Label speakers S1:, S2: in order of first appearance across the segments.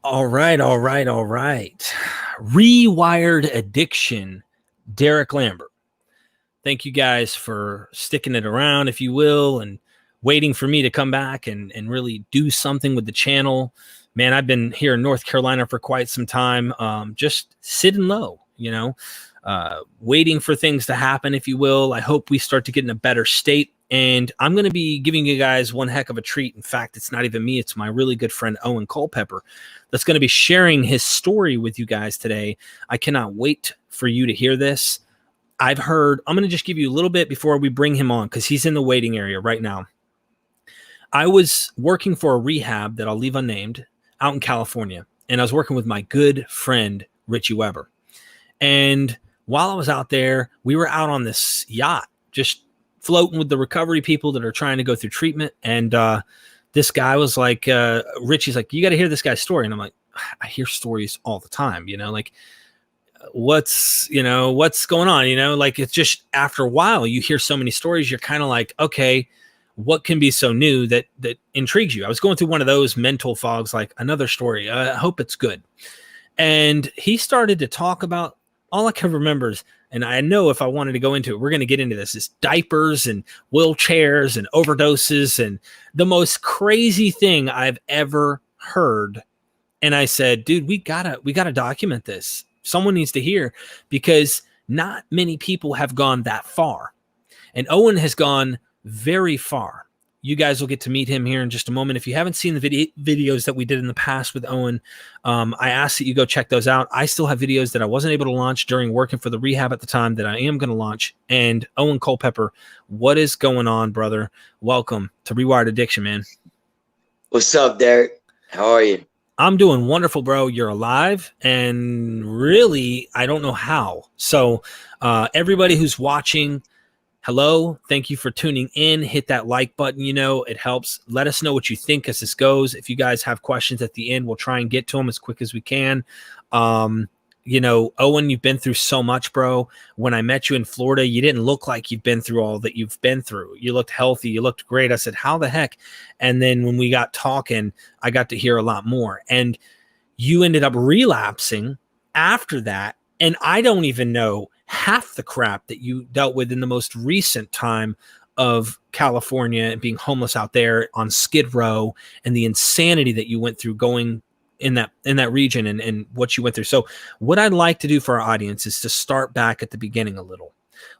S1: All right, all right, all right. Rewired Addiction, Derek Lambert. Thank you guys for sticking it around, if you will, and waiting for me to come back and really do something with the channel. Man, I've been here in North Carolina for quite some time, just sitting low, waiting for things to happen, if you will. I hope we start to get in a better state. And I'm going to be giving you guys one heck of a treat. In fact, it's not even me. It's my really good friend, Owen Culpepper, that's going to be sharing his story with you guys today. I cannot wait for you to hear this. I'm going to just give you a little bit before we bring him on because he's in the waiting area right now. I was working for a rehab that I'll leave unnamed out in California. And I was working with my good friend, Richie Weber. And while I was out there, we were out on this yacht, just floating with the recovery people that are trying to go through treatment. And this guy was like, Richie's like, you got to hear this guy's story. And I'm like, I hear stories all the time, like, what's going on, like, it's just after a while you hear so many stories, you're kind of like, okay, what can be so new that intrigues you? I was going through one of those mental fogs, like another story, I hope it's good. And he started to talk about, all I can remember is, and I know if I wanted to go into it, we're going to get into this, is diapers and wheelchairs and overdoses and the most crazy thing I've ever heard. And I said, dude, we gotta document this. Someone needs to hear, because not many people have gone that far. And Owen has gone very far. You guys will get to meet him here in just a moment. If you haven't seen the videos that we did in the past with Owen, I ask that you go check those out. I still have videos that I wasn't able to launch during working for the rehab at the time that I am going to launch. And Owen Culpepper, what is going on, brother? Welcome to Rewired Addiction, man.
S2: What's up, Derek? How are you?
S1: I'm doing wonderful, bro. You're alive, and really, I don't know how. So, everybody who's watching, hello. Thank you for tuning in. Hit that like button. It helps. Let us know what you think as this goes. If you guys have questions at the end, we'll try and get to them as quick as we can. Owen, you've been through so much, bro. When I met you in Florida, you didn't look like you've been through all that you've been through. You looked healthy. You looked great. I said, how the heck? And then when we got talking, I got to hear a lot more. And you ended up relapsing after that. And I don't even know half the crap that you dealt with in the most recent time of California and being homeless out there on Skid Row, and the insanity that you went through going in that region, and what you went through. So what I'd like to do for our audience is to start back at the beginning a little.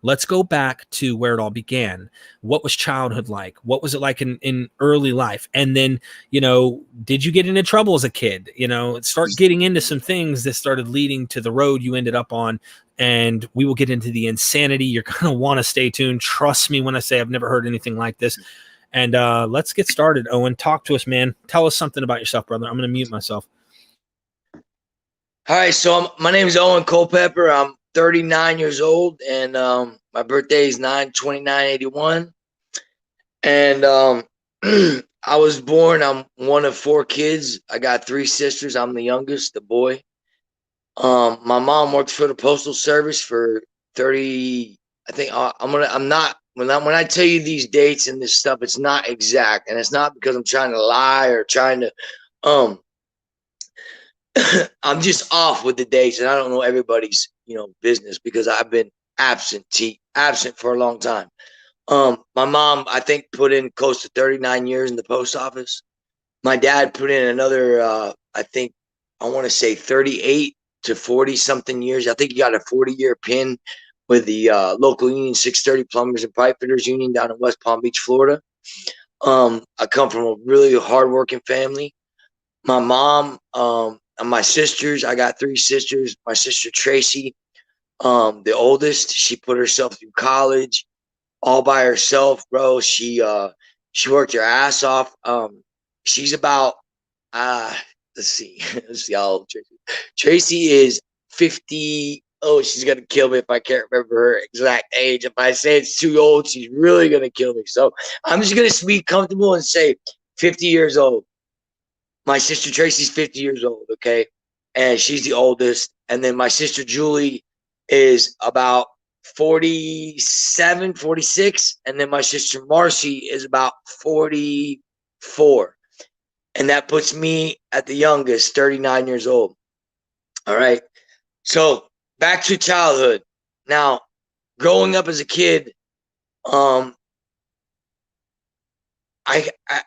S1: Let's go back to where it all began. What was childhood like? What was it like in early life? And then, did you get into trouble as a kid? Start getting into some things that started leading to the road you ended up on. And we will get into the insanity. You're going to want to stay tuned. Trust me when I say I've never heard anything like this. And let's get started, Owen. Talk to us, man. Tell us something about yourself, brother. I'm going to mute myself.
S2: All right, so my name is Owen Culpepper. I'm 39 years old, and my birthday is 9/29/81. And I was born. I'm one of four kids. I got three sisters. I'm the youngest, the boy. My mom works for the Postal Service for 30. I think I'm not. When I tell you these dates and this stuff, it's not exact, and it's not because I'm trying to lie or trying to I'm just off with the dates, and I don't know everybody's business because I've been absent for a long time. My mom, I think, put in close to 39 years in the post office. My dad put in another I think, I want to say 38 to 40 something years. I think he got a 40-year pin with the local union, 630 Plumbers and Pipe Fitters Union down in West Palm Beach, Florida. I come from a really hardworking family. My mom, and my sisters, I got three sisters. My sister Tracy, the oldest, she put herself through college all by herself, bro. She worked her ass off. She's about let's see how old Tracy. Tracy is 50. Oh, she's gonna kill me if I can't remember her exact age. If I say it's too old, she's really gonna kill me. So I'm just gonna be comfortable and say 50 years old. My sister Tracy's 50 years old, okay? And she's the oldest. And then my sister Julie is about 47, 46. And then my sister Marcy is about 44. And that puts me at the youngest, 39 years old. All right. So back to childhood. Now, growing up as a kid, I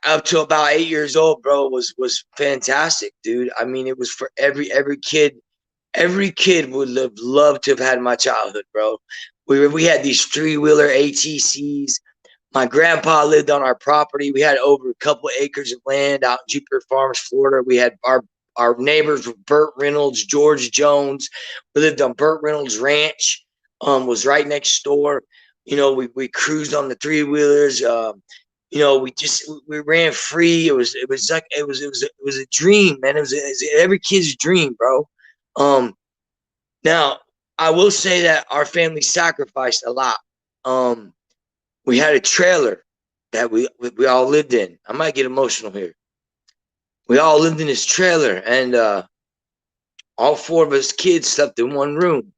S2: up to about 8 years old, bro, was fantastic, dude. I mean, it was for every kid. Every kid would have loved to have had my childhood, bro. We had these 3-wheeler ATCs. My grandpa lived on our property. We had over a couple of acres of land out in Jupiter Farms, Florida. We had our neighbors were Burt Reynolds, George Jones. We lived on Burt Reynolds Ranch. Was right next door. You know, we cruised on the 3-wheelers. You know, we ran free. It was a dream, man. It was every kid's dream, bro. Um, Now I will say that our family sacrificed a lot. Um, we had a trailer that we all lived in. I might get emotional here. We all lived in this trailer, and all 4 of us kids slept in one room.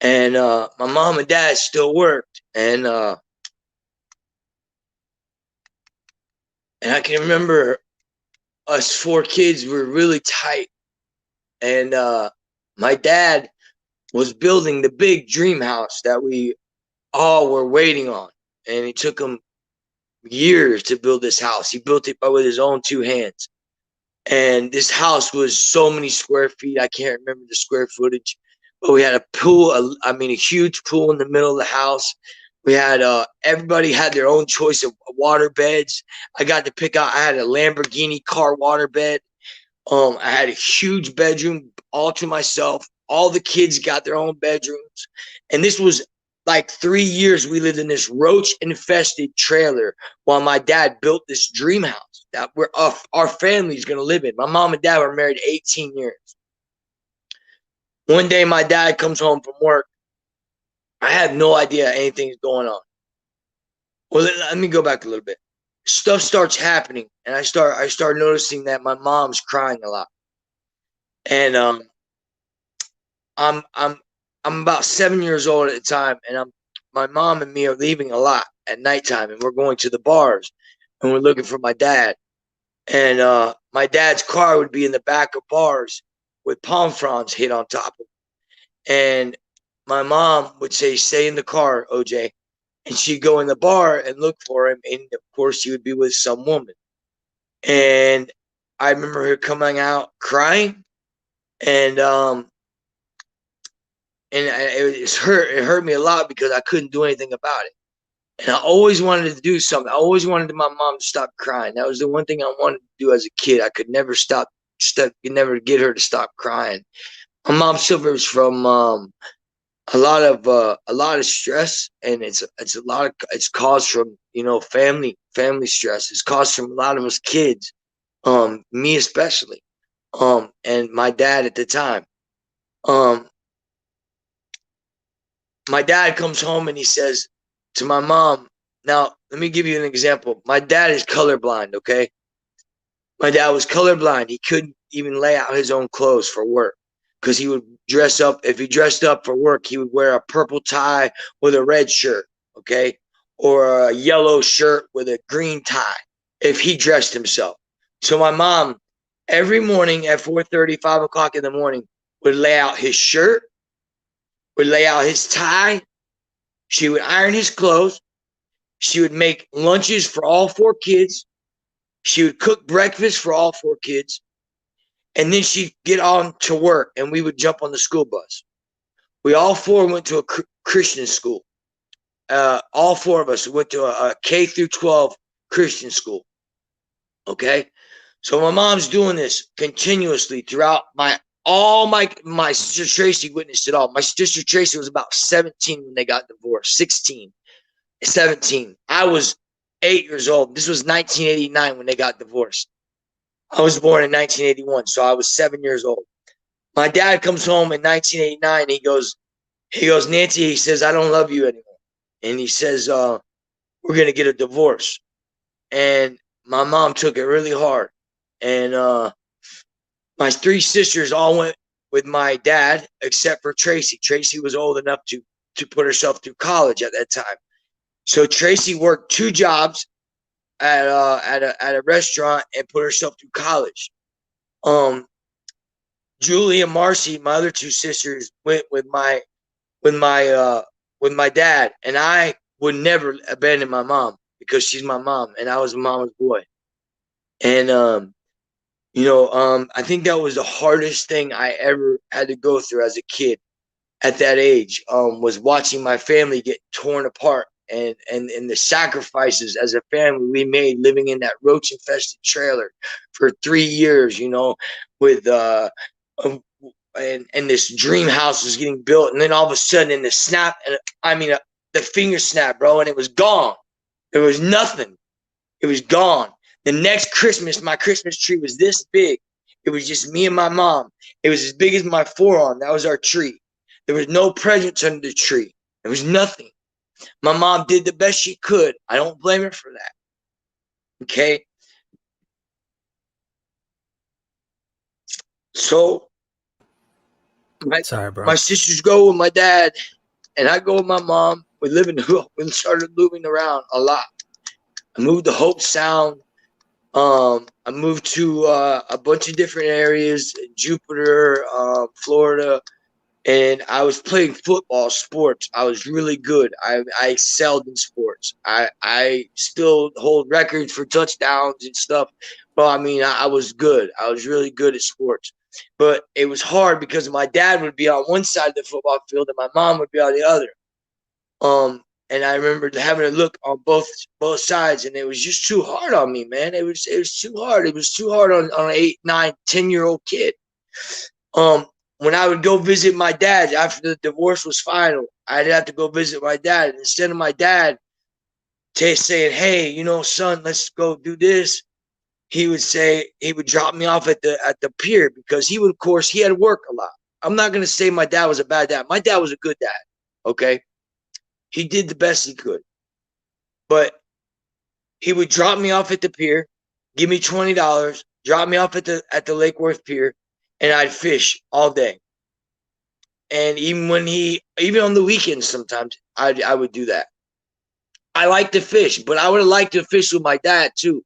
S2: And my mom and dad still worked, and I can remember us 4 kids were really tight. And my dad was building the big dream house that we all were waiting on, and it took him years to build this house. He built it with his own 2 hands. And this house was so many square feet. I can't remember the square footage, but we had a pool. I mean, a huge pool in the middle of the house. We had everybody had their own choice of water beds. I got to pick out. I had a Lamborghini car water bed. I had a huge bedroom all to myself. All the kids got their own bedrooms, and this was like 3 years we lived in this roach infested trailer while my dad built this dream house that our family's going to live in. My mom and dad were married 18 years. One day my dad comes home from work. I have no idea anything's going on. Well, let me go back a little bit. Stuff starts happening, and I start noticing that my mom's crying a lot. And I'm I'm I'm about 7 years old at the time, and my mom and me are leaving a lot at nighttime, and we're going to the bars, and we're looking for my dad. And my dad's car would be in the back of bars with palm fronds hit on top of it. And my mom would say, "Stay in the car, OJ," and she'd go in the bar and look for him, and of course he would be with some woman. And I remember her coming out crying, and it hurt me a lot because I couldn't do anything about it. And I always wanted to do something. I always wanted my mom to stop crying. That was the one thing I wanted to do as a kid. I could never never get her to stop crying. My mom suffers from a lot of stress, and it's caused from family stress. It's caused from a lot of us kids, me especially, and my dad at the time. Um, my dad comes home and he says to my mom, now let me give you an example. My dad is colorblind, okay? My dad was colorblind. He couldn't even lay out his own clothes for work because he would dress up. If he dressed up for work, he would wear a purple tie with a red shirt, okay? Or a yellow shirt with a green tie if he dressed himself. So my mom, every morning at 4:30, 5 o'clock in the morning, would lay out his shirt, would lay out his tie. She would iron his clothes. She would make lunches for all 4 kids. She would cook breakfast for all 4 kids. And then she'd get on to work, and we would jump on the school bus. We all 4 went to a Christian school. All 4 of us went to a K through 12 Christian school. Okay? So my mom's doing this continuously throughout my sister Tracy witnessed it all. My sister Tracy was about 17 when they got divorced, 16, 17. I was 8 years old. This was 1989 when they got divorced. I was born in 1981, so I was 7 years old. My dad comes home in 1989. He goes, Nancy, he says, I don't love you anymore. And he says, we're going to get a divorce. And my mom took it really hard. And my 3 sisters all went with my dad, except for Tracy. Tracy was old enough to put herself through college at that time. So Tracy worked 2 jobs at a restaurant and put herself through college. Julie and Marcy, my other two sisters, went with my with my dad, and I would never abandon my mom because she's my mom, and I was a mama's boy. And I think that was the hardest thing I ever had to go through as a kid at that age, was watching my family get torn apart, and the sacrifices as a family we made living in that roach infested trailer for 3 years, with and this dream house was getting built, and then all of a sudden in the snap, and the finger snap, bro, and it was gone. There was nothing. It was gone. The next Christmas, my Christmas tree was this big. It was just me and my mom. It was as big as my forearm. That was our tree. There was no presents under the tree. There was nothing. My mom did the best she could. I don't blame her for that. Okay? So,
S1: Sorry, bro.
S2: my sisters go with my dad, and I go with my mom. We started moving around a lot. I moved to Hope Sound. I moved to a bunch of different areas, Jupiter, Florida, and I was playing football, sports. I was really good. I excelled in sports. I still hold records for touchdowns and stuff. But I was good. I was really good at sports. But it was hard because my dad would be on one side of the football field and my mom would be on the other. And I remember having to look on both sides, and it was just too hard on me, man. It was too hard. It was too hard on an 8, 9, 10-year-old kid. When I would go visit my dad after the divorce was final, I'd have to go visit my dad. And instead of my dad saying, "Hey, son, let's go do this," he would drop me off at the pier because he had to work a lot. I'm not gonna say my dad was a bad dad. My dad was a good dad. Okay. He did the best he could. But he would drop me off at the pier, give me $20, drop me off at the Lake Worth pier, and I'd fish all day. And even on the weekends sometimes, I would do that. I like to fish, but I would have liked to fish with my dad too.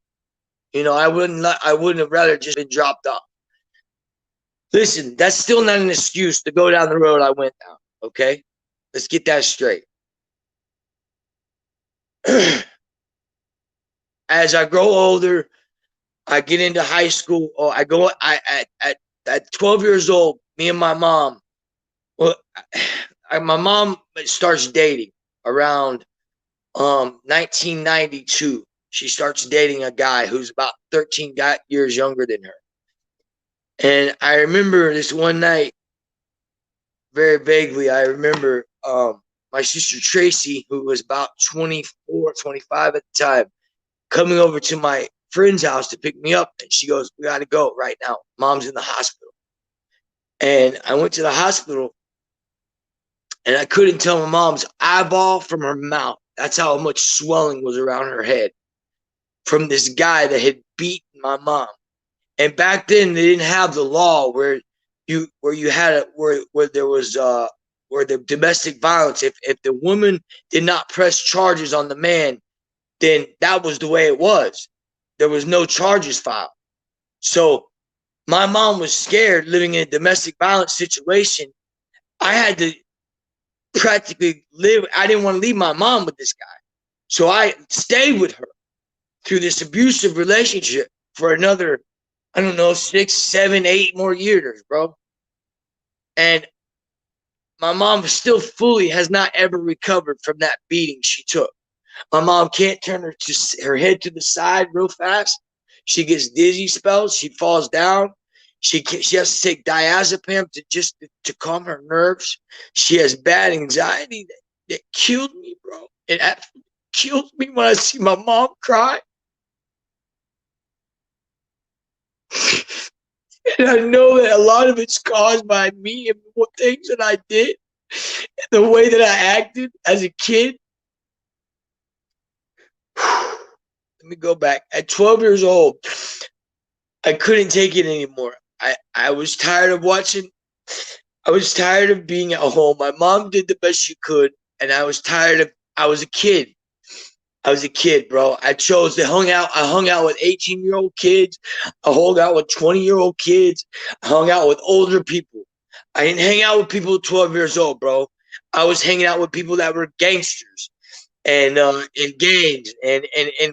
S2: I wouldn't have rather just been dropped off. Listen, that's still not an excuse to go down the road I went down. Okay? Let's get that straight. As I grow older, I get into high school. At 12 years old, me and my mom, my mom starts dating around 1992. She starts dating a guy who's about 13 years younger than her. And I remember this one night, very vaguely, I remember my sister Tracy, who was about 24, 25 at the time, coming over to my friend's house to pick me up. And she goes, "We got to go right now. Mom's in the hospital." And I went to the hospital, and I couldn't tell my mom's eyeball from her mouth. That's how much swelling was around her head from this guy that had beaten my mom. And back then they didn't have the law where there was where the domestic violence, if the woman did not press charges on the man, then that was the way it was. There was no charges filed. So my mom was scared living in a domestic violence situation. I had to practically live. I didn't want to leave my mom with this guy. So I stayed with her through this abusive relationship for another, 6, 7, 8 more years, bro. And my mom still fully has not ever recovered from that beating she took. My mom can't turn her head to the side real fast. She gets dizzy spells. She falls down. She has to take diazepam to calm her nerves. She has bad anxiety that killed me, bro. It absolutely kills me when I see my mom cry. And I know that a lot of it's caused by me and what things that I did, and the way that I acted as a kid. Let me go back. At 12 years old, I couldn't take it anymore. I was tired of watching. I was tired of being at home. My mom did the best she could, and I was tired of. I was a kid. I was a kid, bro. I chose to hung out. I hung out with 18-year-old kids. I hung out with 20-year-old kids. I hung out with older people. I didn't hang out with people 12 years old, bro. I was hanging out with people that were gangsters and gangs and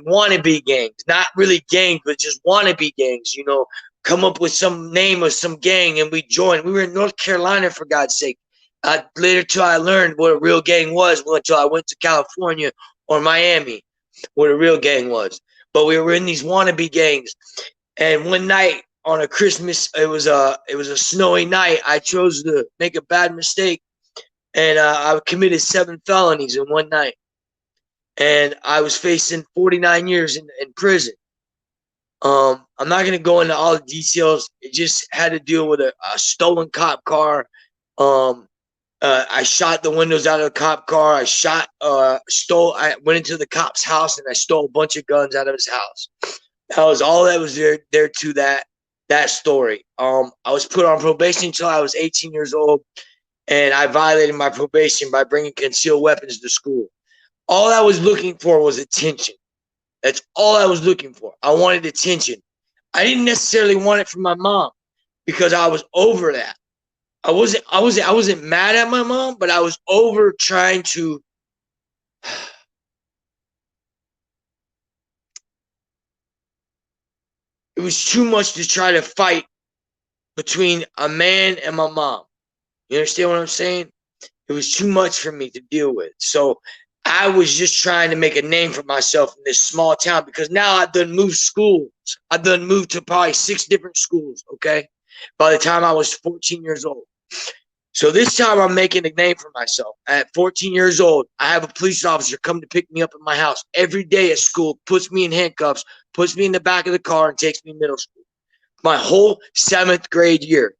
S2: wannabe gangs. Not really gangs, but just wannabe gangs, you know, come up with some name of some gang and we joined. We were in North Carolina, for God's sake. Later till I learned what a real gang was, until I went to California or Miami, what a real gang was. But we were in these wannabe gangs. And one night on a Christmas, it was a snowy night. I chose to make a bad mistake, and I committed 7 felonies in one night. And I was facing 49 years in prison. I'm not gonna go into all the details. It just had to deal with a stolen cop car. I shot the windows out of the cop car. I went into the cop's house and I stole a bunch of guns out of his house. That was all that was there to that story. I was put on probation until I was 18 years old, and I violated my probation by bringing concealed weapons to school. All I was looking for was attention. That's all I was looking for. I wanted attention. I didn't necessarily want it from my mom because I was over that. I wasn't mad at my mom, but I was over trying to it was too much to try to fight between a man and my mom. You understand what I'm saying? It was too much for me to deal with. So I was just trying to make a name for myself in this small town, because now I've done moved schools. I've done moved to probably 6 different schools, okay? By the time I was 14 years old. So this time I'm making a name for myself. At 14 years old, I have a police officer come to pick me up at my house every day at school, puts me in handcuffs, puts me in the back of the car, and takes me to middle school. My whole 7th grade year.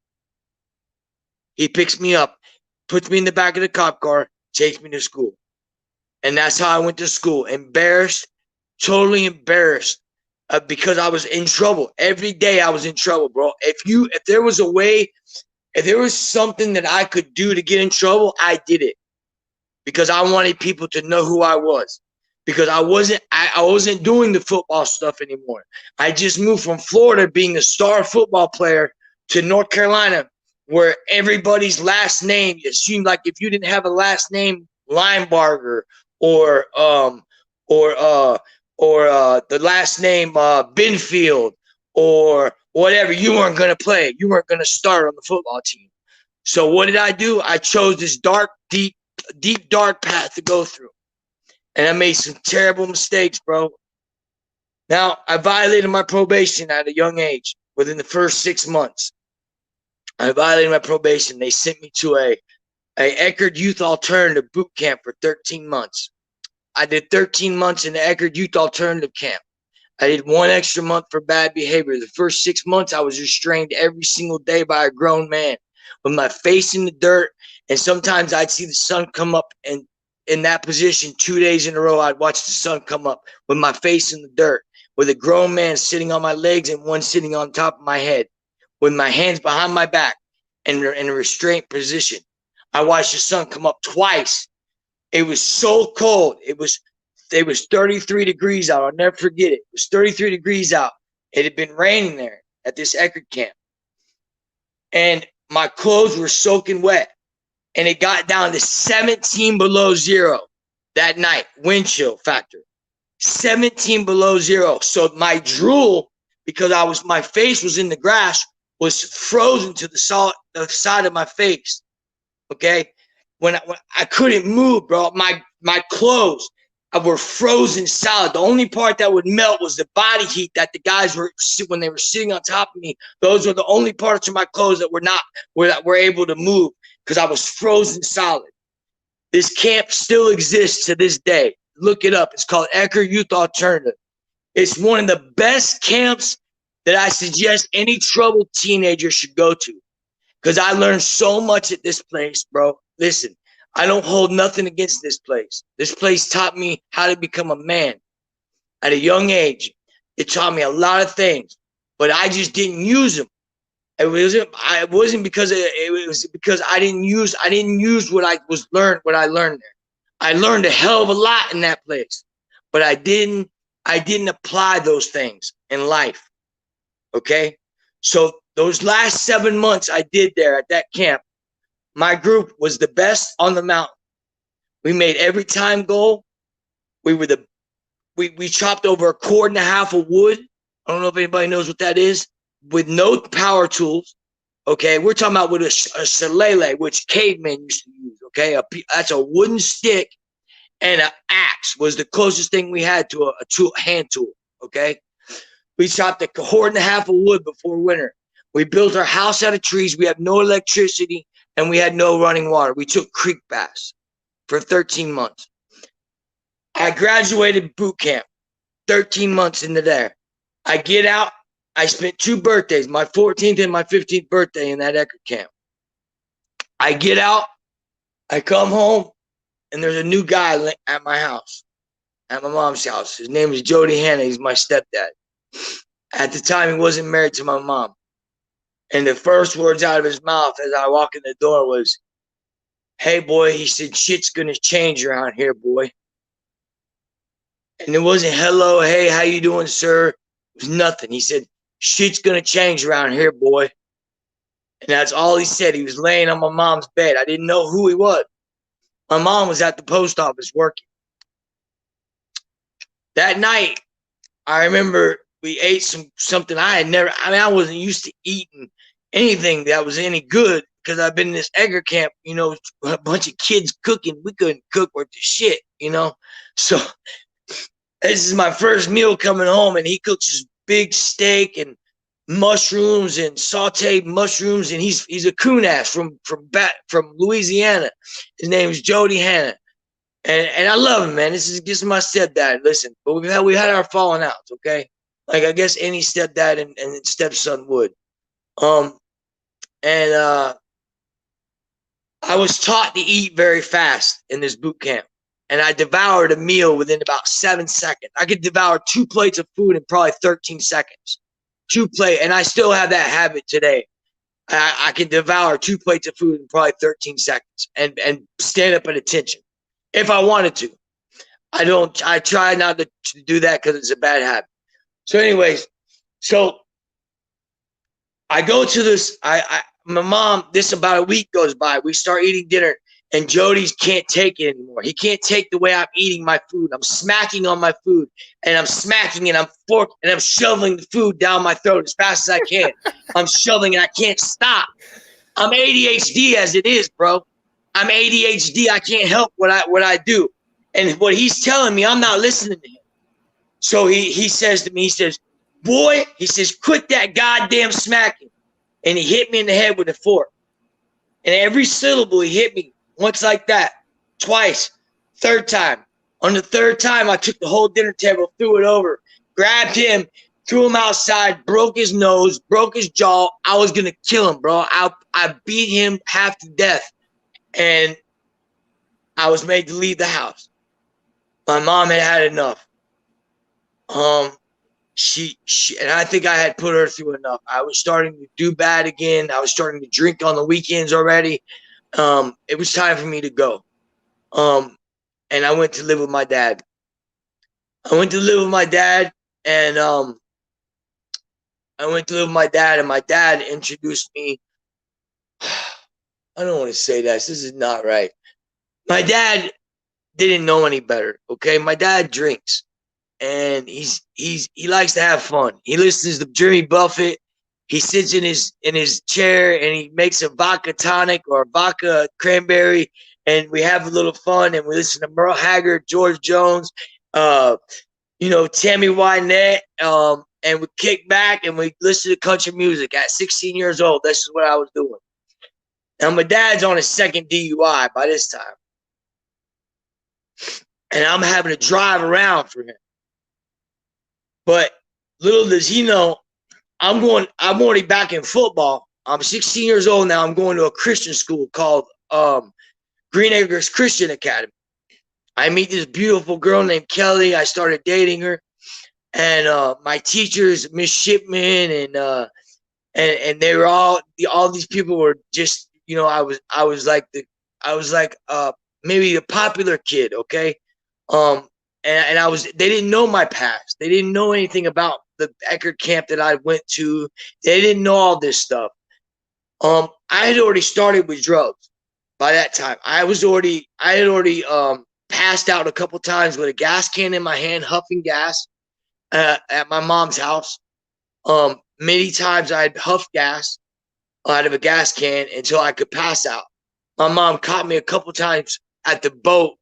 S2: He picks me up, puts me in the back of the cop car, takes me to school. And that's how I went to school. Embarrassed, totally embarrassed, because I was in trouble. Every day I was in trouble, bro. If there was a way, if there was something that I could do to get in trouble, I did it. Because I wanted people to know who I was. Because I wasn't doing the football stuff anymore. I just moved from Florida, being a star football player, to North Carolina, where everybody's last name, it seemed like if you didn't have a last name Linebarger or the last name Binfield or whatever, you weren't going to play. You weren't going to start on the football team. So what did I do? I chose this dark, deep, dark path to go through. And I made some terrible mistakes, bro. Now, I violated my probation at a young age. Within the first 6 months, I violated my probation. They sent me to a Eckerd Youth Alternative boot camp for 13 months. I did 13 months in the Eckerd Youth Alternative camp. I did 1 extra month for bad behavior. The first 6 months, I was restrained every single day by a grown man with my face in the dirt. And sometimes I'd see the sun come up, and in that position 2 days in a row, I'd watch the sun come up with my face in the dirt, with a grown man sitting on my legs and one sitting on top of my head, with my hands behind my back and in a restraint position. I watched the sun come up twice. It was so cold. It was 33 degrees out. I'll never forget it. It was 33 degrees out. It had been raining there at this Eckerd camp. And my clothes were soaking wet. And it got down to 17 below zero that night, wind chill factor. 17 below zero. So my drool, because my face was in the grass, was frozen to the side of my face. Okay, when I couldn't move, bro, my clothes were frozen solid. The only part that would melt was the body heat that the guys were, when they were sitting on top of me. Those were the only parts of my clothes that were able to move, because I was frozen solid. This camp still exists to this day. Look it up. It's called Eckerd Youth Alternative. It's one of the best camps that I suggest any troubled teenager should go to, because I learned so much at this place, bro. Listen, I don't hold nothing against this place. This place taught me how to become a man at a young age. It taught me a lot of things, but I just didn't use them. It wasn't because it was because I didn't use what I learned there. I learned a hell of a lot in that place, but I didn't apply those things in life. Okay. So those last 7 months I did there at that camp, my group was the best on the mountain. We made every time goal. We chopped over 1.5 cords of wood. I don't know if anybody knows what that is, with no power tools. Okay, we're talking about with a shillelagh, which cavemen used to use. Okay, that's a wooden stick, and an axe was the closest thing we had to a hand tool. Okay, we chopped 1.5 cords of wood before winter. We built our house out of trees. We had no electricity, and we had no running water. We took creek baths for 13 months. I graduated boot camp 13 months into there. I get out. I spent 2 birthdays, my 14th and my 15th birthday, in that Eckerd camp. I get out. I come home, and there's a new guy at my house, at my mom's house. His name is Jody Hanna. He's my stepdad. At the time, he wasn't married to my mom. And the first words out of his mouth as I walk in the door was, "Hey, boy," he said, "shit's going to change around here, boy." And it wasn't hello, hey, how you doing, sir? It was nothing. He said, "Shit's going to change around here, boy." And that's all he said. He was laying on my mom's bed. I didn't know who he was. My mom was at the post office working. That night, I remember we ate something I wasn't used to eating anything that was any good because I've been in this Eckerd camp, a bunch of kids cooking. We couldn't cook worth the shit, So this is my first meal coming home, and he cooks this big steak and mushrooms and sauteed mushrooms, and he's a coon ass from Louisiana. His name is Jody Hanna, and I love him, man. This is my stepdad. Listen, but we had our falling outs, okay? Like I guess any stepdad and stepson would. I was taught to eat very fast in this boot camp. And I devoured a meal within about 7 seconds. I could devour 2 plates of food in probably 13 seconds. 2 plates, and I still have that habit today. I can devour 2 plates of food in probably 13 seconds and stand up at attention if I wanted to. I try not to do that because it's a bad habit. So anyways, I go to this, my mom, about a week goes by. We start eating dinner. And Jody's can't take it anymore. He can't take the way I'm eating my food. I'm smacking on my food, and I'm smacking, and I'm forking, and I'm shoveling the food down my throat as fast as I can. I'm shoveling, and I can't stop. I'm ADHD as it is, bro. I'm ADHD. I can't help what I do. And what he's telling me, I'm not listening to him. So he says to me, he says, "Boy," he says, "quit that goddamn smacking." And he hit me in the head with a fork. And every syllable he hit me. Once like that, twice, third time. On the third time, I took the whole dinner table, threw it over, grabbed him, threw him outside, broke his nose, broke his jaw. I was going to kill him, bro. I beat him half to death, and I was made to leave the house. My mom had enough. She and I think I had put her through enough. I was starting to do bad again. I was starting to drink on the weekends already. It was time for me to go. And I went to live with my dad. And my dad introduced me. I don't want to say this. This is not right. My dad didn't know any better. Okay. My dad drinks, and he likes to have fun. He listens to Jimmy Buffett. He sits in his chair, and he makes a vodka tonic or a vodka cranberry, and we have a little fun, and we listen to Merle Haggard, George Jones, Tammy Wynette, and we kick back and we listen to country music. At 16 years old, this is what I was doing. Now my dad's on his second DUI by this time, and I'm having to drive around for him. But little does he know, I'm already back in football. I'm 16 years old now. I'm going to a Christian school called Green Acres Christian Academy. I meet this beautiful girl named Kelly. I started dating her, and my teachers, Miss Shipman, and they were all these people were just, I was like maybe a popular kid, okay. and they didn't know my past. They didn't know anything about the Eckerd camp that I went to. They didn't know all this stuff. I had already started with drugs by that time. I had already passed out a couple times with a gas can in my hand, huffing gas at my mom's house. Many times I had huffed gas out of a gas can until I could pass out. My mom caught me a couple times at the boat,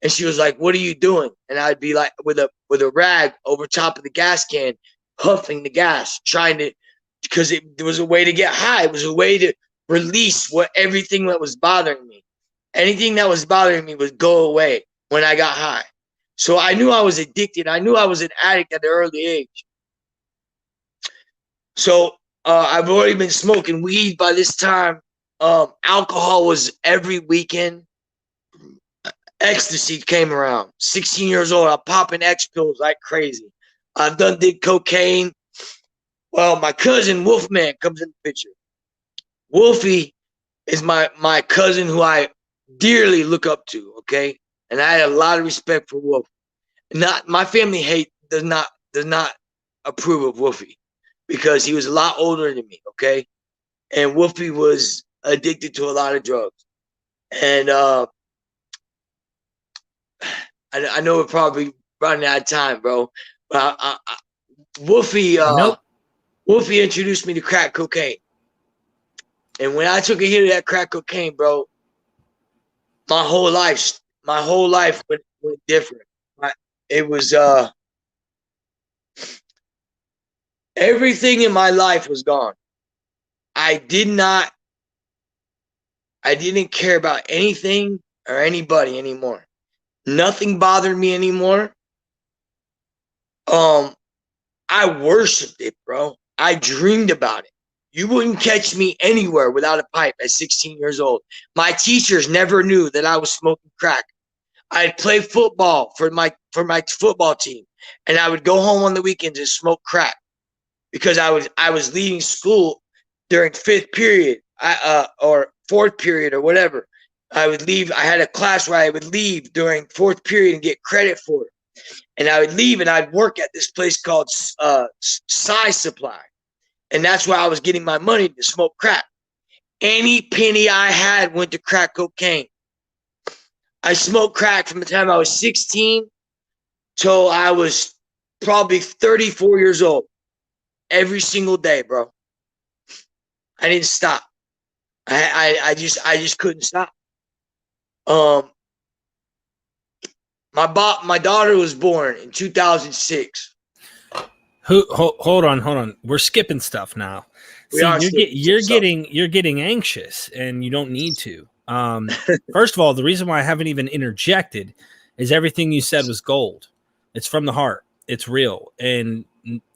S2: and she was like, "What are you doing?" And I'd be like, with a rag over top of the gas can, huffing the gas, trying to, because it was a way to get high. It was a way to release everything that was bothering me. Anything that was bothering me would go away when I got high. So I knew I was addicted. I knew I was an addict at an early age. So I've already been smoking weed by this time. Alcohol was every weekend. Ecstasy came around. 16 years old, I'm popping X pills like crazy. I've did cocaine. Well, my cousin Wolfman comes in the picture. Wolfie is my cousin who I dearly look up to, okay? And I had a lot of respect for Wolf. My family does not approve of Wolfie because he was a lot older than me, okay? And Wolfie was addicted to a lot of drugs. And I know we're probably running out of time, bro. But Wolfie Wolfie introduced me to crack cocaine. And when I took a hit of that crack cocaine, bro, my whole life went different. It was everything in my life was gone. I didn't care about anything or anybody anymore. Nothing bothered me anymore. I worshiped it, bro. I dreamed about it. You wouldn't catch me anywhere without a pipe at 16 years old. My teachers never knew that I was smoking crack. I'd play football for my football team, and I would go home on the weekends and smoke crack because I was leaving school during fifth period, or fourth period or whatever. I would leave. I had a class where I would leave during fourth period and get credit for it. And I would leave and I'd work at this place called Size Supply. And that's where I was getting my money to smoke crack. Any penny I had went to crack cocaine. I smoked crack from the time I was 16 till I was probably 34 years old. Every single day, bro. I didn't stop. I just couldn't stop. My daughter was born in 2006.
S1: Hold on. We're skipping stuff now. You're getting anxious, and you don't need to. First of all, the reason why I haven't even interjected is everything you said was gold. It's from the heart. It's real, and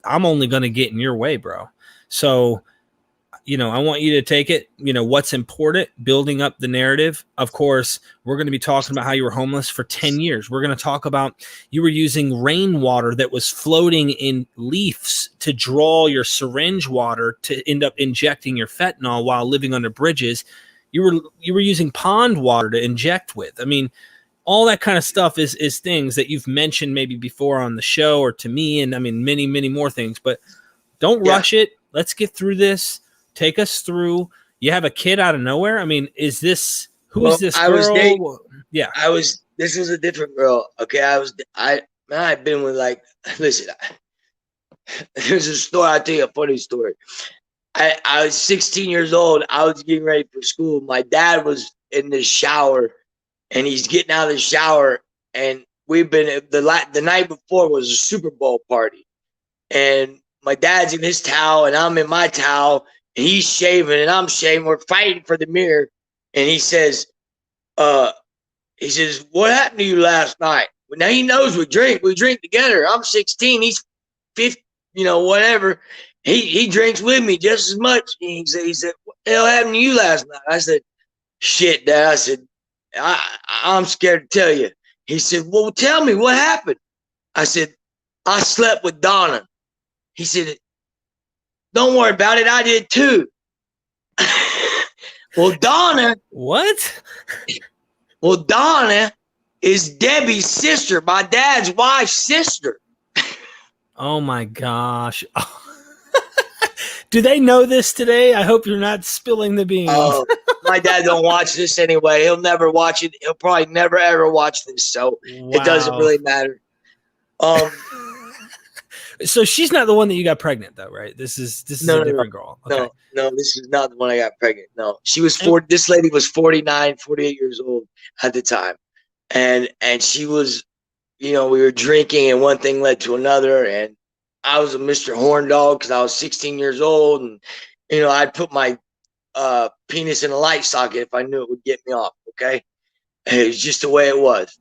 S1: I'm only going to get in your way, bro. So, I want you to take it, what's important, building up the narrative. Of course, we're going to be talking about how you were homeless for 10 years. We're going to talk about you were using rainwater that was floating in leaves to draw your syringe water to end up injecting your fentanyl while living under bridges. You were using pond water to inject with. I mean, all that kind of stuff is things that you've mentioned maybe before on the show or to me, and I mean, many, many more things, but don't rush it. Let's get through this. Take us through. You have a kid out of nowhere. I mean, who's this girl?
S2: This was a different girl. Okay. I've been with listen, there's a story. I'll tell you a funny story. I was 16 years old. I was getting ready for school. My dad was in the shower and he's getting out of the shower. And we've been, the night before was a Super Bowl party. And my dad's in his towel and I'm in my towel. And he's shaving and I'm shaving. We're fighting for the mirror. And he says, what happened to you last night? Well, now he knows we drink together. I'm 16. He's 50, whatever. He drinks with me just as much. And he said, what the hell happened to you last night? I said, shit, Dad. I said, I'm scared to tell you. He said, well, tell me what happened. I said, I slept with Donna. He said, don't worry about it. I did too. Well, Donna.
S1: What?
S2: Well, Donna is Debbie's sister, my dad's wife's sister.
S1: Oh my gosh. Do they know this today? I hope you're not spilling the beans.
S2: My dad don't watch this anyway. He'll never watch it. He'll probably never ever watch this, so it doesn't really matter.
S1: So she's not the one that you got pregnant, though, right? This is a different girl. Okay.
S2: No, this is not the one I got pregnant. No, she was 40. This lady was 49, 48 years old at the time, and she was, we were drinking, and one thing led to another, and I was a Mr. Horn Dog because I was 16 years old, and I'd put my penis in a light socket if I knew it would get me off. Okay, and it was just the way it was.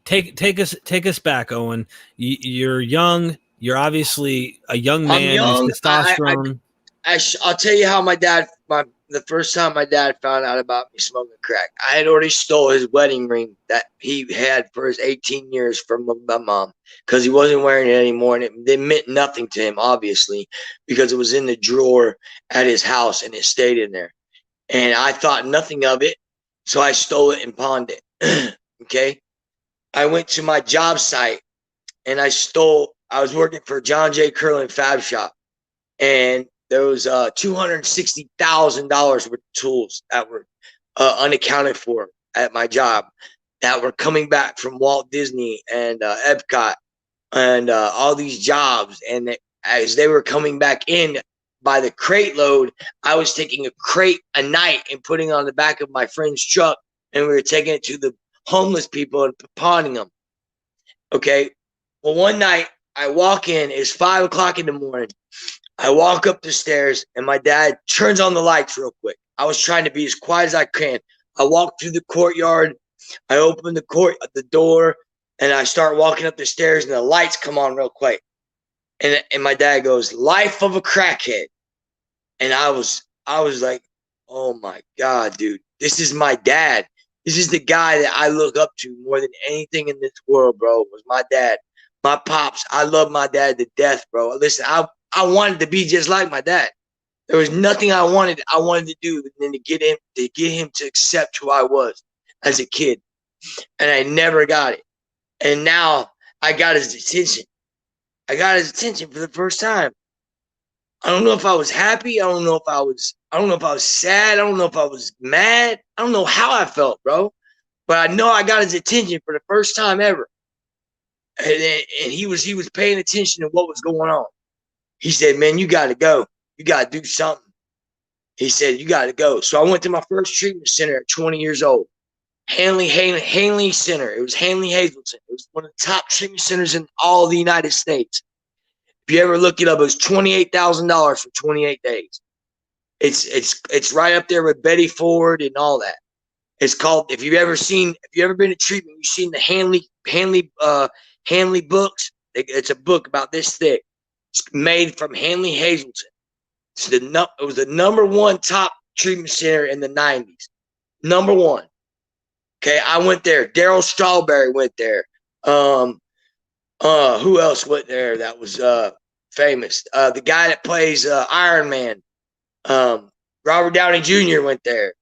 S1: Take us back, Owen. You're young. You're obviously a young man.
S2: Young.
S1: Testosterone.
S2: I'll tell you how the first time my dad found out about me smoking crack. I had already stole his wedding ring that he had for his 18 years from my mom because he wasn't wearing it anymore, and it meant nothing to him, obviously, because it was in the drawer at his house and it stayed in there. And I thought nothing of it, so I stole it and pawned it. Okay. I went to my job site and I was working for John J. Curlin Fab Shop, and there was $260,000 worth of tools that were unaccounted for at my job that were coming back from Walt Disney and Epcot and all these jobs. And as they were coming back in by the crate load, I was taking a crate a night and putting it on the back of my friend's truck, and we were taking it to the homeless people and pawning them. Okay. Well, one night I walk in, it's 5 o'clock in the morning. I walk up the stairs and my dad turns on the lights real quick. I was trying to be as quiet as I can. I walk through the courtyard. I open the door and I start walking up the stairs and the lights come on real quick. And my dad goes, "Life of a crackhead." And I was like, oh my God, dude, this is my dad. This is the guy that I look up to more than anything in this world, bro, was my dad. My pops, I love my dad to death, bro. Listen, I wanted to be just like my dad. There was nothing I wanted to do than to get him to accept who I was as a kid. And I never got it. And now I got his attention. I got his attention for the first time. I don't know if I was happy. I don't know if I was sad. I don't know if I was mad. I don't know how I felt, bro. But I know I got his attention for the first time ever. And he was paying attention to what was going on. He said, "Man, you got to go. You got to do something." He said, "You got to go." So I went to my first treatment center at 20 years old. Hanley Center. It was Hanley Hazleton. It was one of the top treatment centers in all the United States. If you ever look it up, it was $28,000 for 28 days. It's right up there with Betty Ford and all that. It's called, if you've ever been to treatment, you've seen the Hanley books. It's a book about this thick. It's made from Hanley Hazleton. It was the number one top treatment center in the 90s. Number one. Okay, I went there. Daryl Strawberry went there. Who else went there that was famous? The guy that plays Iron Man. Robert Downey Jr. went there.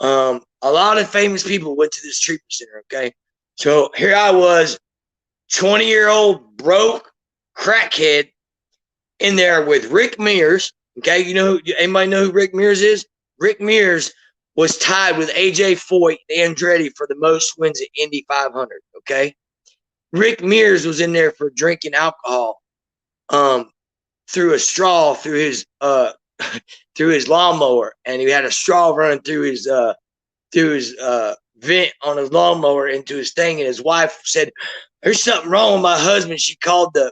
S2: A lot of famous people went to this treatment center, okay? So here I was, 20-year-old broke crackhead in there with Rick Mears, okay? Anybody know who Rick Mears is? Rick Mears was tied with A.J. Foyt and Andretti for the most wins at Indy 500, okay? Rick Mears was in there for drinking alcohol through a straw through his lawnmower, and he had a straw running through his vent on his lawnmower into his thing, and his wife said, "There's something wrong with my husband." She called the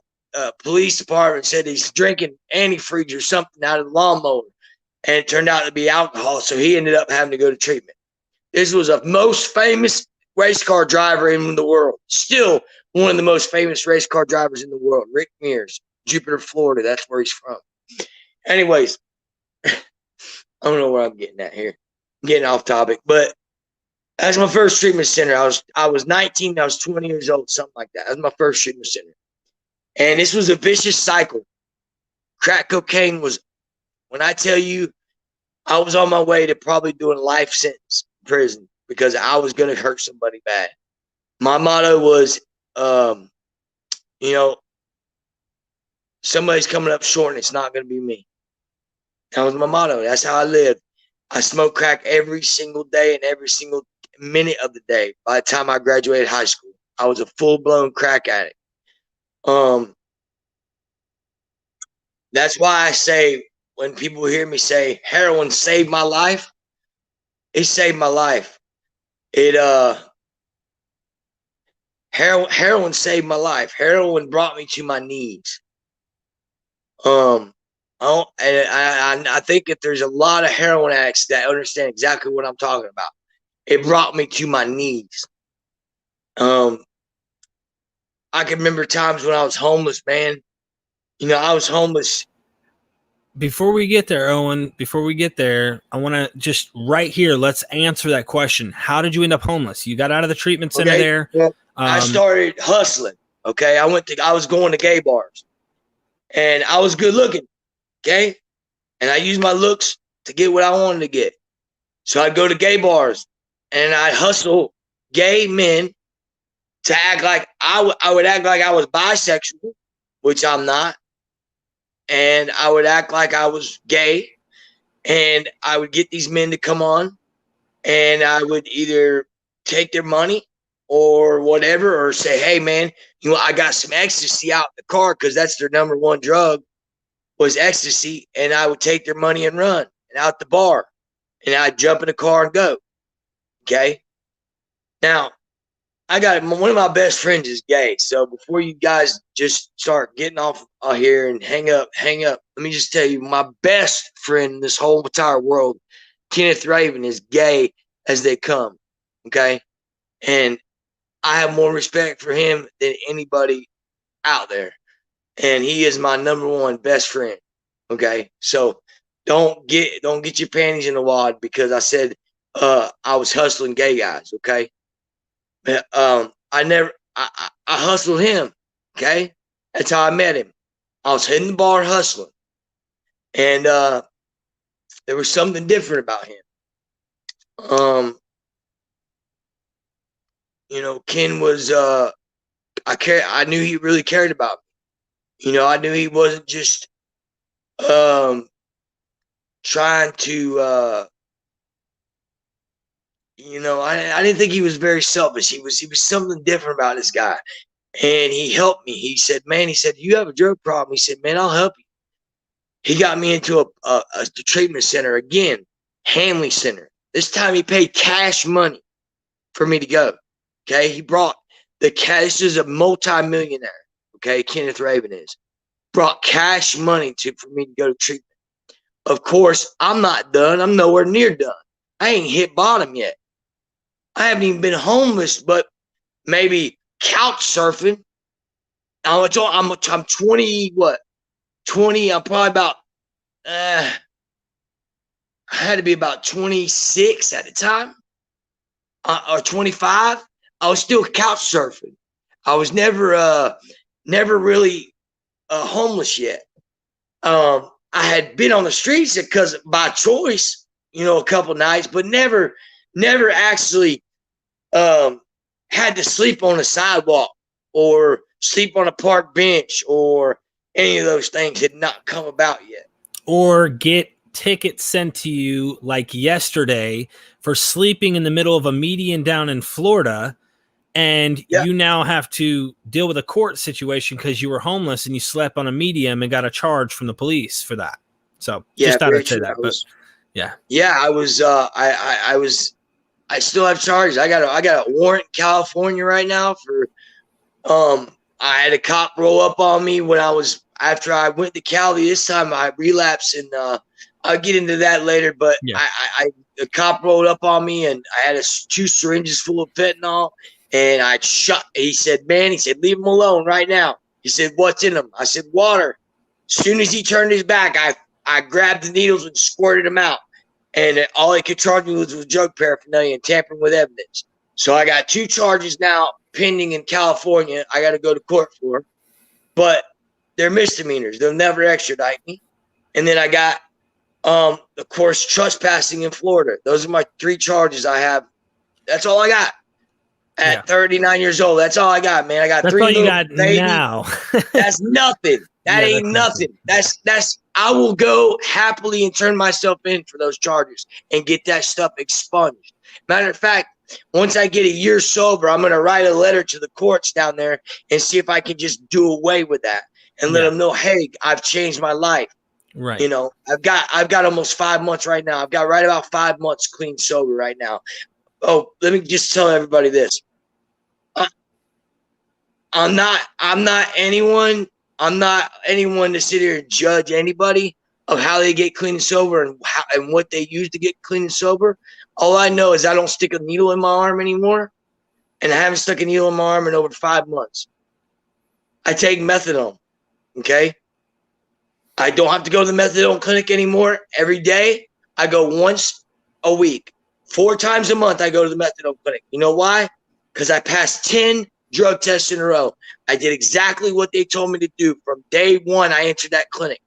S2: police department and said he's drinking antifreeze or something out of the lawnmower, and it turned out to be alcohol, so he ended up having to go to treatment. This was the most famous race car driver in the world. Still one of the most famous race car drivers in the world, Rick Mears, Jupiter, Florida. That's where he's from. Anyways, I don't know where I'm getting at here. I'm getting off topic, but that's my first treatment center. I was 19. I was 20 years old, something like that. That was my first treatment center. And this was a vicious cycle. Crack cocaine was, when I tell you, I was on my way to probably doing a life sentence in prison because I was going to hurt somebody bad. My motto was, you know, somebody's coming up short and it's not going to be me. That was my motto. That's how I lived. I smoked crack every single day and every single minute of the day. By the time I graduated high school, I was a full-blown crack addict. That's why I say, when people hear me say heroin saved my life, it saved my life. Heroin saved my life. Heroin brought me to my knees. I think that there's a lot of heroin addicts that understand exactly what I'm talking about. It brought me to my knees. I can remember times when I was homeless, man. I was homeless.
S1: Before we get there, Owen, I want to just right here, let's answer that question. How did you end up homeless? You got out of the treatment center there.
S2: Well, I started hustling. Okay. I was going to gay bars and I was good looking. Okay. And I used my looks to get what I wanted to get. So I'd go to gay bars and I'd hustle gay men to act like I would act like I was bisexual, which I'm not. And I would act like I was gay, and I would get these men to come on, and I would either take their money or whatever, or say, hey, man, I got some ecstasy out in the car, because that's their number one drug was ecstasy, and I would take their money and run and out the bar, and I'd jump in the car and go. Okay? Now, I got one of my best friends is gay. So before you guys just start getting off here and hang up, let me just tell you, my best friend in this whole entire world, Kenneth Raven, is gay as they come. Okay. And I have more respect for him than anybody out there. And he is my number one best friend. Okay. So don't get your panties in the wad because I said I was hustling gay guys. Okay. I hustled him. Okay. That's how I met him. I was hitting the bar hustling. And there was something different about him. Ken was I knew he really cared about me. I knew he wasn't just trying to I didn't think he was very selfish. He was something different about this guy. And he helped me. He said, you have a drug problem. He said, man, I'll help you. He got me into a treatment center again, Hanley Center. This time he paid cash money for me to go. Okay. He brought the cash. This is a multi-millionaire. Okay. Kenneth Raven is. Brought cash money for me to go to treatment. Of course, I'm not done. I'm nowhere near done. I ain't hit bottom yet. I haven't even been homeless, but maybe couch surfing. I'm 20, what? 20, I'm probably about, I had to be about 26 at the time, or 25. I was still couch surfing. I was never really homeless yet. I had been on the streets because by choice, a couple nights, but never actually had to sleep on a sidewalk or sleep on a park bench or any of those things had not come about yet.
S1: Or get tickets sent to you like yesterday for sleeping in the middle of a median down in Florida. And you now have to deal with a court situation because you were homeless and you slept on a medium and got a charge from the police for that. So just thought I'd say that.
S2: I still have charges. I got a warrant in California right now for I had a cop roll up on me after I went to Cali. This time I relapsed, and I'll get into that later. But the cop rolled up on me, and I had 2 syringes full of fentanyl, and I shot. He said, leave him alone right now. He said, what's in them? I said, water. As soon as he turned his back, I grabbed the needles and squirted them out. And all he could charge me was drug paraphernalia and tampering with evidence. So I got 2 charges now pending in California. I got to go to court for, but they're misdemeanors. They'll never extradite me. And then I got Of course, trespassing in Florida. Those are my 3 charges I have. That's all I got. At 39 years old, that's all I got, man. I got
S1: That's
S2: 3
S1: all you
S2: little
S1: got
S2: babies.
S1: now.
S2: That's nothing. That
S1: Yeah,
S2: ain't
S1: that's
S2: nothing. That's I will go happily and turn myself in for those charges and get that stuff expunged. Matter of fact, once I get a year sober, I'm gonna write a letter to the courts down there and see if I can just do away with that and let them know, hey, I've changed my life.
S1: Right.
S2: You know, I've got almost 5 months right now. I've got right about 5 months clean sober right now. Oh, let me just tell everybody this. I'm not anyone to sit here and judge anybody of how they get clean and sober and what they use to get clean and sober. All I know is I don't stick a needle in my arm anymore, and I haven't stuck a needle in my arm in over 5 months. I take methadone, okay? I don't have to go to the methadone clinic anymore every day. I go once a week. 4 times a month I go to the methadone clinic. You know why? Because I passed 10 drug tests in a row. I did exactly what they told me to do from day one. I entered that clinic.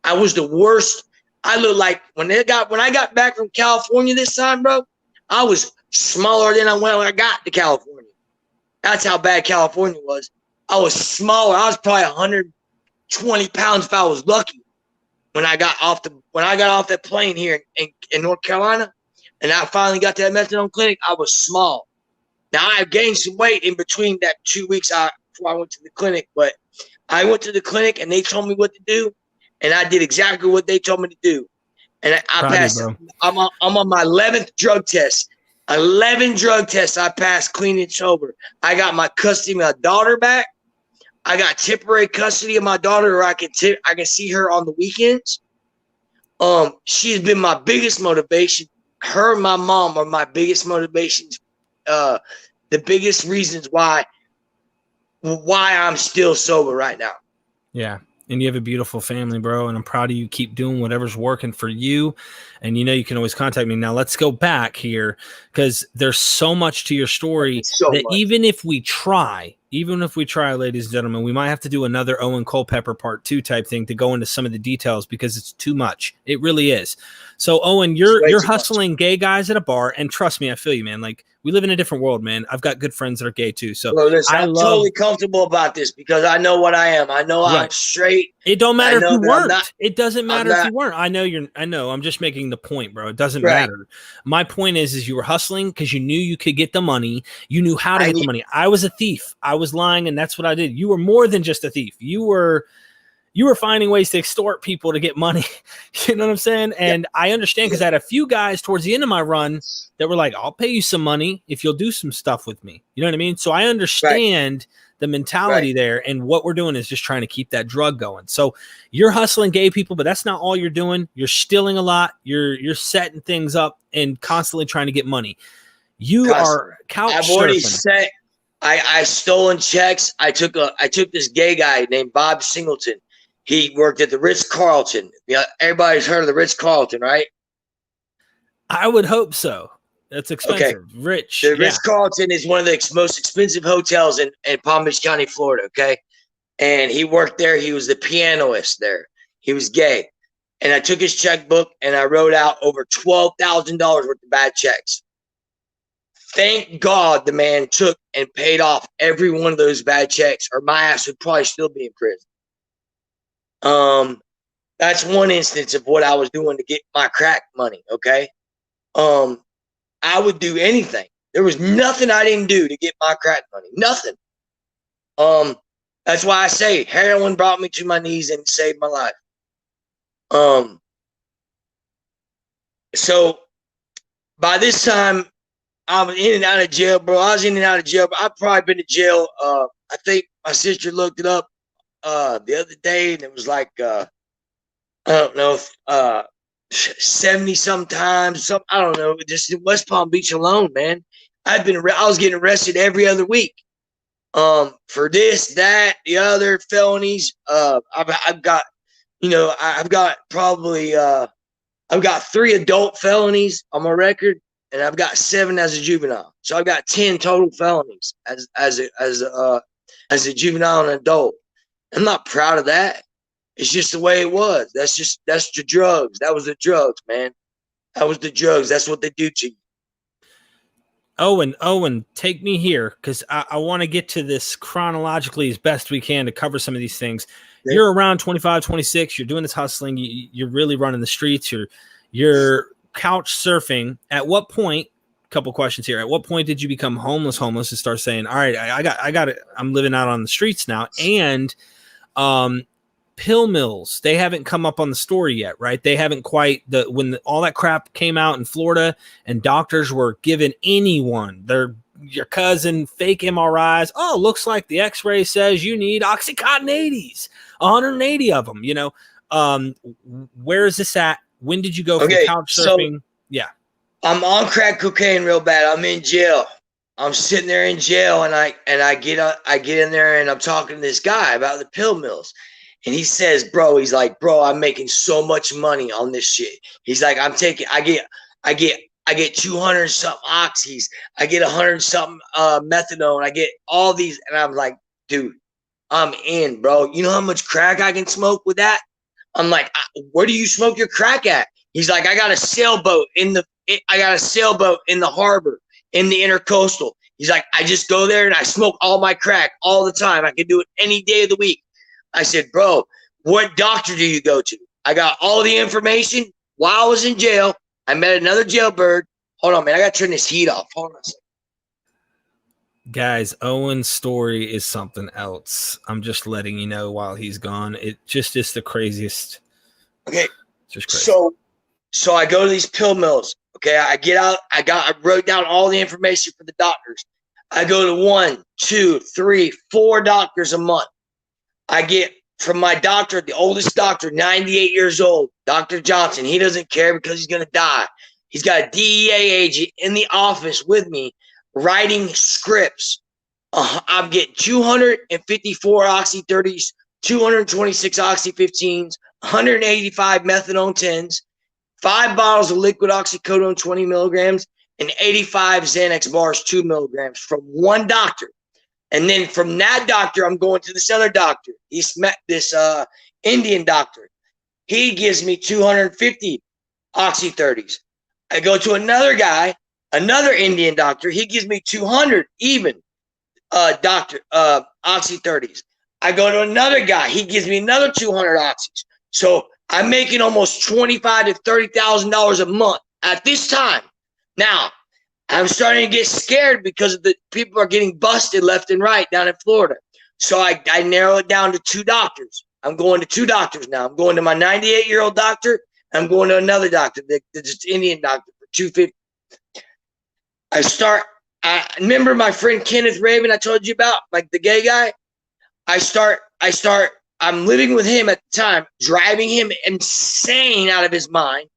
S2: I was the worst. I looked like when I got back from California this time, bro, I was smaller than when I got to California. That's how bad California was. I was smaller. I was probably 120 pounds if I was lucky when I got off that plane here in North Carolina, and I finally got to that methadone clinic. I was small. Now I gained some weight in between that 2 weeks before I went to the clinic, but I went to the clinic and they told me what to do, and I did exactly what they told me to do, and I passed. I'm on my 11th drug test. 11 drug tests I passed clean and sober. I got my custody of my daughter back. I got temporary custody of my daughter, where I can see her on the weekends. She's been my biggest motivation. Her and my mom are my biggest motivations. The biggest reasons why I'm still sober right now.
S1: Yeah. And you have a beautiful family, bro. And I'm proud of you. Keep doing whatever's working for you. And you can always contact me. Now let's go back here, because there's so much to your story that even if we try, ladies and gentlemen, we might have to do another Owen Culpepper part 2 type thing to go into some of the details, because it's too much. It really is. So Owen, you're hustling gay guys at a bar, and trust me, I feel you, man. Like, we live in a different world, man. I've got good friends that are gay too. So
S2: I'm totally comfortable about this, because I know what I am. I know I'm straight.
S1: It don't matter if you weren't. It doesn't matter if you weren't. I know. I'm just making the point, bro. It doesn't matter. My point is you were hustling because you knew you could get the money. You knew how to get the money. I was a thief. I was lying, and that's what I did. You were more than just a thief. You were finding ways to extort people to get money. You know what I'm saying? And I understand, because I had a few guys towards the end of my run that were like, I'll pay you some money if you'll do some stuff with me. You know what I mean? So I understand the mentality there, and what we're doing is just trying to keep that drug going. So you're hustling gay people, but that's not all you're doing. You're stealing a lot. You're setting things up and constantly trying to get money. You are couch surfing. I've already
S2: said I stolen checks. I took this gay guy named Bob Singleton. He worked at the Ritz-Carlton. Everybody's heard of the Ritz-Carlton, right?
S1: I would hope so. That's expensive.
S2: Okay.
S1: Rich.
S2: The Ritz-Carlton is one of the most expensive hotels in Palm Beach County, Florida, okay? And he worked there. He was the pianist there. He was gay. And I took his checkbook and I wrote out over $12,000 worth of bad checks. Thank God the man took and paid off every one of those bad checks, or my ass would probably still be in prison. That's one instance of what I was doing to get my crack money. Okay. I would do anything. There was nothing I didn't do to get my crack money. Nothing. That's why I say heroin brought me to my knees and saved my life. So by this time I was in and out of jail, bro. I was in and out of jail, but I've probably been to jail. I think my sister looked it up the other day, and it was like I don't know, 70 sometimes. I don't know. Just in West Palm Beach alone, man. I was getting arrested every other week. For this, that, the other felonies. I've got probably I've got 3 adult felonies on my record, and I've got 7 as a juvenile. So I've got 10 total felonies as a juvenile and adult. I'm not proud of that. It's just the way it was. That's the drugs. That was the drugs, man. That was the drugs. That's what they do to you.
S1: Owen, take me here because I want to get to this chronologically as best we can to cover some of these things.
S2: Okay.
S1: You're around 25, 26. You're doing this hustling. You're really running the streets. You're couch surfing. At what point? Couple questions here. At what point did you become homeless and start saying, "All right, I got it. I'm living out on the streets now"? And pill mills, they haven't come up on the story yet, right? They haven't quite all that crap came out in Florida and doctors were giving anyone your cousin fake MRIs. Oh, looks like the x-ray says you need Oxycontin 80s, 180 of them, where is this at? When did you go from couch surfing? Yeah.
S2: I'm on crack cocaine real bad. I'm in jail. I'm sitting there in jail and I get in there and I'm talking to this guy about the pill mills. And he says, bro, I'm making so much money on this shit. He's like, I get 200 something oxys. I get 100 something methadone. I get all these. And I'm like, dude, I'm in, bro. You know how much crack I can smoke with that? I'm like, where do you smoke your crack at? He's like, I got a sailboat in the harbor in the intercoastal. He's like, I just go there and I smoke all my crack all the time. I can do it any day of the week. I said, bro, what doctor do you go to? I got all the information while I was in jail. I met another jailbird. Hold on, man. I got to turn this heat off. Hold on a second.
S1: Guys, Owen's story is something else. I'm just letting you know while he's gone. It just is the craziest.
S2: Okay.
S1: Just crazy.
S2: So I go to these pill mills. Okay. I get out. I wrote down all the information for the doctors. I go to 1, 2, 3, 4 doctors a month. I get from my doctor, the oldest doctor, 98 years old, Dr. Johnson. He doesn't care because he's going to die. He's got a DEA agent in the office with me writing scripts. I'm getting 254 Oxy 30s, 226 Oxy 15s, 185 methadone 10s, 5 bottles of liquid oxycodone 20 milligrams, and 85 Xanax bars 2 milligrams from one doctor. And then from that doctor, I'm going to this other doctor. He's met this Indian doctor. He gives me 250 Oxy 30s. I go to another guy, another Indian doctor. He gives me 200 even Oxy 30s. I go to another guy. He gives me another 200 oxys. So I'm making almost $25,000 to $30,000 a month at this time. Now, I'm starting to get scared because the people are getting busted left and right down in Florida. So I narrow it down to 2 doctors. I'm going to 2 doctors now. I'm going to my 98-year-old doctor. I'm going to another doctor, this Indian doctor, for 250. I remember my friend Kenneth Raven I told you about, like the gay guy. I'm living with him at the time, driving him insane out of his mind.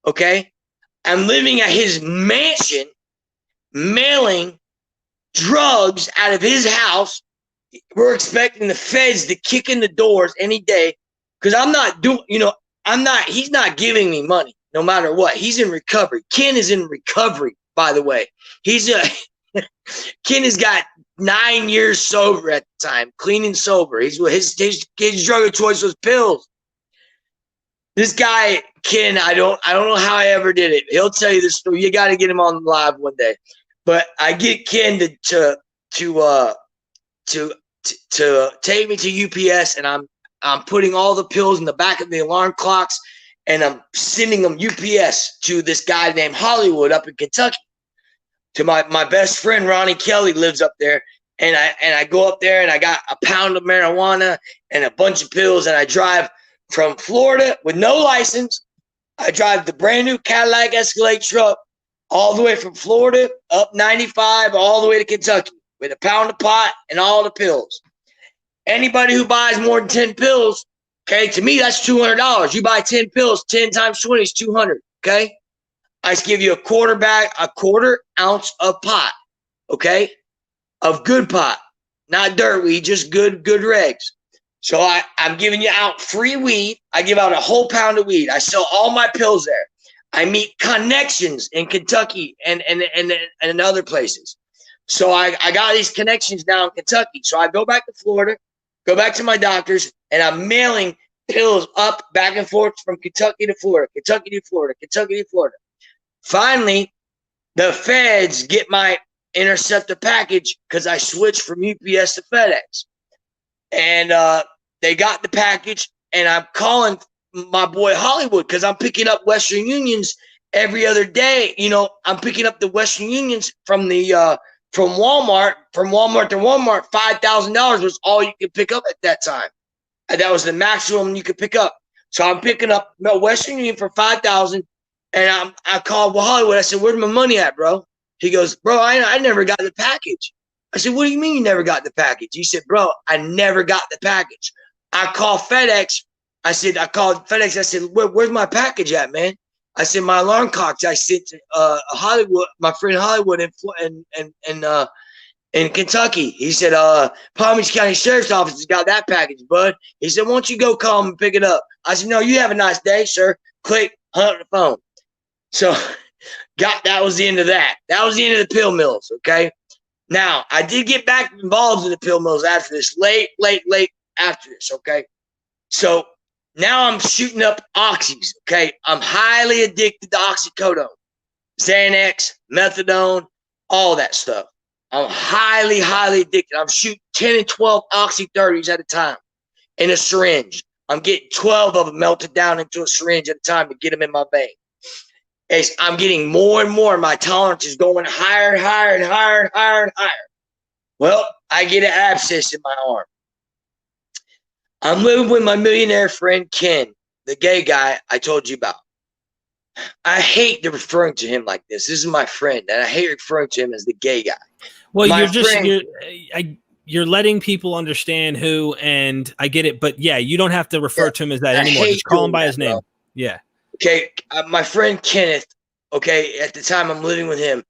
S2: Okay. I'm living at his mansion, mailing drugs out of his house. We're expecting the feds to kick in the doors any day because he's not giving me money no matter what. He's in recovery. Ken is in recovery, by the way. Ken has got 9 years sober at the time, clean and sober. His drug of choice was pills. This guy, Ken, I don't know how I ever did it. He'll tell you this story. You got to get him on live one day. But I get Ken to take me to UPS, and I'm putting all the pills in the back of the alarm clocks, and I'm sending them UPS to this guy named Hollywood up in Kentucky. To my best friend Ronnie Kelly lives up there, and I go up there and I got a pound of marijuana and a bunch of pills, and I drive from Florida with no license. I drive the brand new Cadillac Escalade truck all the way from Florida up 95 all the way to Kentucky with a pound of pot and all the pills. Anybody who buys more than 10 pills, okay, to me that's $200. You buy 10 pills, 10 times 20 is 200, okay? I just give you a quarter ounce of pot, okay, of good pot, not dirt weed, just good regs. So I'm giving you out free weed. I give out a whole pound of weed. I sell all my pills there. I meet connections in Kentucky and other places. So I got these connections now in Kentucky. So I go back to Florida, go back to my doctors, and I'm mailing pills up, back and forth from Kentucky to Florida, Kentucky to Florida, Kentucky to Florida. Finally, the feds get my interceptor package because I switched from UPS to FedEx. And they got the package, and I'm calling my boy Hollywood because I'm picking up Western Unions every other day. You know, I'm picking up the Western Unions from the from Walmart to Walmart. $5,000 was all you could pick up at that time. And that was the maximum you could pick up. So I'm picking up Western Union for $5,000, and I called Hollywood. I said, "Where's my money at, bro?" He goes, "Bro, I never got the package." I said, "What do you mean you never got the package?" He said, "Bro, I never got the package." I called FedEx. I called FedEx. I said, "Where's my package at, man?" I said, "My alarm clocks I sent to Hollywood, my friend Hollywood in Kentucky." He said, "Palm Beach County Sheriff's Office has got that package, bud." He said, "Why don't you go call them and pick it up?" I said, "No, you have a nice day, sir." Click, hung up the phone. So that was the end of that. That was the end of the pill mills, okay? Now, I did get back involved in the pill mills after this, late after this, okay? So now I'm shooting up oxys, okay? I'm highly addicted to oxycodone, Xanax, methadone, all that stuff. I'm highly addicted. I'm shooting 10 and 12 oxy 30s at a time in a syringe. I'm getting 12 of them melted down into a syringe at a time to get them in my vein. As I'm getting more and more, my tolerance is going higher and higher and higher and higher and higher. Well, I get an abscess in my arm. I'm living with my millionaire friend Ken, the gay guy I told you about. I hate referring to him like this. This is my friend, and I hate referring to him as the gay guy.
S1: Well, you're letting people understand who, and I get it, but yeah, you don't have to refer to him as that anymore. Just call him by his name. Yeah.
S2: Okay, my friend Kenneth, okay, at the time I'm living with him,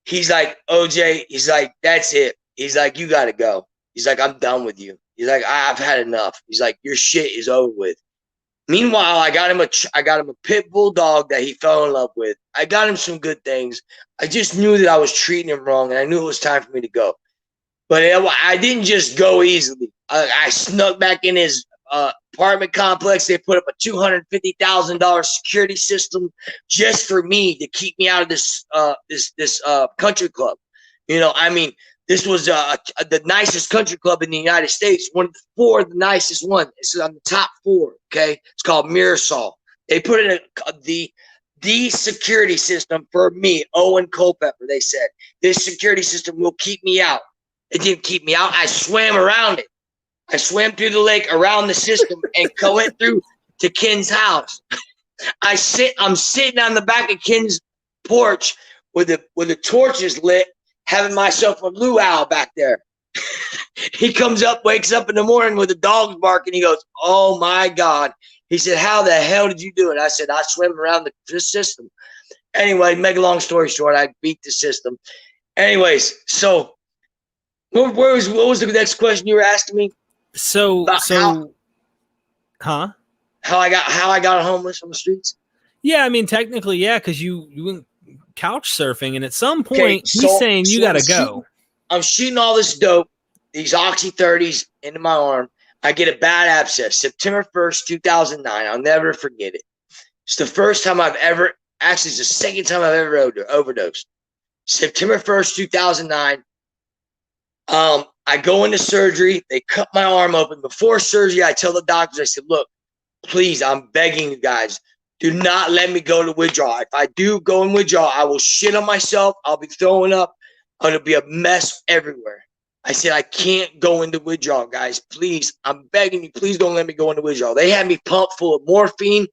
S2: he's like, "OJ," he's like, "That's it." He's like, "You got to go." He's like, "I'm done with you." He's like, "I've had enough." He's like, "Your shit is over with." Meanwhile, I got him a pit bull dog that he fell in love with. I got him some good things. I just knew that I was treating him wrong, and I knew it was time for me to go. But I didn't just go easily. I snuck back in his apartment complex. They put up a $250,000 security system just for me to keep me out of this country club. You know, I mean, this was the nicest country club in the United States, one of the nicest ones. It's on the top 4. Okay, it's called Mears. They put in the security system for me, Owen Culpepper. They said this security system will keep me out. It didn't keep me out. I swam around it. I swam through the lake around the system and went through to Ken's house. I'm sitting on the back of Ken's porch with the torches lit, having myself a luau back there. He comes up, wakes up in the morning with the dogs barking. He goes, "Oh my God." He said, "How the hell did you do it?" I said, "I swam around the system." Anyway, make a long story short, I beat the system. Anyways, so what was the next question you were asking me? How I got homeless on the streets?
S1: Yeah, I mean, technically, yeah, because you went couch surfing, and at some point, he's saying you got to go.
S2: I'm shooting all this dope, these Oxy 30s into my arm. I get a bad abscess, September 1st, 2009. I'll never forget it. It's the first time it's the second time I've ever overdosed. September 1st, 2009. I go into surgery. They cut my arm open. Before surgery, I tell the doctors, I said, "Look, please, I'm begging you guys, do not let me go to withdrawal. If I do go in withdrawal, I will shit on myself. I'll be throwing up. It'll be a mess everywhere." I said, "I can't go into withdrawal, guys. Please, I'm begging you. Please don't let me go into withdrawal." They had me pumped full of morphine,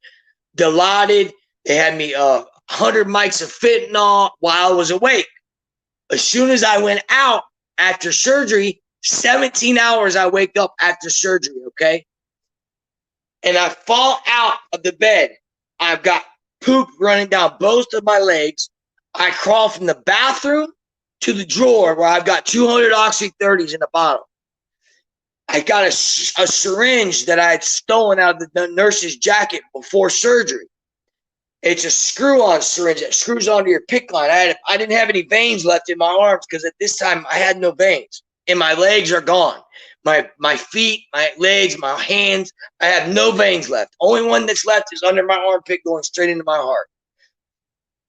S2: Dilaudid. They had me 100 mics of fentanyl while I was awake. As soon as I went out after surgery, 17 hours I wake up after surgery, okay? And I fall out of the bed. I've got poop running down both of my legs. I crawl from the bathroom to the drawer where I've got 200 Oxy 30s in a bottle. I got a syringe that I had stolen out of the nurse's jacket before surgery. It's a screw-on syringe that screws onto your PICC line. I didn't have any veins left in my arms because at this time I had no veins, and my legs are gone. my feet, my legs, my hands. I have no veins left. Only one that's left is under my armpit going straight into my heart.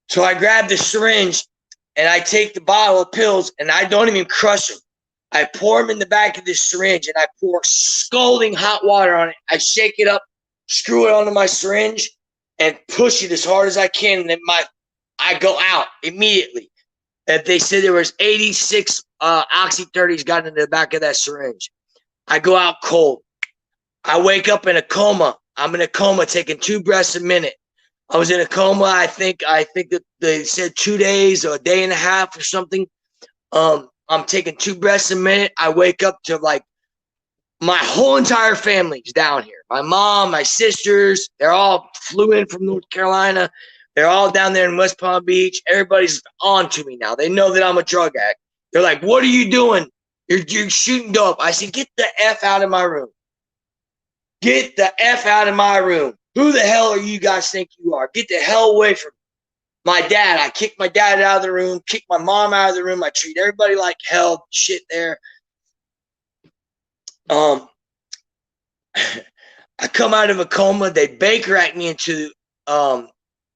S2: So I grab the syringe and I take the bottle of pills and I don't even crush them. I pour them in the back of this syringe and I pour scalding hot water on it. I shake it up, screw it onto my syringe, and push it as hard as I can. And then I go out immediately. If they said there was 86 Oxy 30s got into the back of that syringe. I go out cold. I wake up in a coma. I'm in a coma taking 2 breaths a minute. I was in a coma. I think that they said 2 days or a day and a half or something. I'm taking 2 breaths a minute. I wake up to like my whole entire family's down here. My mom, my sisters, they're all flew in from North Carolina. They're all down there in West Palm Beach. Everybody's on to me now. They know that I'm a drug addict. They're like, what are you doing? You're shooting dope. I said, get the F out of my room. Get the F out of my room. Who the hell are you guys think you are? Get the hell away from me. My dad. I kicked my dad out of the room, kicked my mom out of the room. I treat everybody like hell. Shit there. I come out of a coma. They Baker Act me into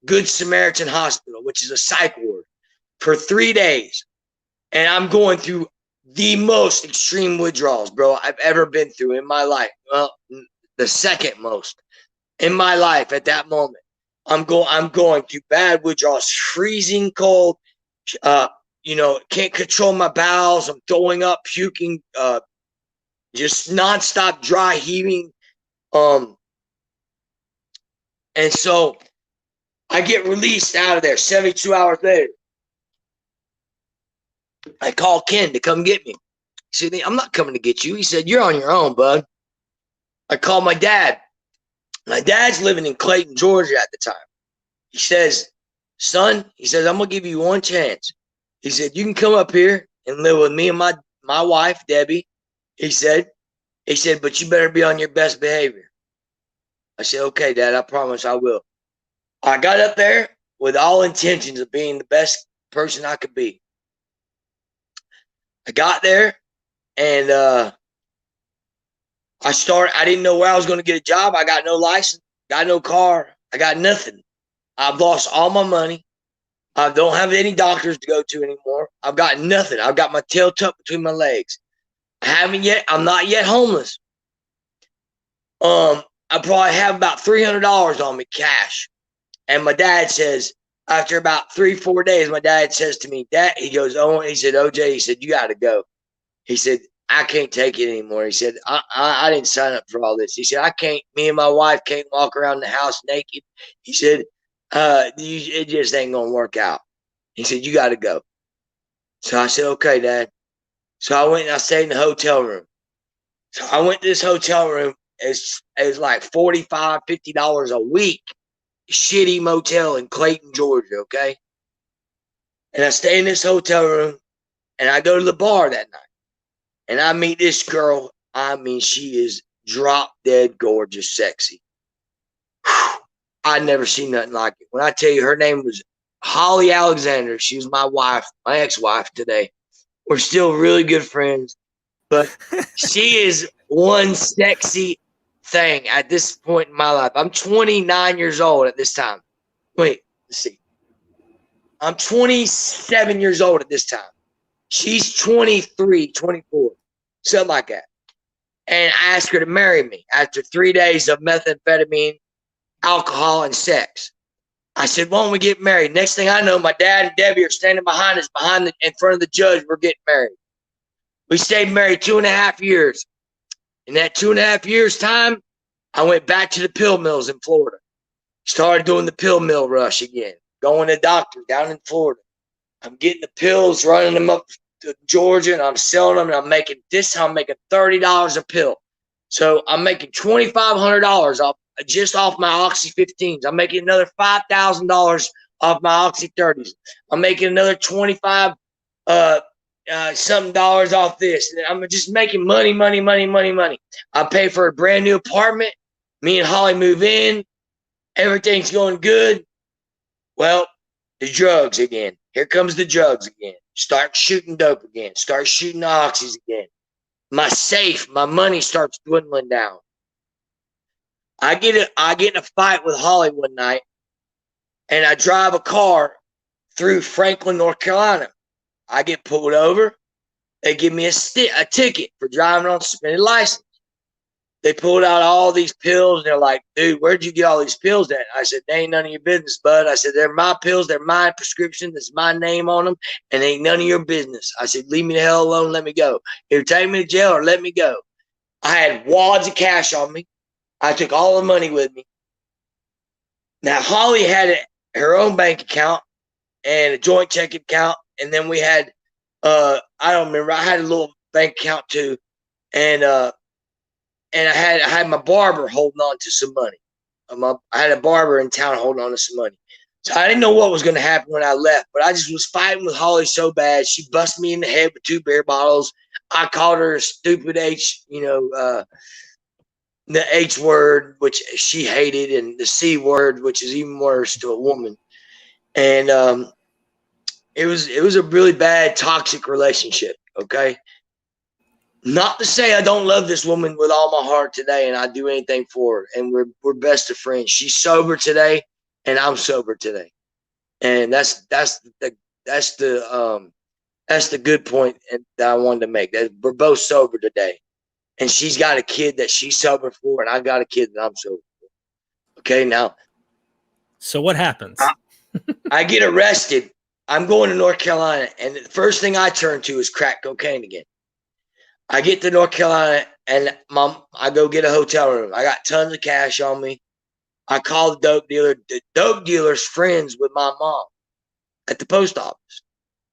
S2: Good Samaritan Hospital, which is a psych ward, for 3 days. And I'm going through the most extreme withdrawals, bro, I've ever been through in my life. Well, the second most in my life at that moment. I'm going through bad withdrawals, freezing cold, can't control my bowels. I'm throwing up, puking, just nonstop dry heaving. And so I get released out of there 72 hours later. I call Ken to come get me. He said, I'm not coming to get you. He said, you're on your own, bud. I called my dad. My dad's living in Clayton, Georgia at the time. He says, son, he says, I'm going to give you one chance. He said, you can come up here and live with me and my wife, Debbie. He said, but you better be on your best behavior. I said, okay, Dad, I promise I will. I got up there with all intentions of being the best person I could be. I got there and I didn't know where I was going to get a job. I got no license, got no car. I got nothing. I've lost all my money. I don't have any doctors to go to anymore. I've got nothing. I've got my tail tucked between my legs. I'm not yet homeless. I probably have about $300 on me cash. And my dad says, after about 3-4 days, my dad says to me, Dad, he goes, Owen, he said, OJ, he said, you got to go. He said, I can't take it anymore. He said, I didn't sign up for all this. He said, me and my wife can't walk around the house naked. He said, it just ain't going to work out. He said, you got to go. So I said, okay, Dad. So I went and I stayed in the hotel room. So I went to this hotel room. It's like $45, $50 a week. Shitty motel in Clayton, Georgia, okay? And I stay in this hotel room, and I go to the bar that night. And I meet this girl. I mean, she is drop dead gorgeous, sexy. Whew. I'd never seen nothing like it. When I tell you her name was Holly Alexander, she was my wife, my ex-wife today. We're still really good friends, but she is one sexy thing at this point in my life. I'm 29 years old at this time. Wait, let's see. I'm 27 years old at this time. She's 23, 24, something like that. And I asked her to marry me after 3 days of methamphetamine, alcohol, and sex. I said, why don't we get married? Next thing I know, my dad and Debbie are standing behind us, in front of the judge. We're getting married. We stayed married 2.5 years. In that 2.5 years' time, I went back to the pill mills in Florida. Started doing the pill mill rush again. Going to doctor down in Florida. I'm getting the pills, running them up to Georgia, and I'm selling them, and I'm making $30 a pill. So I'm making $2,500 just off my Oxy 15s. I'm making another $5,000 off my Oxy 30s. I'm making another 25 something dollars off this. I'm just making money. I pay for a brand new apartment. Me and Holly move in. Everything's going good. Well, the drugs again. Here comes the drugs again. Start shooting dope again. Start shooting oxys again. my safe, my money starts dwindling down. I get in a fight with Holly one night, and I drive a car through Franklin, North Carolina. I get pulled over. They give me a ticket for driving on suspended license. They pulled out all these pills, and they're like, dude, where'd you get all these pills at? I said, they ain't none of your business, bud. I said, they're my pills. They're my prescription. There's my name on them, and they ain't none of your business. I said, leave me the hell alone. Let me go. Either take me to jail or let me go. I had wads of cash on me. I took all the money with me. Now, Holly had her own bank account and a joint checking account, and then we had, I don't remember, I had a little bank account too, and I had my barber holding on to some money. I had a barber in town holding on to some money. So I didn't know what was going to happen when I left, but I just was fighting with Holly so bad. She busted me in the head with 2 beer bottles. I called her a stupid H, the H word, which she hated, and the C word, which is even worse to a woman. And it was a really bad, toxic relationship. Okay. Not to say I don't love this woman with all my heart today, and I do anything for her, and we're best of friends. She's sober today, and I'm sober today, and that's the good point that I wanted to make. That we're both sober today, and she's got a kid that she's sober for, and I got a kid that I'm sober for. Okay, now.
S1: So what happens?
S2: I get arrested. I'm going to North Carolina, and the first thing I turn to is crack cocaine again. I get to North Carolina, and I go get a hotel room. I got tons of cash on me. I call the dope dealer. The dope dealer's friends with my mom at the post office.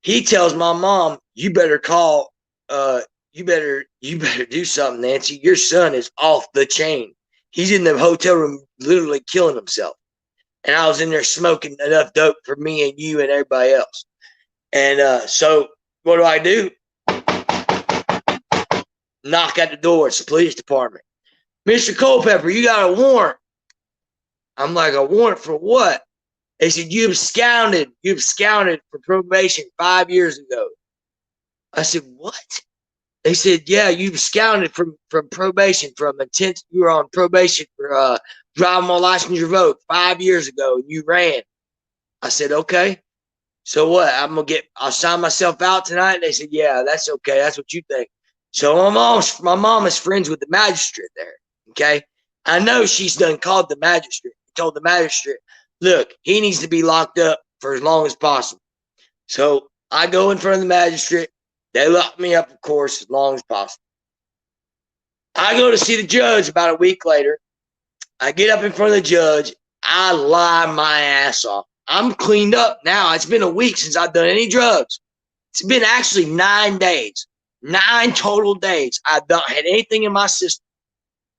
S2: He tells my mom, you better call, you better do something, Nancy. Your son is off the chain. He's in the hotel room literally killing himself. And I was in there smoking enough dope for me and you and everybody else. And so what do? Knock at the door. It's the police department. Mr. Culpepper, you got a warrant. I'm like, a warrant for what? They said, you absconded for probation 5 years ago. I said, what? They said, yeah, you absconded from probation, you were on probation for driving while license revoked 5 years ago, and you ran. I said, okay. So what? I'll sign myself out tonight. They said, yeah, that's okay. That's what you think. So my mom is friends with the magistrate there. Okay. I know she's done called the magistrate, told the magistrate, look, he needs to be locked up for as long as possible. So I go in front of the magistrate. They lock me up, of course, as long as possible. I go to see the judge about a week later. I get up in front of the judge. I lie my ass off. I'm cleaned up now. It's been a week since I've done any drugs. It's been actually 9 days. 9 total days. I've not had anything in my system.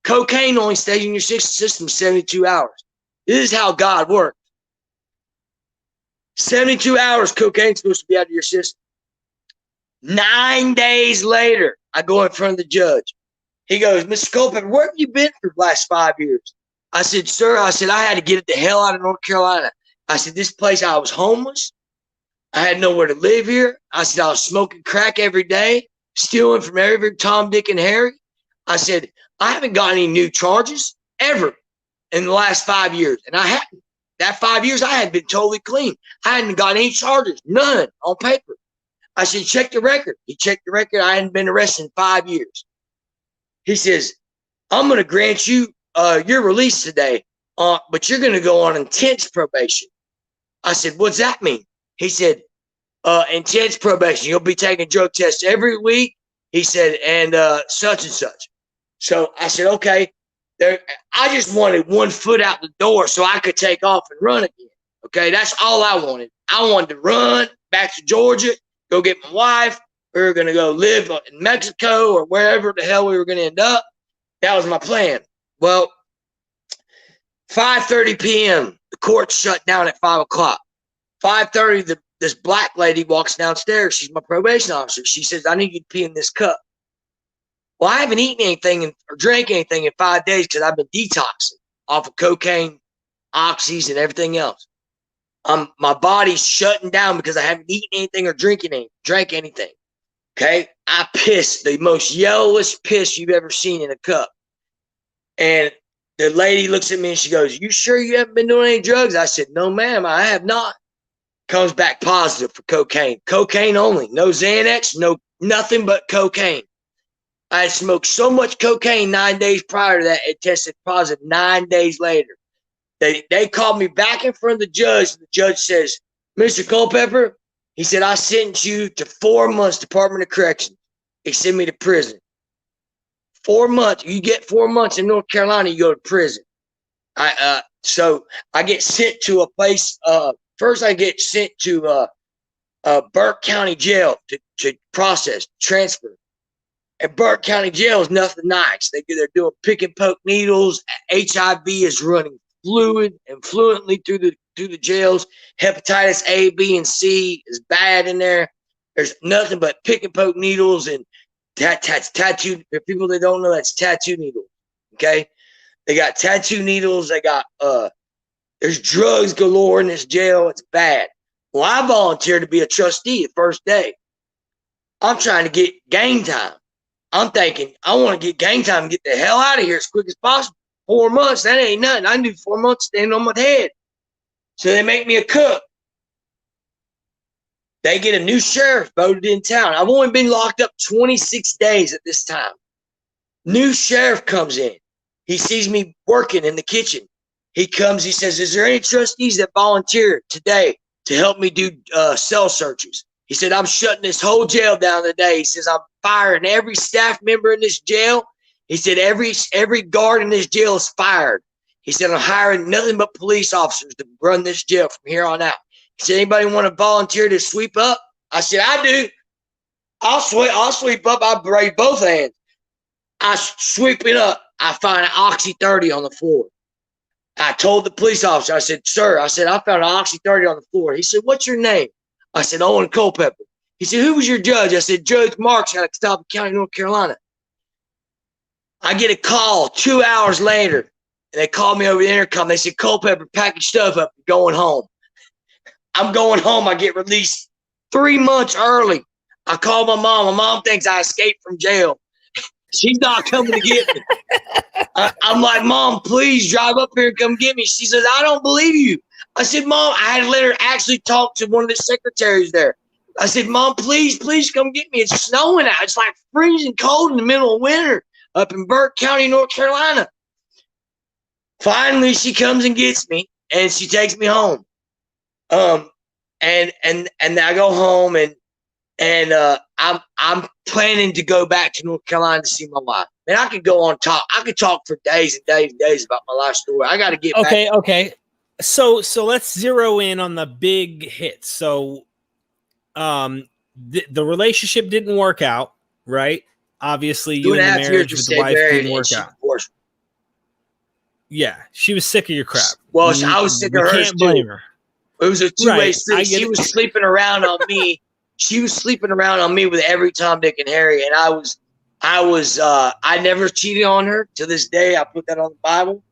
S2: Cocaine only stays in your system 72 hours. This is how God works. 72 hours, cocaine's supposed to be out of your system. 9 days later, I go in front of the judge. He goes, Mr. Culpepper, where have you been for the last 5 years? I said, sir, I had to get the hell out of North Carolina. I said, this place, I was homeless. I had nowhere to live here. I said, I was smoking crack every day, stealing from every Tom, Dick, and Harry. I said, I haven't got any new charges ever in the last 5 years. And I hadn't. That 5 years, I had been totally clean. I hadn't got any charges, none on paper. I said, check the record. He checked the record. I hadn't been arrested in 5 years. He says, I'm going to grant you your release today, but you're going to go on intense probation. I said, what's that mean? He said, intense probation. You'll be taking drug tests every week. He said, and such and such. So I said, okay. I just wanted 1 foot out the door so I could take off and run again. Okay, that's all I wanted. I wanted to run back to Georgia, go get my wife. We were going to go live in Mexico or wherever the hell we were going to end up. That was my plan. Well, 5:30 p.m., the court shut down at 5 o'clock. 5:30, this black lady walks downstairs. She's my probation officer. She says, I need you to pee in this cup. Well, I haven't eaten anything or drank anything in 5 days because I've been detoxing off of cocaine, oxys, and everything else. My body's shutting down because I haven't eaten anything or drank anything. Okay. I pissed the most yellowest piss you've ever seen in a cup. And the lady looks at me and she goes, "You sure you haven't been doing any drugs?" I said, "No, ma'am, I have not." Comes back positive for cocaine. Cocaine only. No Xanax, no nothing but cocaine. I had smoked so much cocaine 9 days prior to that, it tested positive 9 days later. They called me back in front of the judge. And the judge says, "Mr. Culpepper," he said, "I sentenced you to 4 months Department of Corrections. They sent me to prison. 4 months. You get 4 months in North Carolina, you go to prison." So I get sent to a place. First, I get sent to Burke County Jail to process transfer. And Burke County Jail is nothing nice. They're doing pick and poke needles. HIV is running fluid and fluently through the jails. Hepatitis A, B, and C is bad in there. There's nothing but pick and poke needles and tattoo. For people that don't know, that's tattoo needles. Okay, they got tattoo needles. They got there's drugs galore in this jail. It's bad. Well, I volunteered to be a trustee the first day. I'm trying to get game time. I'm thinking, I want to get game time and get the hell out of here as quick as possible. 4 months, that ain't nothing. I can do 4 months standing on my head. So they make me a cook. They get a new sheriff voted in town. I've only been locked up 26 days at this time. New sheriff comes in. He sees me working in the kitchen. He comes, he says, "Is there any trustees that volunteer today to help me do cell searches?" He said, "I'm shutting this whole jail down today." He says, "I'm firing every staff member in this jail." He said, every guard in this jail is fired. He said, "I'm hiring nothing but police officers to run this jail from here on out." He said, "Anybody want to volunteer to sweep up?" I said, "I do. I'll sweep up. I'll raise both hands." I sweep it up. I find an Oxy 30 on the floor. I told the police officer, I said, "Sir," I said, "I found an Oxy 30 on the floor." He said, "What's your name?" I said, "Owen Culpepper." He said, "Who was your judge?" I said, "Judge Marks out of Culpepper County, North Carolina." I get a call 2 hours later, and they called me over the intercom. They said, "Culpepper, pack your stuff up. You're going home." I'm going home. I get released 3 months early. I call my mom. My mom thinks I escaped from jail. She's not coming to get me. I'm like, "Mom, please drive up here and come get me." She says, "I don't believe you." I said, "Mom," I had to let her actually talk to one of the secretaries there. I said, "Mom, please come get me. It's snowing out. It's like freezing cold in the middle of winter up in Burke County, North Carolina." Finally, she comes and gets me, and she takes me home. And I go home, and I'm planning to go back to North Carolina to see my wife. Man, I could go on talk. I could talk for days and days and days about my life story. I got to get back.
S1: Okay. So let's zero in on the big hits. So, the relationship didn't work out, right? Obviously, you and the marriage with the wife didn't work out. Yeah, she was sick of your crap.
S2: Well, I was sick of hers.
S1: Can't blame her.
S2: It was a two-way street. She was sleeping around on me. She was sleeping around on me with every Tom, Dick, and Harry, and I never cheated on her to this day. I put that on the Bible,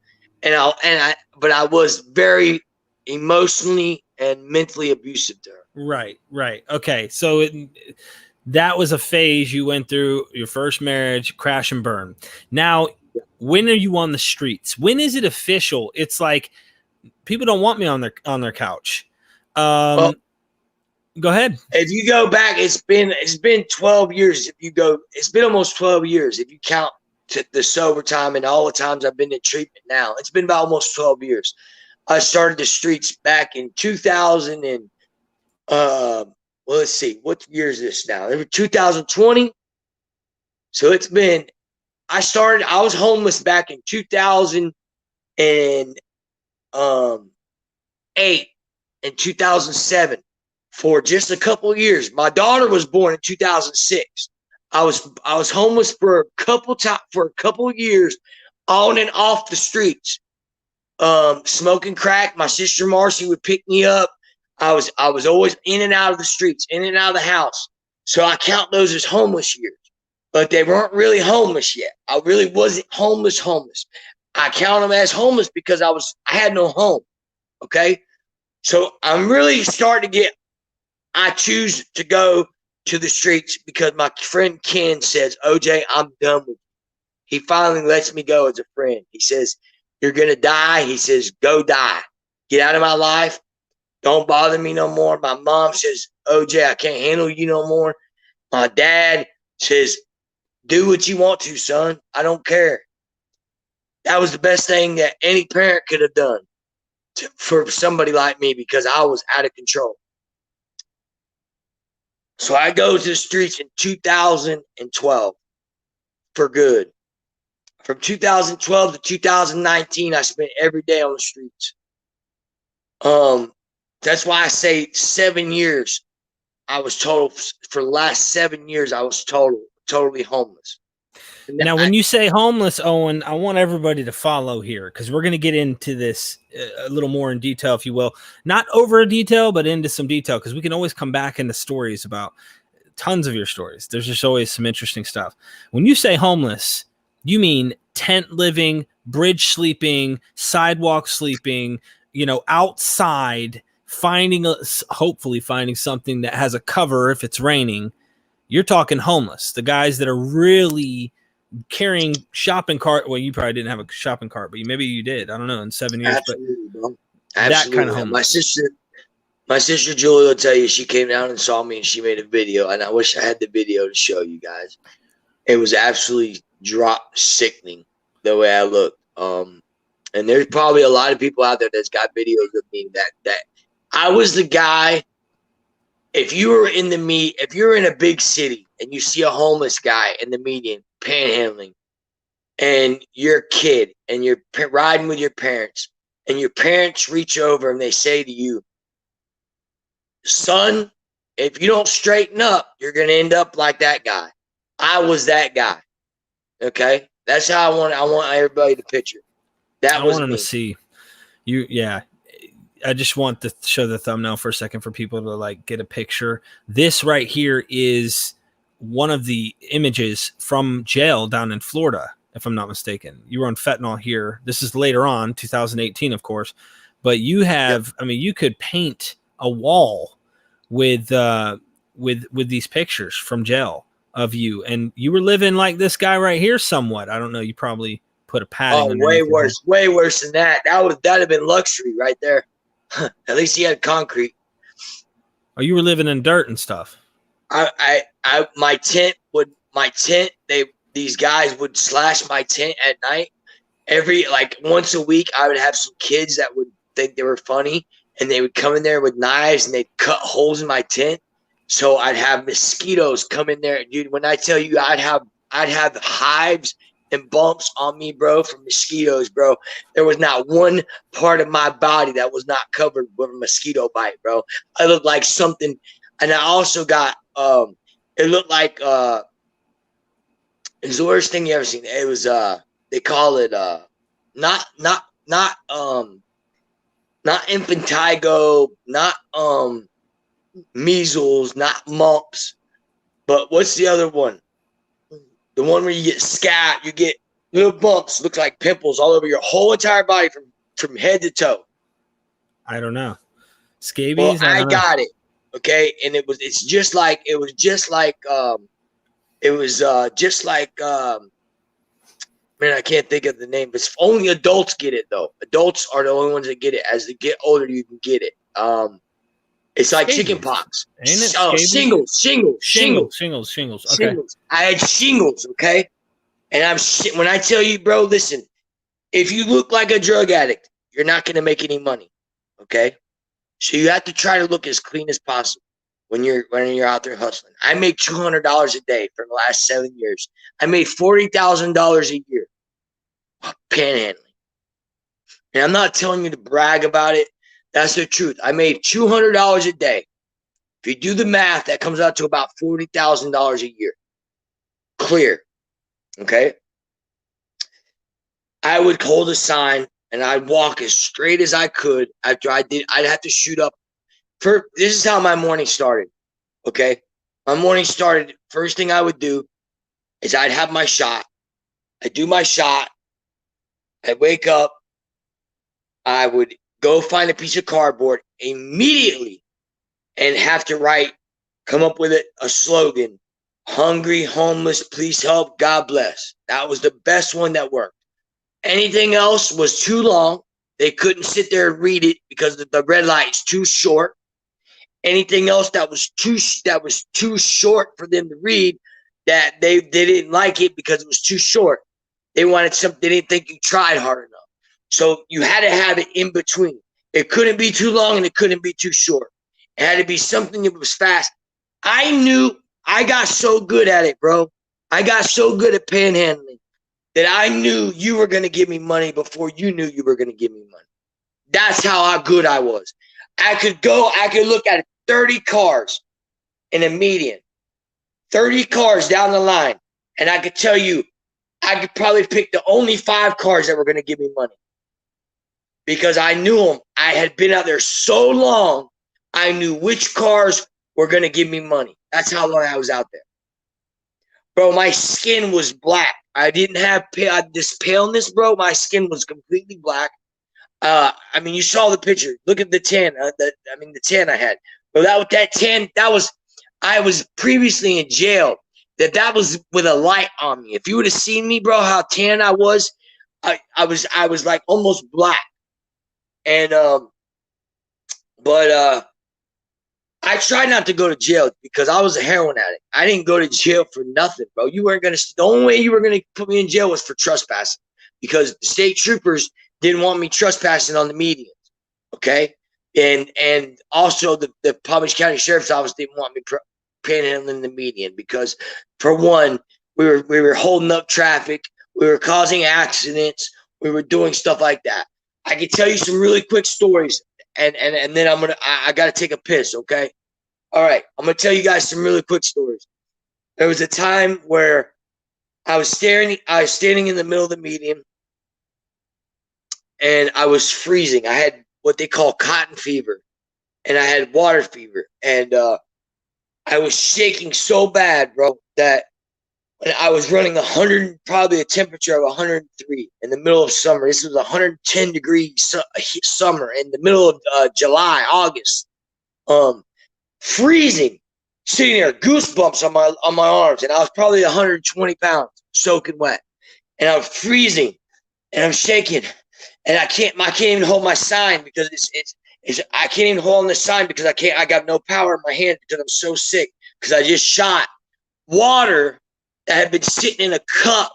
S2: but I was very emotionally and mentally abusive to her.
S1: Right. Okay, so that was a phase you went through. Your first marriage, crash and burn. Now, when are you on the streets? When is it official? It's like people don't want me on their couch. Well, go ahead.
S2: If you go back, it's been 12 years. It's been almost 12 years if you count to the sober time and all the times I've been in treatment now. It's been about almost 12 years. I started the streets back in 2000 and well, let's see, what year is this now? It was 2020. So I was homeless back in 2008 and 2007 for just a couple of years. My daughter was born in 2006. I was homeless for a couple of years, on and off the streets, smoking crack. My sister Marcy would pick me up. I was always in and out of the streets, in and out of the house. So I count those as homeless years, but they weren't really homeless yet. I really wasn't homeless. I count them as homeless because I had no home. Okay. So I'm really starting to I choose to go to the streets because my friend Ken says, OJ, I'm done with you. He finally lets me go as a friend. He says, you're going to die. He says, go die. Get out of my life. Don't bother me no more. My mom says, OJ, I can't handle you no more. My dad says, do what you want to, son. I don't care. That was the best thing that any parent could have done for somebody like me because I was out of control. So I go to the streets in 2012 for good. From 2012 to 2019, I spent every day on the streets. That's why I say 7 years. I was total for the last 7 years. I was totally homeless.
S1: Now, when you say homeless, Owen, I want everybody to follow here because we're going to get into this a little more in detail, if you will. Not over detail, but into some detail because we can always come back into stories about tons of your stories. There's just always some interesting stuff. When you say homeless, you mean tent living, bridge sleeping, sidewalk sleeping, outside, hopefully finding something that has a cover if it's raining. You're talking homeless. The guys that are really carrying shopping cart. Well, you probably didn't have a shopping cart, but maybe you did. I don't know, in 7 years.
S2: Absolutely, bro.
S1: That kind of homeless.
S2: My sister Julie will tell you she came down and saw me and she made a video, and I wish I had the video to show you guys. It was absolutely sickening the way I looked. And there's probably a lot of people out there that's got videos of me that I was the guy. If you were in if you're in a big city and you see a homeless guy in the median panhandling, and you're a kid and you're riding with your parents, and your parents reach over and they say to you, son, if you don't straighten up, you're going to end up like that guy. I was that guy. Okay? That's how I want everybody to picture. That was me. I want them
S1: to see you. Yeah. I just want to show the thumbnail for a second for people to get a picture. This right here is one of the images from jail down in Florida, if I'm not mistaken. You were on fentanyl here. This is later on, 2018, of course. But you have, you could paint a wall with these pictures from jail of you, and you were living like this guy right here somewhat. I don't know. You probably put a padding.
S2: Oh, way worse than that. That'd have been luxury right there. At least he had concrete.
S1: Oh, you were living in dirt and stuff.
S2: These guys would slash my tent at night. Once a week, I would have some kids that would think they were funny, and they would come in there with knives and they'd cut holes in my tent. So I'd have mosquitoes come in there, dude. When I tell you, I'd have hives and bumps on me, bro, from mosquitoes, bro. There was not one part of my body that was not covered with a mosquito bite, bro. I looked like something, and I also got it looked like it was the worst thing you ever seen. It was they call it not impetigo, not measles, not mumps, but what's the other one? The one where you get scab, you get little bumps, look like pimples all over your whole entire body from head to toe.
S1: I don't know. Scabies?
S2: Well, I got it. Okay. And it was just like man, I can't think of the name, but only adults get it though. Adults are the only ones that get it. As they get older, you can get it. It's like chicken pox.
S1: Ain't it?
S2: Shingles.
S1: Okay.
S2: Shingles. I had shingles, okay? And when I tell you, bro, listen, if you look like a drug addict, you're not going to make any money, okay? So you have to try to look as clean as possible when you're out there hustling. I make $200 a day for the last 7 years. I made $40,000 a year panhandling. And I'm not telling you to brag about it. That's the truth. I made $200 a day. If you do the math, that comes out to about $40,000 a year. Clear. Okay? I would hold a sign and I'd walk as straight as I could after I'd have to shoot up. This is how my morning started. Okay? My morning started, first thing I would do is I'd have my shot. I'd do my shot. I'd wake up. I would go find a piece of cardboard immediately and have to write come up with a slogan: hungry, homeless, please help, God bless. That was the best one that worked. Anything else was too long. They couldn't sit there and read it because the red light is too short. Anything else that was too short for them to read, that they didn't like it because it was too short. They wanted something. They didn't think you tried hard enough. So you had to have it in between. It couldn't be too long and it couldn't be too short. It had to be something that was fast. I knew I got so good at it, bro. I got so good at panhandling that I knew you were going to give me money before you knew you were going to give me money. That's how good I was. I could look at 30 cars in a median, 30 cars down the line, and I could tell you, I could probably pick the only 5 cars that were going to give me money. Because I knew them. I had been out there so long, I knew which cars were going to give me money. That's how long I was out there. Bro, my skin was black. I didn't have this paleness, bro. My skin was completely black. I mean, you saw the picture. Look at the tan. The tan I had. Bro, that tan, I was previously in jail. That was with a light on me. If you would have seen me, bro, how tan I was like almost black. And I tried not to go to jail because I was a heroin addict. I didn't go to jail for nothing, bro. The only way you were gonna put me in jail was for trespassing, because the state troopers didn't want me trespassing on the medians. Okay, and also the Palm Beach County Sheriff's Office didn't want me panhandling the median because, for one, we were holding up traffic, we were causing accidents, we were doing stuff like that. I can tell you some really quick stories, and then I gotta take a piss, okay? All right, I'm gonna tell you guys some really quick stories. There was a time where I was standing in the middle of the median, and I was freezing. I had what they call cotton fever, and I had water fever, and I was shaking so bad, bro, that I was running probably a temperature of 103 in the middle of summer. This was 110 degrees summer in the middle of July, August. Freezing, sitting there, goosebumps on my arms, and I was probably 120 pounds, soaking wet, and I'm freezing, and I'm shaking, and I can't even hold my sign because I can't even hold on the sign because I got no power in my hand because I'm so sick, because I just shot water that had been sitting in a cup,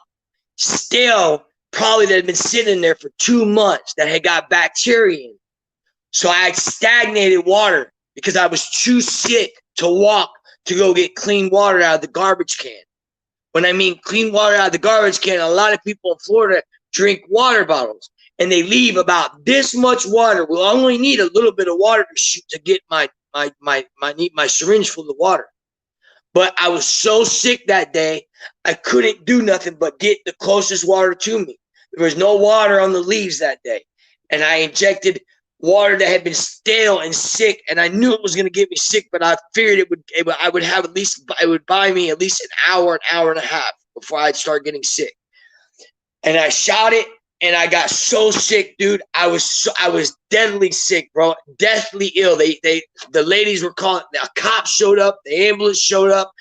S2: stale, probably that had been sitting in there for 2 months, that had got bacteria in. So I had stagnated water because I was too sick to walk to go get clean water out of the garbage can. When I mean clean water out of the garbage can, a lot of people in Florida drink water bottles, and they leave about this much water. We'll only need a little bit of water to get my syringe full of water. But I was so sick that day, I couldn't do nothing but get the closest water to me. There was no water on the leaves that day. And I injected water that had been stale and sick, and I knew it was going to get me sick, but I feared it would buy me at least an hour and a half before I'd start getting sick. And I shot it, and I got so sick, dude. I was deadly sick, bro. Deathly ill. The ladies were calling. A cop showed up. The ambulance showed up.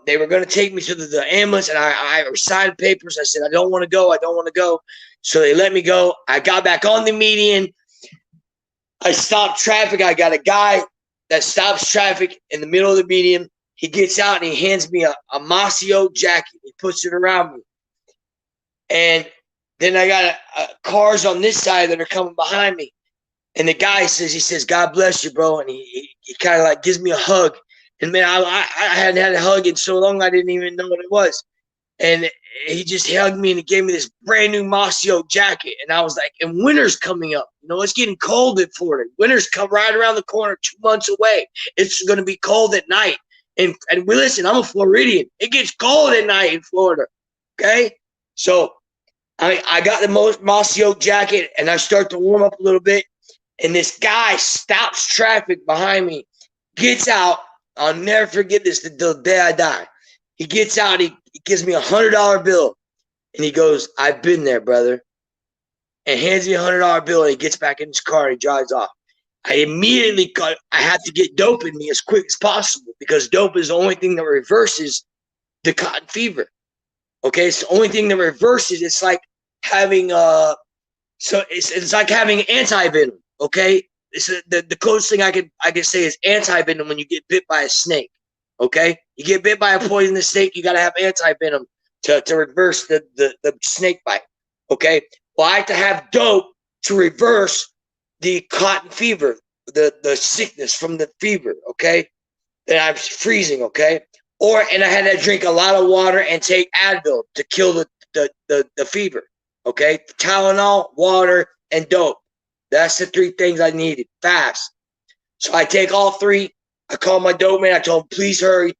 S2: They were going to take me to the ambulance, and I signed papers. I said, I don't want to go. I don't want to go. So they let me go. I got back on the median. I stopped traffic. I got a guy that stops traffic in the middle of the median. He gets out and he hands me a Masio jacket. He puts it around me. And then I got cars on this side that are coming behind me. And the guy says, God bless you, bro. And he kind of like gives me a hug. And man, I hadn't had a hug in so long, I didn't even know what it was. And he just hugged me and he gave me this brand new Masio jacket. And I was like, and winter's coming up. You know, it's getting cold in Florida. Winter's come right around the corner, 2 months away. It's going to be cold at night. And listen, I'm a Floridian. It gets cold at night in Florida. Okay? So I got the Masio jacket and I start to warm up a little bit. And this guy stops traffic behind me, gets out. I'll never forget this the day I die. He gets out, he gives me $100 bill, and he goes, I've been there, brother, and hands me $100 bill, and he gets back in his car and he drives off. I immediately I have to get dope in me as quick as possible because dope is the only thing that reverses the cotton fever. Okay, it's the only thing that reverses. It's like having so it's like having anti-venom. Okay, it's the closest thing I could say is anti-venom when you get bit by a snake. Okay, you get bit by a poisonous snake, you got to have anti-venom to reverse the snake bite. Okay, well, I have to have dope to reverse the cotton fever, the sickness from the fever. Okay, and I'm freezing. Okay, and I had to drink a lot of water and take Advil to kill the fever. Okay, Tylenol, water, and dope. That's the three things I needed fast. So I take all three. I call my dope man. I told him, please hurry.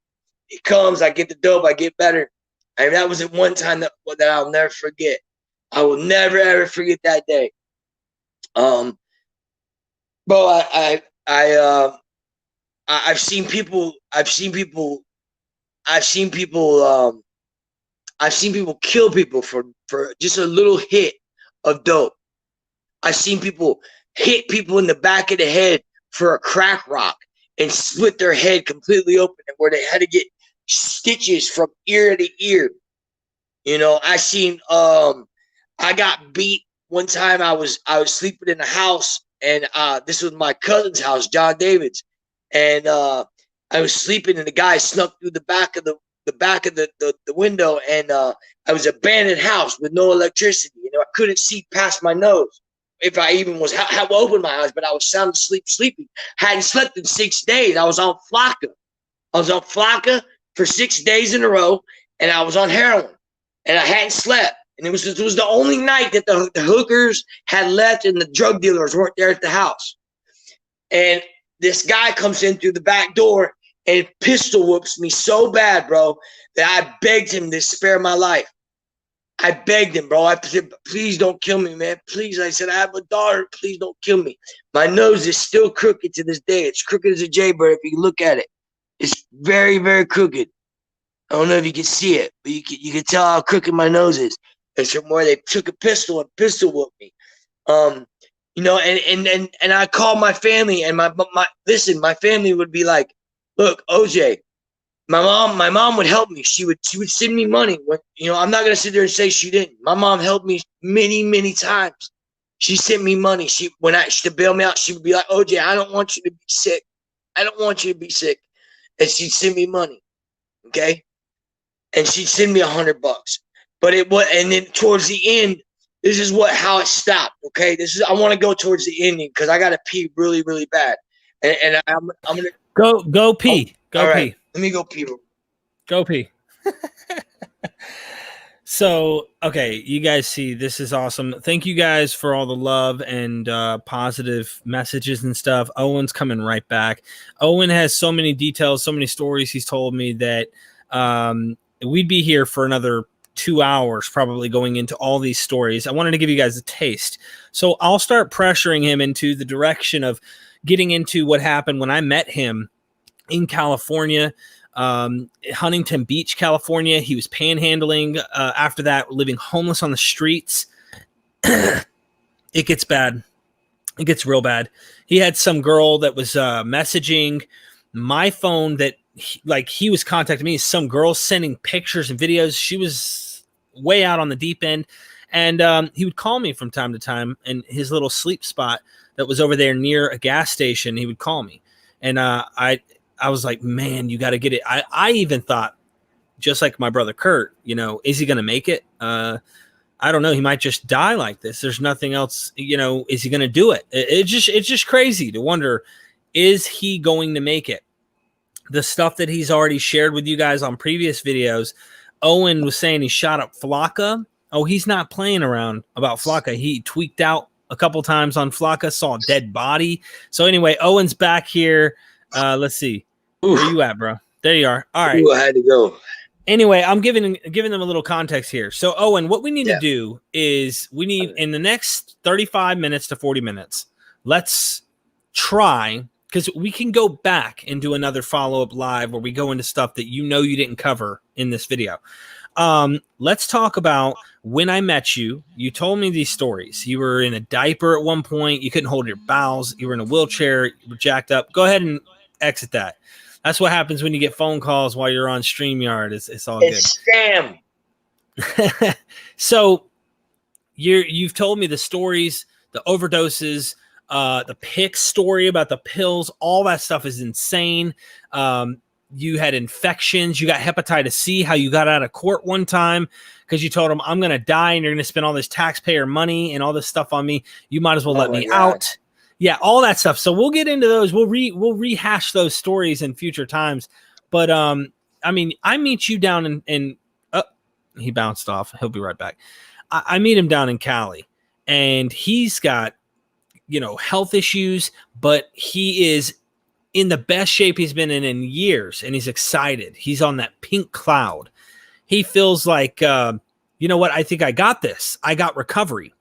S2: He comes. I get the dope. I get better. And that was at one time that I'll never forget. I will never ever forget that day. Bro, I've seen people kill people for just a little hit of dope. I've seen people hit people in the back of the head for a crack rock and split their head completely open, where they had to get stitches from ear to ear. You know, I seen I got beat one time. I was sleeping in the house, and this was my cousin's house, John David's, and I was sleeping, and the guy snuck through the back of the window, and I was abandoned house with no electricity. You know, I couldn't see past my nose if I even was how open my eyes, but I was sound asleep, sleeping. Hadn't slept in 6 days. I was on Flocka. I was on Flocka for 6 days in a row, and I was on heroin, and I hadn't slept. And it was the only night that the hookers had left and the drug dealers weren't there at the house. And this guy comes in through the back door and pistol whoops me so bad, bro, that I begged him to spare my life. I begged him, bro. I said, please don't kill me, man. Please. I said, I have a daughter. Please don't kill me. My nose is still crooked to this day. It's crooked as a jaybird if you look at it. It's very, very crooked. I don't know if you can see it, but you can tell how crooked my nose is. It's from where they took a pistol and pistol whooped me. You know, and I called my family, and my family would be like, look, OJ, my mom would help me. She would send me money. When, you know, I'm not gonna sit there and say she didn't. My mom helped me many, many times. She sent me money. To bail me out, she would be like, OJ, I don't want you to be sick. I don't want you to be sick. And she'd send me money. Okay. And she'd send me $100. But and then towards the end, this is how it stopped. Okay. I want to go towards the ending because I gotta pee really, really bad. And I'm gonna
S1: go pee. Go
S2: all
S1: pee.
S2: Right. Let me go pee.
S1: Go pee. So, okay, you guys see, this is awesome. Thank you guys for all the love and positive messages and stuff. Owen's coming right back. Owen has so many details, so many stories he's told me that we'd be here for another 2 hours probably going into all these stories. I wanted to give you guys a taste. So I'll start pressuring him into the direction of getting into what happened when I met him in California, Huntington Beach, California. He was panhandling. After that, living homeless on the streets. It gets bad. It gets real bad. He had some girl that was messaging my phone that he was contacting me. Some girl sending pictures and videos. She was way out on the deep end. And he would call me from time to time in his little sleep spot that was over there near a gas station. He would call me. And I was like, man, you got to get it. I even thought, just like my brother Kurt, you know, is he going to make it? I don't know. He might just die like this. There's nothing else, you know, is he going to do it? It's just crazy to wonder, is he going to make it? The stuff that he's already shared with you guys on previous videos, Owen was saying he shot up Flocka. Oh, he's not playing around about Flocka. He tweaked out a couple times on Flocka, saw a dead body. So anyway, Owen's back here. Let's see. Where you at, bro? There you are. All right.
S2: Ooh, I had to go.
S1: Anyway, I'm giving them a little context here. So, Owen, what we need to do is we need in the next 35 minutes to 40 minutes, let's try, because we can go back and do another follow-up live where we go into stuff that you know you didn't cover in this video. Let's talk about when I met you. You told me these stories. You were in a diaper at one point. You couldn't hold your bowels. You were in a wheelchair. You were jacked up. Go ahead and exit that. That's what happens when you get phone calls while you're on StreamYard. It's all
S2: it's
S1: good.
S2: Scam.
S1: So you've told me the stories, the overdoses, the PIC story about the pills. All that stuff is insane. You had infections. You got hepatitis C. How you got out of court one time because you told them, I'm going to die and you're going to spend all this taxpayer money and all this stuff on me. You might as well let me out. Yeah, all that stuff. So we'll get into those. We'll rehash those stories in future times. But I mean, I meet you down in he bounced off. He'll be right back. I meet him down in Cali, and he's got, health issues, but he is in the best shape he's been in years, and he's excited. He's on that pink cloud. He feels like, you know what? I think I got this. I got recovery.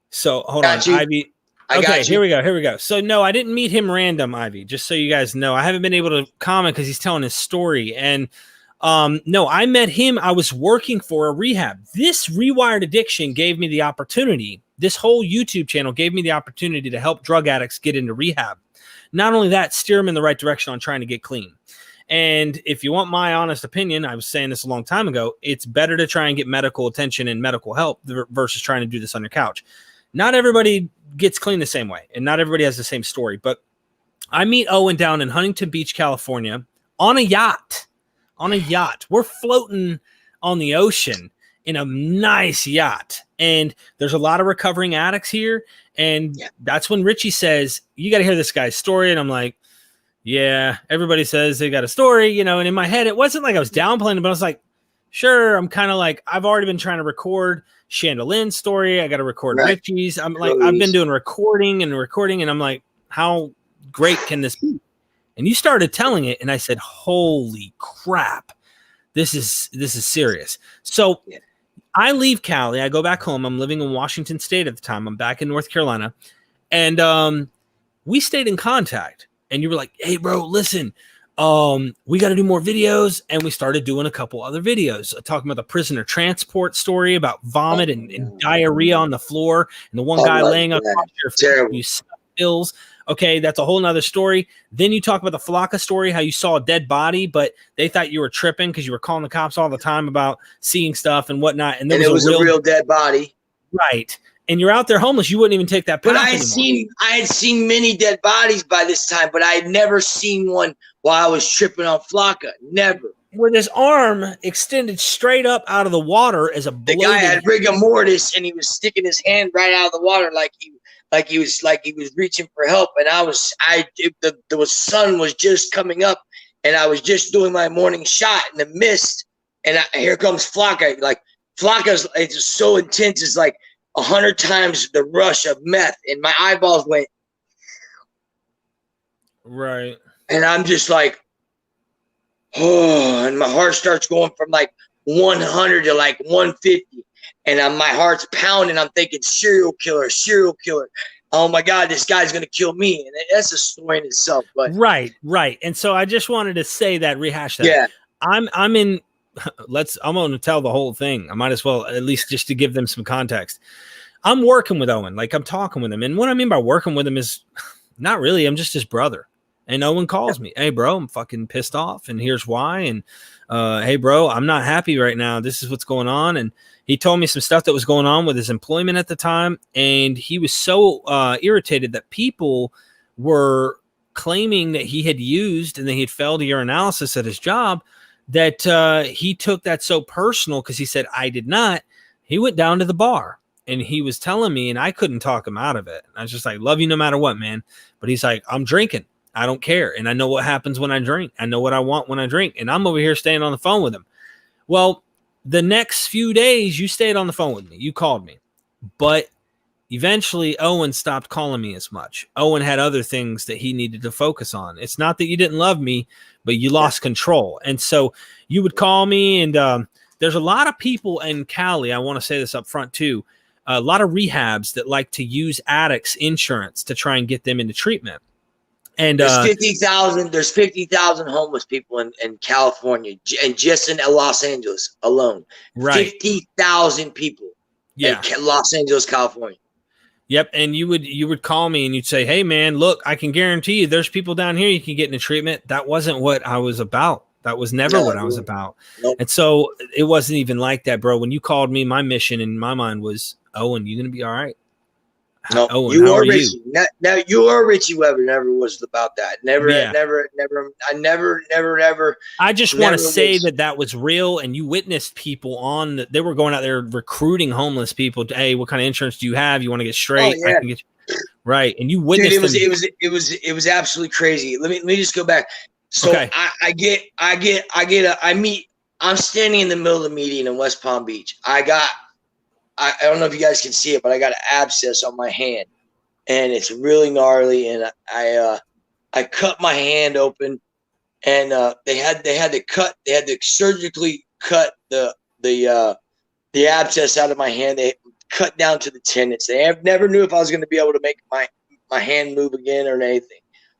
S1: So hold on, Ivy. Okay, here we go. So no, I didn't meet him random, Ivy, just so you guys know. I haven't been able to comment because he's telling his story. And no, I met him. I was working for a rehab. This Rewired Addiction gave me the opportunity. This whole YouTube channel gave me the opportunity to help drug addicts get into rehab. Not only that, steer them in the right direction on trying to get clean. And if you want my honest opinion, I was saying this a long time ago, it's better to try and get medical attention and medical help versus trying to do this on your couch. Not everybody gets clean the same way, and not everybody has the same story. But I meet Owen down in Huntington Beach, California, on a yacht. We're floating on the ocean in a nice yacht. And there's a lot of recovering addicts here. And that's when Richie says, you got to hear this guy's story. And I'm like, yeah, everybody says they got a story, and in my head, it wasn't like I was downplaying it, but I was like, sure. I'm kind of like, I've already been trying to record Chandelin's story. I got to record Richie's. I'm like, I've been doing recording. And I'm like, how great can this be? And you started telling it, and I said, holy crap, this is serious. So I leave Cali. I go back home. I'm living in Washington State at the time. I'm back in North Carolina. And we stayed in contact. And you were like, hey, bro, listen, we got to do more videos. And we started doing a couple other videos talking about the prisoner transport story about vomit and diarrhea on the floor. And the one guy laying across your feet, you spills. Okay, that's a whole nother story. Then you talk about the Flocka story, how you saw a dead body, but they thought you were tripping because you were calling the cops all the time about seeing stuff and whatnot. And
S2: it was a real dead body.
S1: Right. And you're out there homeless. You wouldn't even take that path
S2: anymore. I had seen many dead bodies by this time, but I had never seen one while I was tripping on Flocka. Never.
S1: With his arm extended straight up out of the water as a bloated.
S2: The guy had rigor mortis, and he was sticking his hand right out of the water like he was reaching for help. And the sun was just coming up, and I was just doing my morning shot in the mist, and here comes Flocka. Like Flocka's, it's so intense. It's like 100 times the rush of meth, and my eyeballs went
S1: right.
S2: And I'm just like, oh, and my heart starts going from like 100 to like 150. And my heart's pounding. I'm thinking serial killer. Oh my God, this guy's gonna kill me. And that's a story in itself. But
S1: right. And so I just wanted to say that, rehash that.
S2: Yeah.
S1: I'm going to tell the whole thing. I might as well, at least just to give them some context. I'm working with Owen, like I'm talking with him. And what I mean by working with him is not really, I'm just his brother. And Owen calls me, hey bro, I'm fucking pissed off. And here's why. And hey bro, I'm not happy right now. This is what's going on. And he told me some stuff that was going on with his employment at the time. And he was so irritated that people were claiming that he had used and that he had failed a urinalysis at his job, that he took that so personal because he said, I did not. He went down to the bar and he was telling me, and I couldn't talk him out of it. I was just like, love you no matter what, man. But he's like, I'm drinking. I don't care. And I know what happens when I drink. I know what I want when I drink. And I'm over here staying on the phone with him. Well, the next few days you stayed on the phone with me. You called me. But eventually Owen stopped calling me as much. Owen had other things that he needed to focus on. It's not that you didn't love me, but you lost control. And so you would call me, and there's a lot of people in Cali, I want to say this up front too, a lot of rehabs that like to use addicts insurance to try and get them into treatment. And
S2: There's 50,000. There's 50,000 homeless people in California, and just in Los Angeles alone,
S1: right.
S2: 50,000 people in
S1: Yeah.
S2: Los Angeles, California.
S1: Yep. And you would call me and you'd say, hey man, look, I can guarantee you there's people down here you can get into treatment. That wasn't what I was about. That was never what I was about.
S2: Nope.
S1: And so it wasn't even like that, bro. When you called me, my mission in my mind was, Owen, you going to be all right?
S2: No,
S1: Owen,
S2: you
S1: how
S2: are
S1: are
S2: Richie.
S1: you?
S2: Now you are Richie Weber. Never was about that. Never.
S1: Yeah.
S2: I never.
S1: I just want to say
S2: was.
S1: that was real, and you witnessed people they were going out there recruiting homeless people. Hey, what kind of insurance do you have? You want to get straight?
S2: Oh, yeah.
S1: I can get you. Right, and you
S2: Dude,
S1: witnessed
S2: it was absolutely crazy. Let me just go back. So
S1: okay.
S2: I'm standing in the middle of the meeting in West Palm Beach. I don't know if you guys can see it, but I got an abscess on my hand, and it's really gnarly. And I cut my hand open, and they had to surgically cut the abscess out of my hand. They cut down to the tendons. They never knew if I was going to be able to make my hand move again or anything.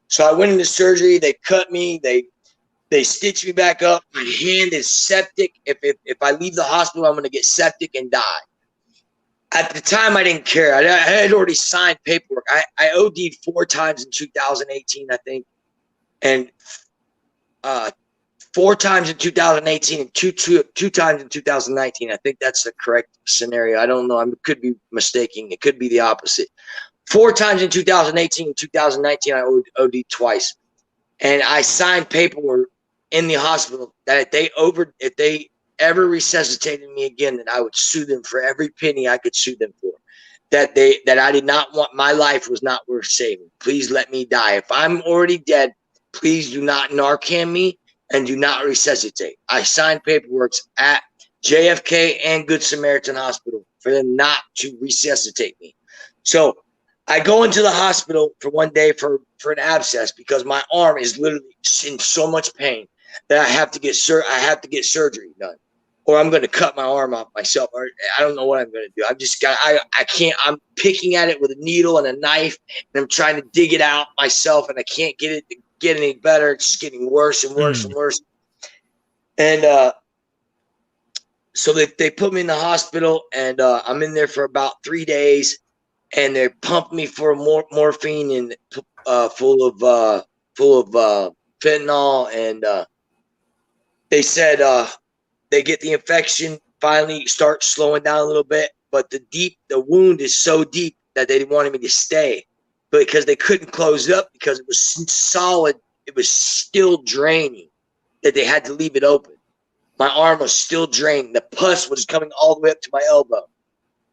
S2: So I went into surgery. They cut me. They stitched me back up. My hand is septic. If I leave the hospital, I'm going to get septic and die. At the time, I didn't care. I had already signed paperwork. I OD'd 4 times in 2018, I think, and 4 times in 2018 and two times in 2019. I think that's the correct scenario. I don't know. I could be mistaking. It could be the opposite. 4 times in 2018 and 2019, I OD'd twice, and I signed paperwork in the hospital that if they ever resuscitated me again, that I would sue them for every penny I could sue them for. That I did not want, my life was not worth saving. Please let me die. If I'm already dead, please do not Narcan me and do not resuscitate. I signed paperwork at JFK and Good Samaritan Hospital for them not to resuscitate me. So I go into the hospital for one day for an abscess because my arm is literally in so much pain that I have to get surgery done, or I'm going to cut my arm off myself, or I don't know what I'm going to do. I can't. I'm picking at it with a needle and a knife, and I'm trying to dig it out myself, and I can't get it to get any better. It's just getting worse and worse and worse. And so they put me in the hospital, and I'm in there for about 3 days, and they pumped me for morphine and full of fentanyl, and they said they get the infection finally start slowing down a little bit, but the wound is so deep that they wanted me to stay, because they couldn't close it up because it was solid. It was still draining, that they had to leave it open. My arm was still draining. The pus was coming all the way up to my elbow,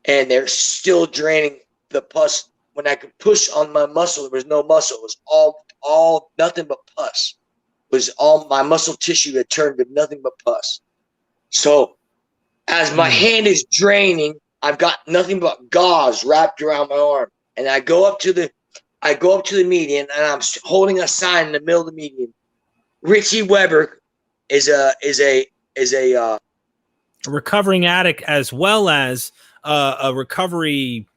S2: and they're still draining the pus. When I could push on my muscle, there was no muscle. It was all nothing but pus. It was all my muscle tissue had turned to nothing but pus. So as my hand is draining, I've got nothing but gauze wrapped around my arm. And I go up to the median, and I'm holding a sign in the middle of the median. Richie Weber is a
S1: recovering addict, as well as a recovery,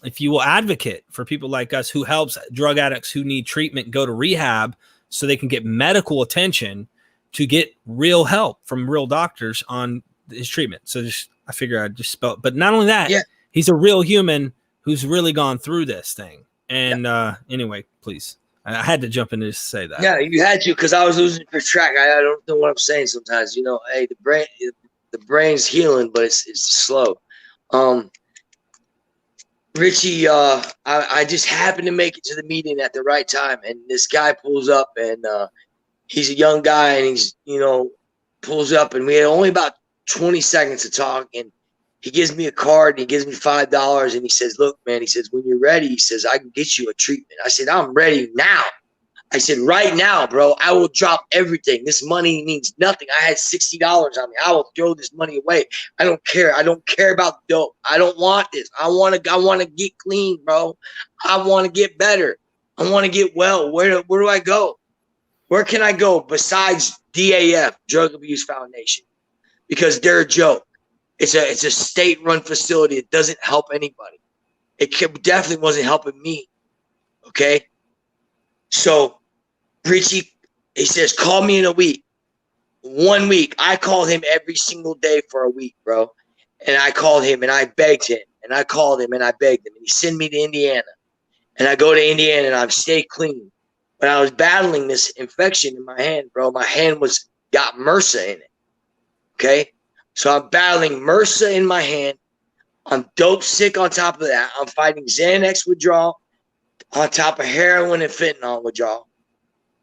S1: if you will, advocate for people like us who helps drug addicts who need treatment go to rehab so they can get medical attention to get real help from real doctors on his treatment. So I figure I'd just spell it. But not only that, he's a real human who's really gone through this thing. And anyway, please. I had to jump in to say that.
S2: Yeah, you had to, because I was losing your track. I don't know what I'm saying sometimes. You know, hey, the brain's healing, but it's slow. Richie, I just happened to make it to the meeting at the right time, and this guy pulls up, and he's a young guy, and he's, pulls up, and we had only about 20 seconds to talk, and he gives me a card, and he gives me $5, and he says, look, man, he says, when you're ready, he says, I can get you a treatment. I said, I'm ready now. I said, right now, bro, I will drop everything. This money means nothing. I had $60 on me. I will throw this money away. I don't care. I don't care about dope. I don't want this. I want to get clean, bro. I want to get better. I want to get well. Where do I go? Where can I go besides DAF, Drug Abuse Foundation? Because they're a joke. It's a state-run facility. It doesn't help anybody. It definitely wasn't helping me. Okay? So Richie, he says, call me in a week. 1 week. I called him every single day for a week, bro. And I called him and I begged him. And I called him and I begged him. And he sent me to Indiana. And I go to Indiana and I stay clean. But I was battling this infection in my hand, bro. My hand got MRSA in it. Okay? So I'm battling MRSA in my hand. I'm dope sick on top of that. I'm fighting Xanax withdrawal on top of heroin and fentanyl withdrawal.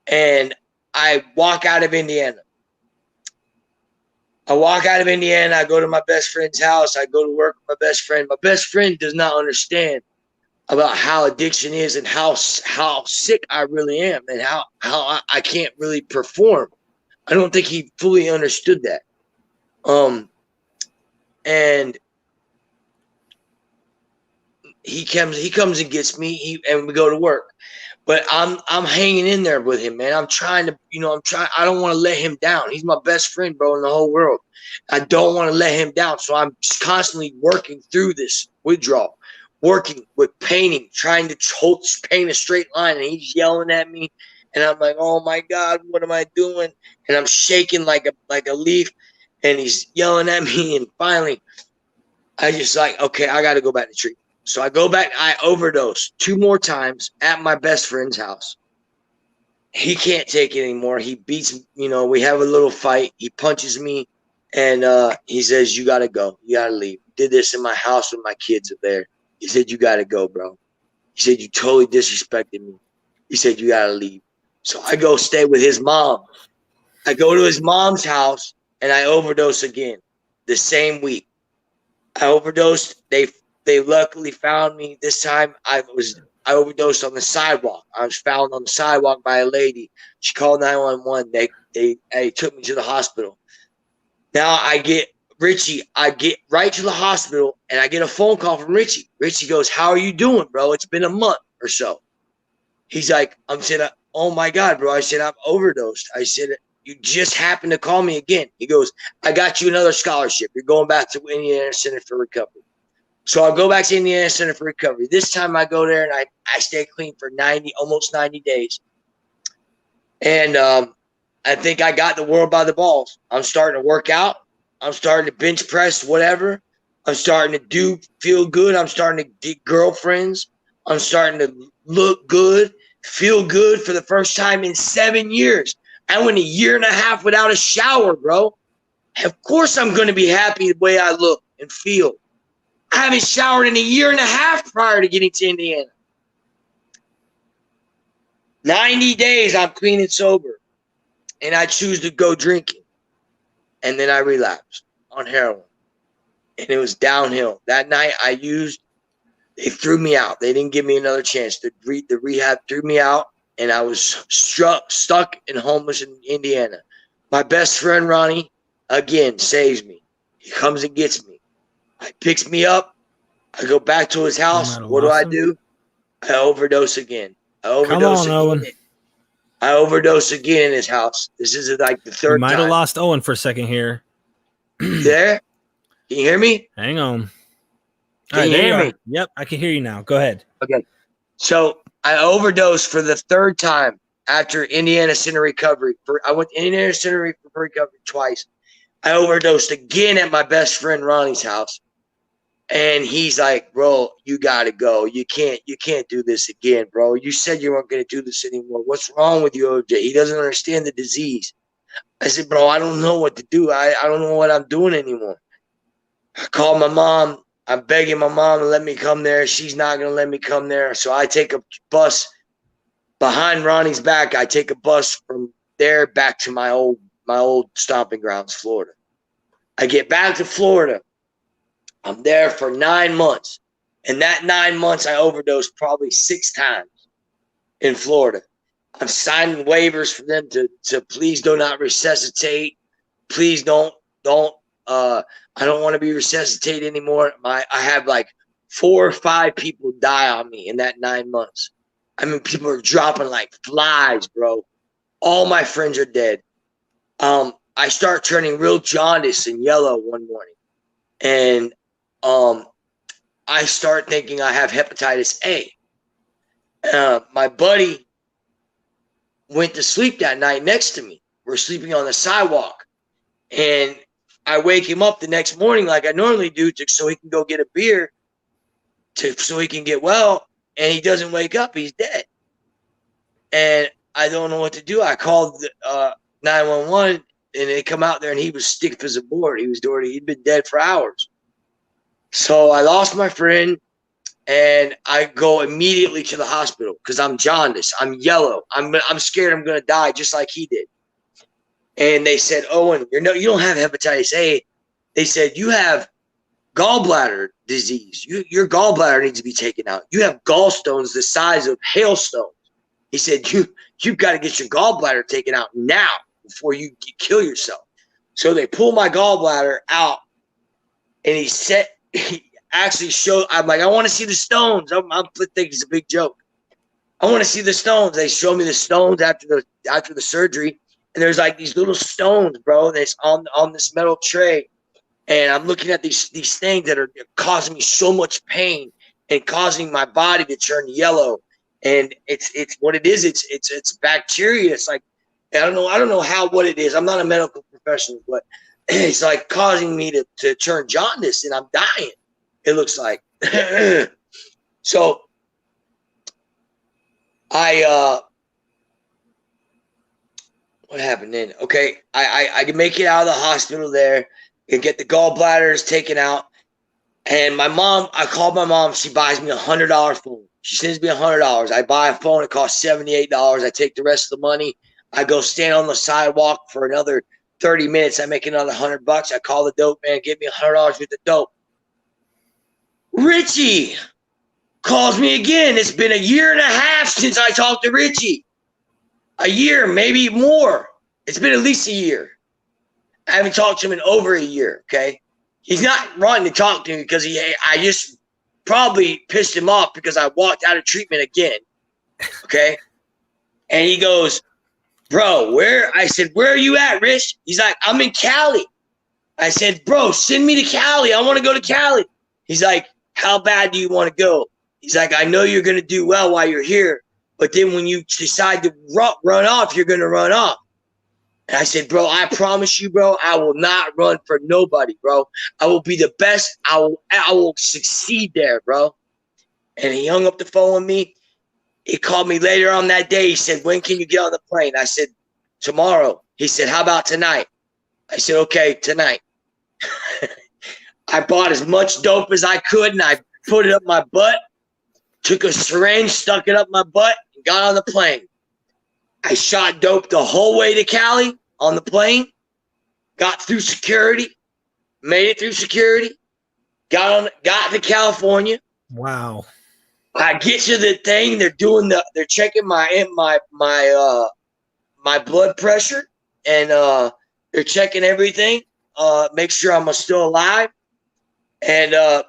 S2: And I walk out of Indiana. I go to my best friend's house. I go to work with my best friend. My best friend does not understand about how addiction is and how sick I really am and how I can't really perform. I don't think he fully understood that. And he comes and gets me, and we go to work. But I'm hanging in there with him, man. I'm trying to, I don't want to let him down. He's my best friend, bro, in the whole world. I don't want to let him down. So I'm constantly working through this withdrawal, working with painting, trying to paint a straight line. And he's yelling at me. And I'm like, oh my God, what am I doing? And I'm shaking like a leaf. And he's yelling at me. And finally, I just like, okay, I got to go back to treatment. So I go back, I overdose 2 more times at my best friend's house. He can't take it anymore. He beats me, we have a little fight. He punches me and he says, you got to go. You got to leave. Did this in my house with my kids up there. He said, you got to go, bro. He said, you totally disrespected me. He said, you got to leave. So I go stay with his mom. I go to his mom's house and I overdose again the same week. I overdosed. They luckily found me. This time I overdosed on the sidewalk. I was found on the sidewalk by a lady. She called 911. They took me to the hospital. Now I get Richie. I get right to the hospital and I get a phone call from Richie. Richie goes, how are you doing, bro? It's been a month or so. He's like, I'm saying, oh my God, bro. I said, I'm overdosed. I said, you just happened to call me again. He goes, I got you another scholarship. You're going back to Indiana Center for Recovery. So I'll go back to Indiana Center for Recovery. This time I go there and I stay clean for almost 90 days. And I think I got the world by the balls. I'm starting to work out. I'm starting to bench press, whatever. I'm starting to feel good. I'm starting to get girlfriends. I'm starting to look good, feel good for the first time in 7 years. I went 1.5 years without a shower, bro. Of course I'm going to be happy the way I look and feel. I haven't showered in 1.5 years prior to getting to Indiana. 90 days I'm clean and sober. And I choose to go drinking. And then I relapsed on heroin. And it was downhill. That night they threw me out. They didn't give me another chance. The rehab threw me out. And I was stuck and homeless in Indiana. My best friend, Ronnie, again, saves me. He comes and gets me. He picks me up. I go back to his house. What do I do? I overdose again.
S1: Come on, Owen.
S2: I overdose again in his house. This is like the third time.
S1: We might have lost Owen for a second here.
S2: There? Can you hear me?
S1: Hang on.
S2: Can you hear me?
S1: Yep, I can hear you now. Go ahead.
S2: Okay. So I overdosed for the third time after Indiana Center Recovery. I went to Indiana Center Recovery twice. I overdosed again at my best friend Ronnie's house. And he's like, bro, you got to go. You can't do this again, bro. You said you weren't going to do this anymore. What's wrong with you, OJ? He doesn't understand the disease. I said, bro, I don't know what to do. I don't know what I'm doing anymore. I called my mom. I'm begging my mom to let me come there. She's not going to let me come there. So I take a bus behind Ronnie's back. I take a bus from there back to my old stomping grounds, Florida. I get back to Florida. I'm there for 9 months. And that 9 months, I overdosed probably 6 times in Florida. I'm signing waivers for them to please do not resuscitate. Please don't, I don't want to be resuscitated anymore. I have like 4 or 5 people die on me in that 9 months. I mean, people are dropping like flies, bro. All my friends are dead. I start turning real jaundice and yellow one morning. And I start thinking I have hepatitis A. My buddy went to sleep that night next to me. We're sleeping on the sidewalk. And I wake him up the next morning like I normally do so he can go get a beer so he can get well. And he doesn't wake up. He's dead. And I don't know what to do. I called 911 and they come out there and he was stiff as a board. He'd been dead for hours. So I lost my friend and I go immediately to the hospital because I'm jaundiced. I'm yellow. I'm scared I'm going to die just like he did. And they said, Owen, you don't have hepatitis A. They said, you have gallbladder disease. Your gallbladder needs to be taken out. You have gallstones the size of hailstones. He said, you've got to get your gallbladder taken out now before you kill yourself. So they pull my gallbladder out, and he actually showed. I'm like, I want to see the stones. I'm thinking it's a big joke. I want to see the stones. They show me the stones after the surgery, and there's like these little stones, bro. That's on this metal tray, and I'm looking at these things that are causing me so much pain and causing my body to turn yellow. And it's what it is. It's bacteria. It's like I don't know what it is. I'm not a medical professional, but it's like causing me to turn jaundice, and I'm dying. It looks like. So what happened then? Okay, I can make it out of the hospital there and get the gallbladders taken out. And I called my mom. She buys me $100 phone. She sends me $100. I buy a phone. It costs $78. I take the rest of the money. I go stand on the sidewalk for another 30 minutes. I make another $100. I call the dope man. Give me $100 with the dope. Richie calls me again. It's been a year and a half since I talked to Richie. A year, maybe more. It's been at least a year. I haven't talked to him in over a year, okay? He's not wanting to talk to me because I just probably pissed him off because I walked out of treatment again, okay? And he goes, bro, I said, where are you at, Rich? He's like, I'm in Cali. I said, bro, send me to Cali. I want to go to Cali. He's like, how bad do you want to go? He's like, I know you're going to do well while you're here, but then when you decide to run off, you're going to run off. And I said, bro, I promise you, bro, I will not run for nobody, bro. I will be the best. I will succeed there, bro. And he hung up the phone with me. He called me later on that day. He said, when can you get on the plane? I said, tomorrow. He said, how about tonight? I said, okay, tonight. I bought as much dope as I could, and I put it up my butt, took a syringe, stuck it up my butt, and got on the plane. I shot dope the whole way to Cali on the plane, got through security, made it through security, got to California.
S1: Wow.
S2: I get to the thing, they're checking my blood pressure, and they're checking everything, make sure I'm still alive. And I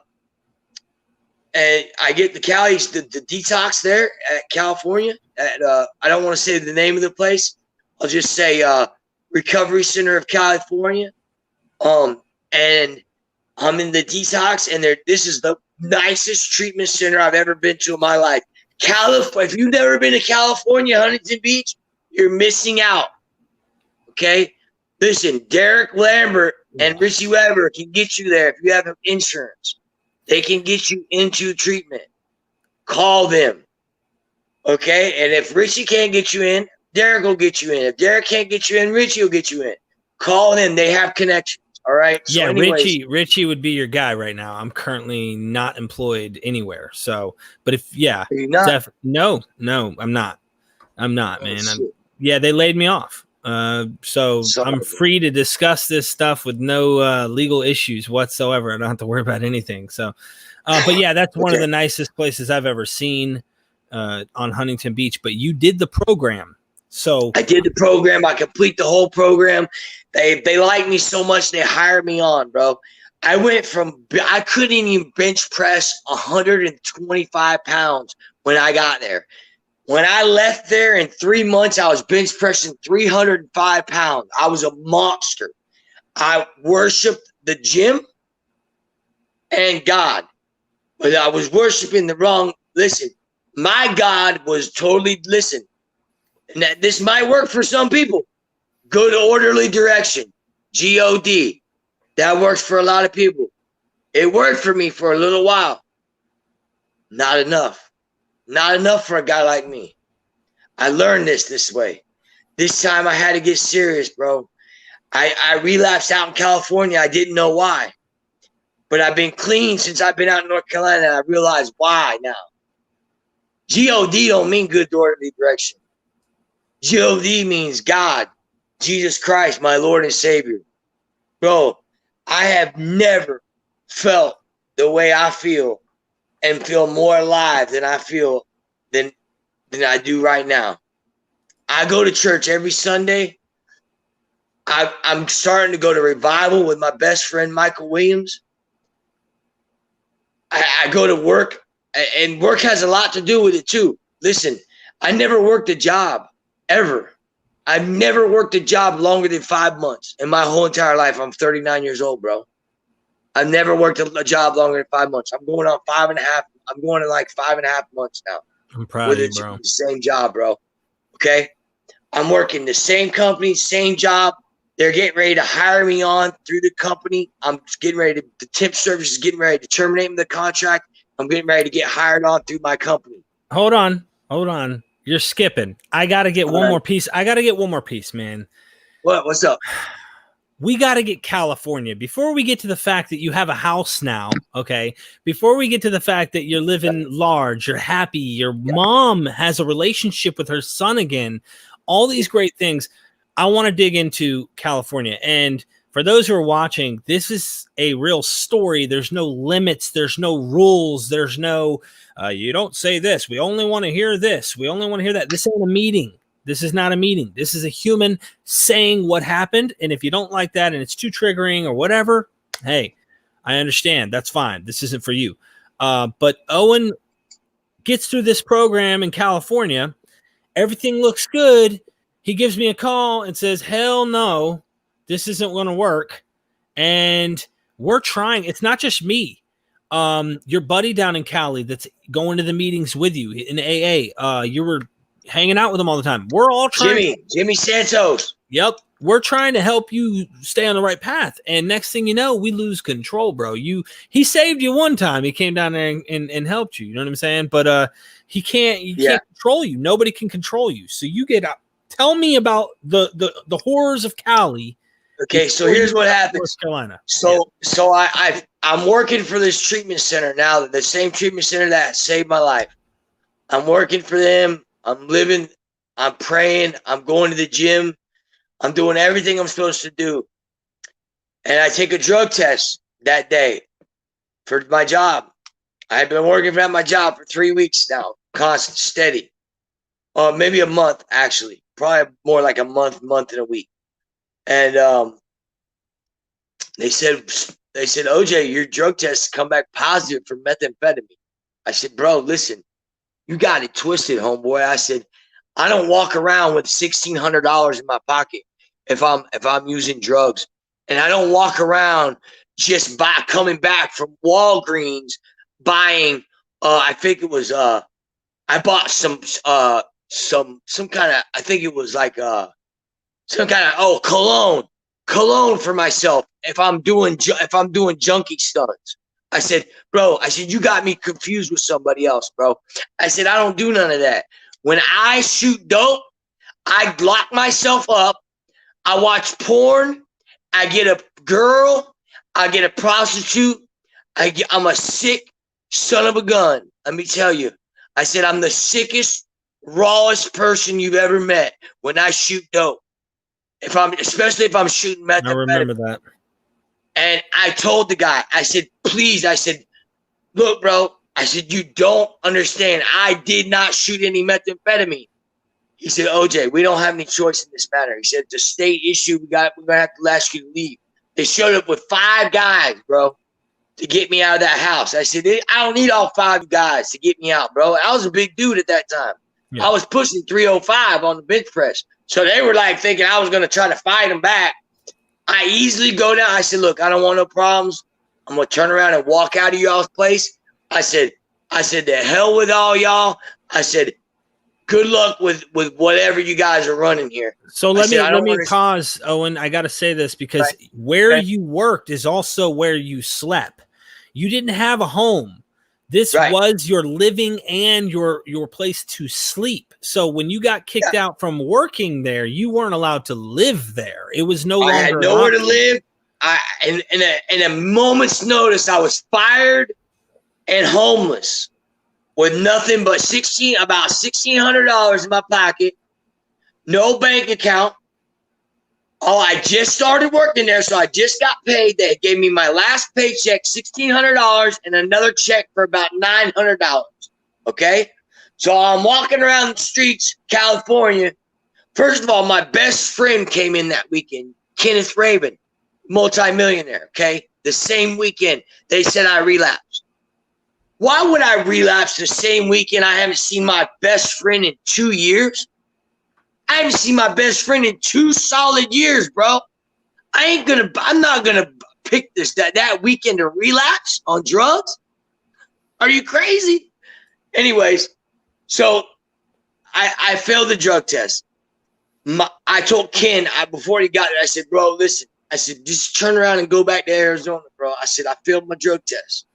S2: get the Cali, the detox there at California. I don't want to say the name of the place. I'll just say Recovery Center of California. And I'm in the detox, and this is the nicest treatment center I've ever been to in my life. If you've never been to California, Huntington Beach, you're missing out. Okay? Listen, Derek Lambert and Richie Weber can get you there if you have insurance. They can get you into treatment. Call them. Okay? And if Richie can't get you in, Derek will get you in. If Derek can't get you in, Richie will get you in. Call them. They have connections. All right? So
S1: yeah,
S2: anyways,
S1: Richie would be your guy right now. I'm currently not employed anywhere. So, but
S2: are you not?
S1: No, I'm not. I'm not, man. They laid me off. So I'm free to discuss this stuff with no legal issues whatsoever. I don't have to worry about anything. So, but yeah, that's one of the nicest places I've ever seen on Huntington Beach. But you did the program. So
S2: I did the program. I complete the whole program. They like me so much they hired me on, bro. I couldn't even bench press 125 pounds when I got there. When I left there in 3 months, I was bench pressing 305 pounds. I was a monster. I worshiped the gym and God, but I was worshiping the wrong. Listen, my God was totally, And that this might work for some people. Good orderly direction. God. That works for a lot of people. It worked for me for a little while. Not enough. Not enough for a guy like me. I learned this way. This time I had to get serious, bro. I relapsed out in California. I didn't know why. But I've been clean since I've been out in North Carolina, and I realize why now. G-O-D don't mean good orderly direction. G-O-D means God, Jesus Christ, my Lord and Savior. Bro, I have never felt the way I feel and feel more alive than I feel than I do right now. I go to church every Sunday. I'm starting to go to revival with my best friend, Michael Williams. I go to work, and work has a lot to do with it too. Listen, I never worked a job, ever. I've never worked a job longer than 5 months in my whole entire life. I'm 39 years old, bro. I've never worked a job longer than 5 months. I'm going on 5.5. I'm going to like 5.5 months now.
S1: I'm proud of you, bro.
S2: The same job, bro. Okay? I'm working the same company, same job. They're getting ready to hire me on through the company. I'm getting ready to, the temp service is getting ready to terminate the contract. I'm getting ready to get hired on through my company.
S1: Hold on. You're skipping. I got to get one more piece. Man.
S2: What's up?
S1: We got to get California before we get to the fact that you have a house now. Okay. Before we get to the fact that you're living large, you're happy, your mom has a relationship with her son again, all these great things. I want to dig into California. And for those who are watching, this is a real story. There's no limits. There's no rules. There's no, you don't say this. We only want to hear this. We only want to hear that. This ain't a meeting. This is not a meeting. This is a human saying what happened. And if you don't like that and it's too triggering or whatever, hey, I understand. That's fine. This isn't for you. But Owen gets through this program in California. Everything looks good. He gives me a call and says, hell no, this isn't going to work. And we're trying. It's not just me. Your buddy down in Cali that's going to the meetings with you in AA. You were hanging out with him all the time. We're all trying.
S2: Jimmy Santos.
S1: Yep. We're trying to help you stay on the right path. And next thing you know, we lose control, bro. He saved you one time. He came down there and helped you. You know what I'm saying? But he can't control you. Nobody can control you. So you get out. Tell me about the horrors of Cali.
S2: Okay, so here's what happens.
S1: North Carolina.
S2: So I'm working for this treatment center now, the same treatment center that saved my life. I'm working for them. I'm living. I'm praying. I'm going to the gym. I'm doing everything I'm supposed to do. And I take a drug test that day for my job. I've been working at my job for 3 weeks now, constant, steady. Maybe a month, actually. Probably more like a month and a week. And they said, OJ, your drug tests come back positive for methamphetamine. I said, bro, listen, you got it twisted, homeboy. I said, I don't walk around with $1,600 in my pocket if I'm using drugs. And I don't walk around just coming back from Walgreens buying I think it was I bought some kind of, I think it was like some kind of cologne for myself if I'm doing junkie stunts. I said, bro, you got me confused with somebody else, bro. I said, I don't do none of that. When I shoot dope, I lock myself up. I watch porn. I get a girl. I get a prostitute. I'm a sick son of a gun. Let me tell you. I said, I'm the sickest, rawest person you've ever met when I shoot dope. Especially if I'm shooting methamphetamine. I
S1: remember that.
S2: And I told the guy, I said, please, I said, look, bro, I said, you don't understand. I did not shoot any methamphetamine. He said, OJ, we don't have any choice in this matter. He said, it's a state issue. We're going to have to ask you to leave. They showed up with 5 guys, bro, to get me out of that house. I said, I don't need all 5 guys to get me out, bro. I was a big dude at that time. Yeah. I was pushing 305 on the bench press. So they were like thinking I was going to try to fight them back. I easily go down. I said, look, I don't want no problems. I'm going to turn around and walk out of y'all's place. I said, the hell with all y'all. I said, good luck with whatever you guys are running here.
S1: So let me pause, Owen. I got to say this because where you worked is also where you slept. You didn't have a home. This was your living and your place to sleep. So when you got kicked out from working there, you weren't allowed to live there. It was no longer. I had
S2: nowhere to live. In a moment's notice, I was fired and homeless with nothing but about $1,600 in my pocket, no bank account. Oh, I just started working there, so I just got paid. They gave me my last paycheck, $1,600, and another check for about $900. Okay? So I'm walking around the streets, California. First of all, my best friend came in that weekend, Kenneth Raven, multimillionaire, okay? The same weekend, they said I relapsed. Why would I relapse the same weekend? I haven't seen my best friend in 2 years. I haven't seen my best friend in 2 solid years, bro. I'm not gonna pick that weekend to relapse on drugs. Are you crazy? Anyways, so I failed the drug test. I told Ken before he got there, I said, bro, listen. I said, just turn around and go back to Arizona, bro. I said, I failed my drug test.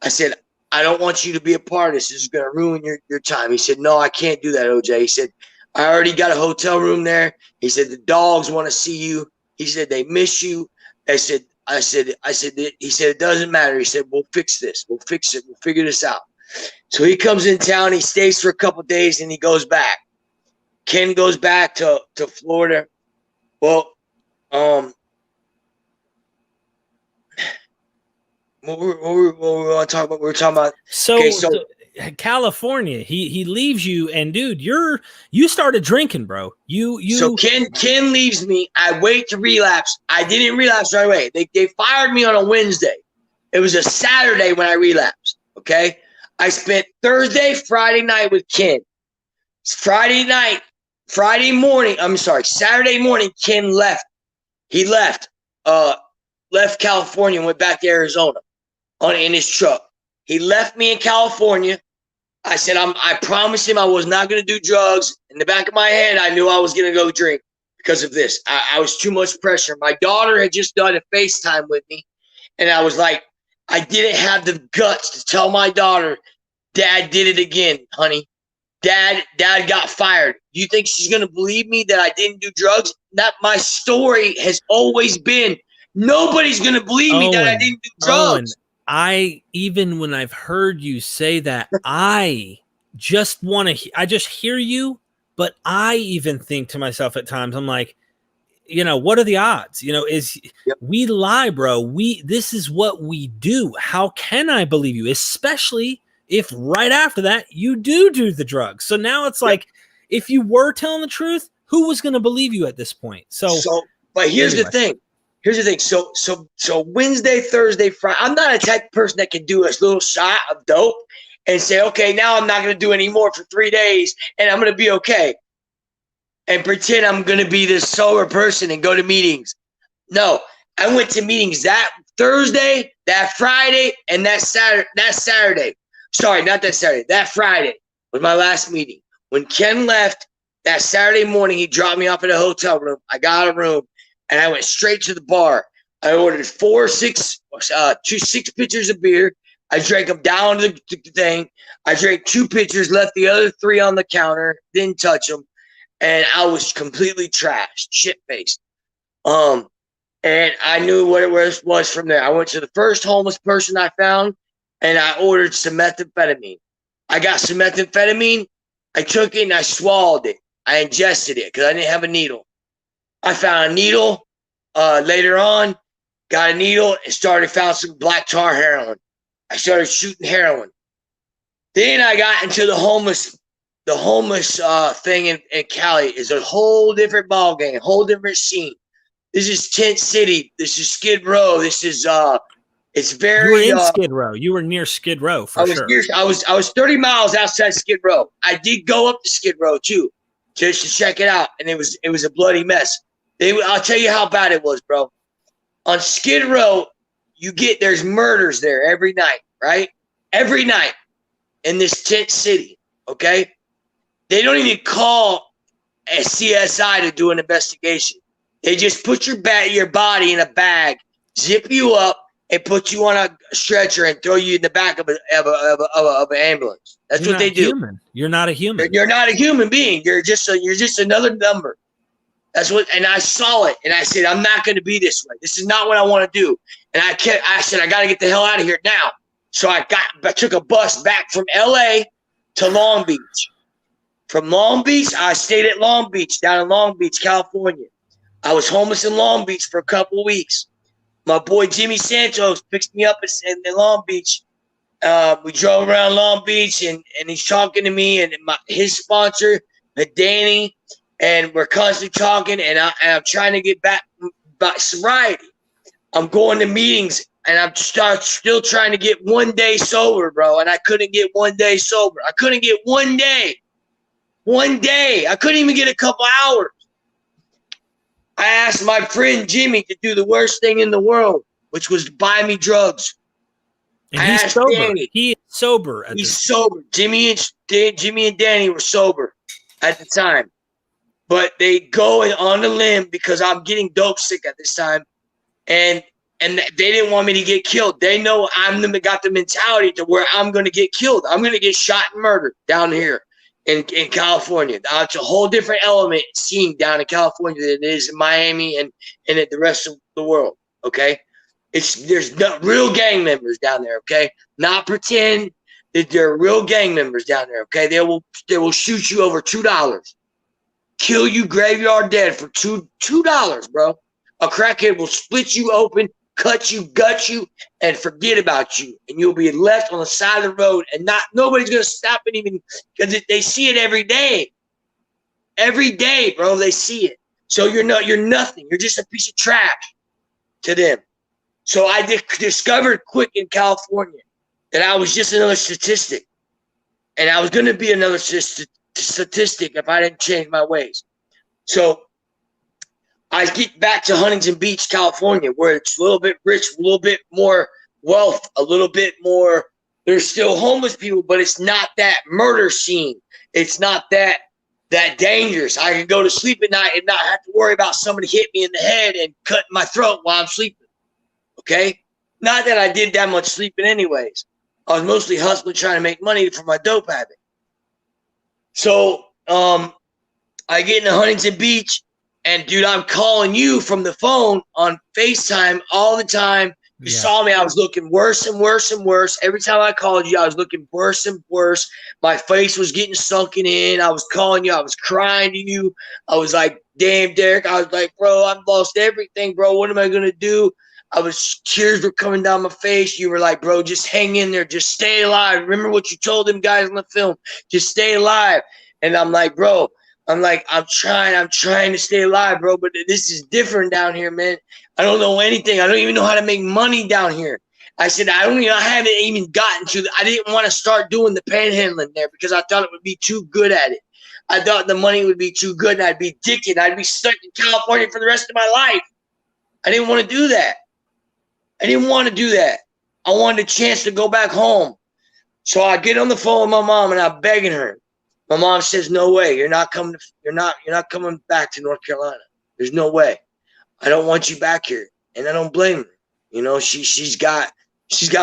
S2: I said, I don't want you to be a part of this. This is going to ruin your time. He said, no, I can't do that, OJ. He said, I already got a hotel room there. He said, the dogs want to see you. He said, they miss you. He said, it doesn't matter. He said, we'll fix this. We'll fix it. We'll figure this out. So he comes in town. He stays for a couple of days and he goes back. Ken goes back to Florida. Well, what we want to talk about? We were talking about
S1: so California. He leaves you, and dude, you started drinking, bro. So
S2: Ken leaves me. I wait to relapse. I didn't relapse right away. They fired me on a Wednesday. It was a Saturday when I relapsed. Okay, I spent Thursday, Friday night with Ken. Saturday morning. Ken left. He left California and went back to Arizona in his truck. He left me in California. I said, I promised him I was not going to do drugs. In the back of my head, I knew I was going to go drink because of this. I was too much pressure. My daughter had just done a FaceTime with me. And I was like, I didn't have the guts to tell my daughter, Dad did it again, honey. Dad got fired. Do you think she's going to believe me that I didn't do drugs? That my story has always been, nobody's going to believe me that I didn't do drugs.
S1: Even when I've heard you say that, I just hear you, but I even think to myself at times, I'm like, what are the odds? We lie, bro. This is what we do. How can I believe you? Especially if right after that you do the drugs. So now it's like, if you were telling the truth, who was going to believe you at this point?
S2: But here's the thing. So Wednesday, Thursday, Friday, I'm not a type of person that can do a little shot of dope and say, okay, now I'm not going to do any more for 3 days and I'm going to be okay. And pretend I'm going to be this sober person and go to meetings. No, I went to meetings that Thursday, that Friday, and that Saturday. Sorry, not that Saturday. That Friday was my last meeting. When Ken left that Saturday morning, he dropped me off at a hotel room. I got a room and I went straight to the bar. I ordered 6 pitchers of beer. I drank them down to the thing. I drank 2 pitchers, left the other 3 on the counter, didn't touch them. And I was completely trashed, shit-faced. And I knew what it was from there. I went to the first homeless person I found, and I ordered some methamphetamine. I got some methamphetamine. I took it, and I swallowed it. I ingested it because I didn't have a needle. I found a needle later on, got a needle, and found some black tar heroin. I started shooting heroin. Then I got into the homeless thing in Cali. Is a whole different ballgame, whole different scene. This is Tent City. This is Skid Row. This is it's very.
S1: You were in Skid Row. You were near Skid Row for sure.
S2: I was 30 miles outside Skid Row. I did go up to Skid Row too, just to check it out, and it was a bloody mess. I'll tell you how bad it was, bro. On Skid Row, there's murders there every night, right? Every night in this tent city, okay? They don't even call a CSI to do an investigation. They just put your body in a bag, zip you up, and put you on a stretcher and throw you in the back of an ambulance. That's what they do.
S1: Human. You're not a human.
S2: You're not a human being. You're just another number. That's what. And I saw it, and I said, I'm not going to be this way. This is not what I want to do. And I said, I got to get the hell out of here now. So I took a bus back from L.A. to Long Beach. From Long Beach, I stayed at Long Beach, down in Long Beach, California. I was homeless in Long Beach for a couple of weeks. My boy Jimmy Santos picked me up in Long Beach. We drove around Long Beach, and he's talking to me and his sponsor, Danny, and we're constantly talking, and I'm trying to get back sobriety. I'm going to meetings, and I'm still trying to get 1 day sober, bro, and I couldn't get 1 day sober. I couldn't get 1 day. 1 day. I couldn't even get a couple hours. I asked my friend Jimmy to do the worst thing in the world, which was to buy me drugs.
S1: And he's sober. Danny. He is sober.
S2: He's sober. Jimmy and Danny were sober at the time. But they go on the limb because I'm getting dope sick at this time. And they didn't want me to get killed. They know got the mentality to where I'm going to get killed. I'm going to get shot and murdered down here in California. It's a whole different element scene down in California than it is in Miami and in the rest of the world, okay? There's no real gang members down there, okay? Not pretend that they're real gang members down there, okay? They will shoot you over $2. Kill you graveyard dead for $2, bro. A crackhead will split you open, cut you, gut you, and forget about you. And you'll be left on the side of the road, and nobody's going to stop it even because they see it every day. Every day, bro, they see it. So you're nothing. You're just a piece of trash to them. So I discovered quick in California that I was just another statistic. And I was going to be another statistic if I didn't change my ways. So I get back to Huntington Beach, California, where it's a little bit rich, a little bit more wealth, a little bit more. There's still homeless people, but it's not that murder scene. It's not that dangerous. I can go to sleep at night and not have to worry about somebody hitting me in the head and cutting my throat while I'm sleeping. Okay? Not that I did that much sleeping anyways. I was mostly hustling, trying to make money for my dope habit. So I get into Huntington Beach, and dude, I'm calling you from the phone on FaceTime all the time. You saw me. I was looking worse and worse and worse. Every time I called you, I was looking worse and worse. My face was getting sunken in. I was calling you. I was crying to you. I was like, damn, Derek. I was like, bro, I've lost everything, bro. What am I going to do? Tears were coming down my face. You were like, bro, just hang in there. Just stay alive. Remember what you told them guys in the film. Just stay alive. And I'm like, bro, I'm trying to stay alive, bro. But this is different down here, man. I don't know anything. I don't even know how to make money down here. I said, I haven't even gotten to I didn't want to start doing the panhandling there because I thought it would be too good at it. I thought the money would be too good and I'd be addicted. I'd be stuck in California for the rest of my life. I didn't want to do that. I wanted a chance to go back home. So I get on the phone with my mom and I'm begging her. My mom says, "No way. You're not coming back to North Carolina. There's no way. I don't want you back here." And I don't blame her. You know, she's got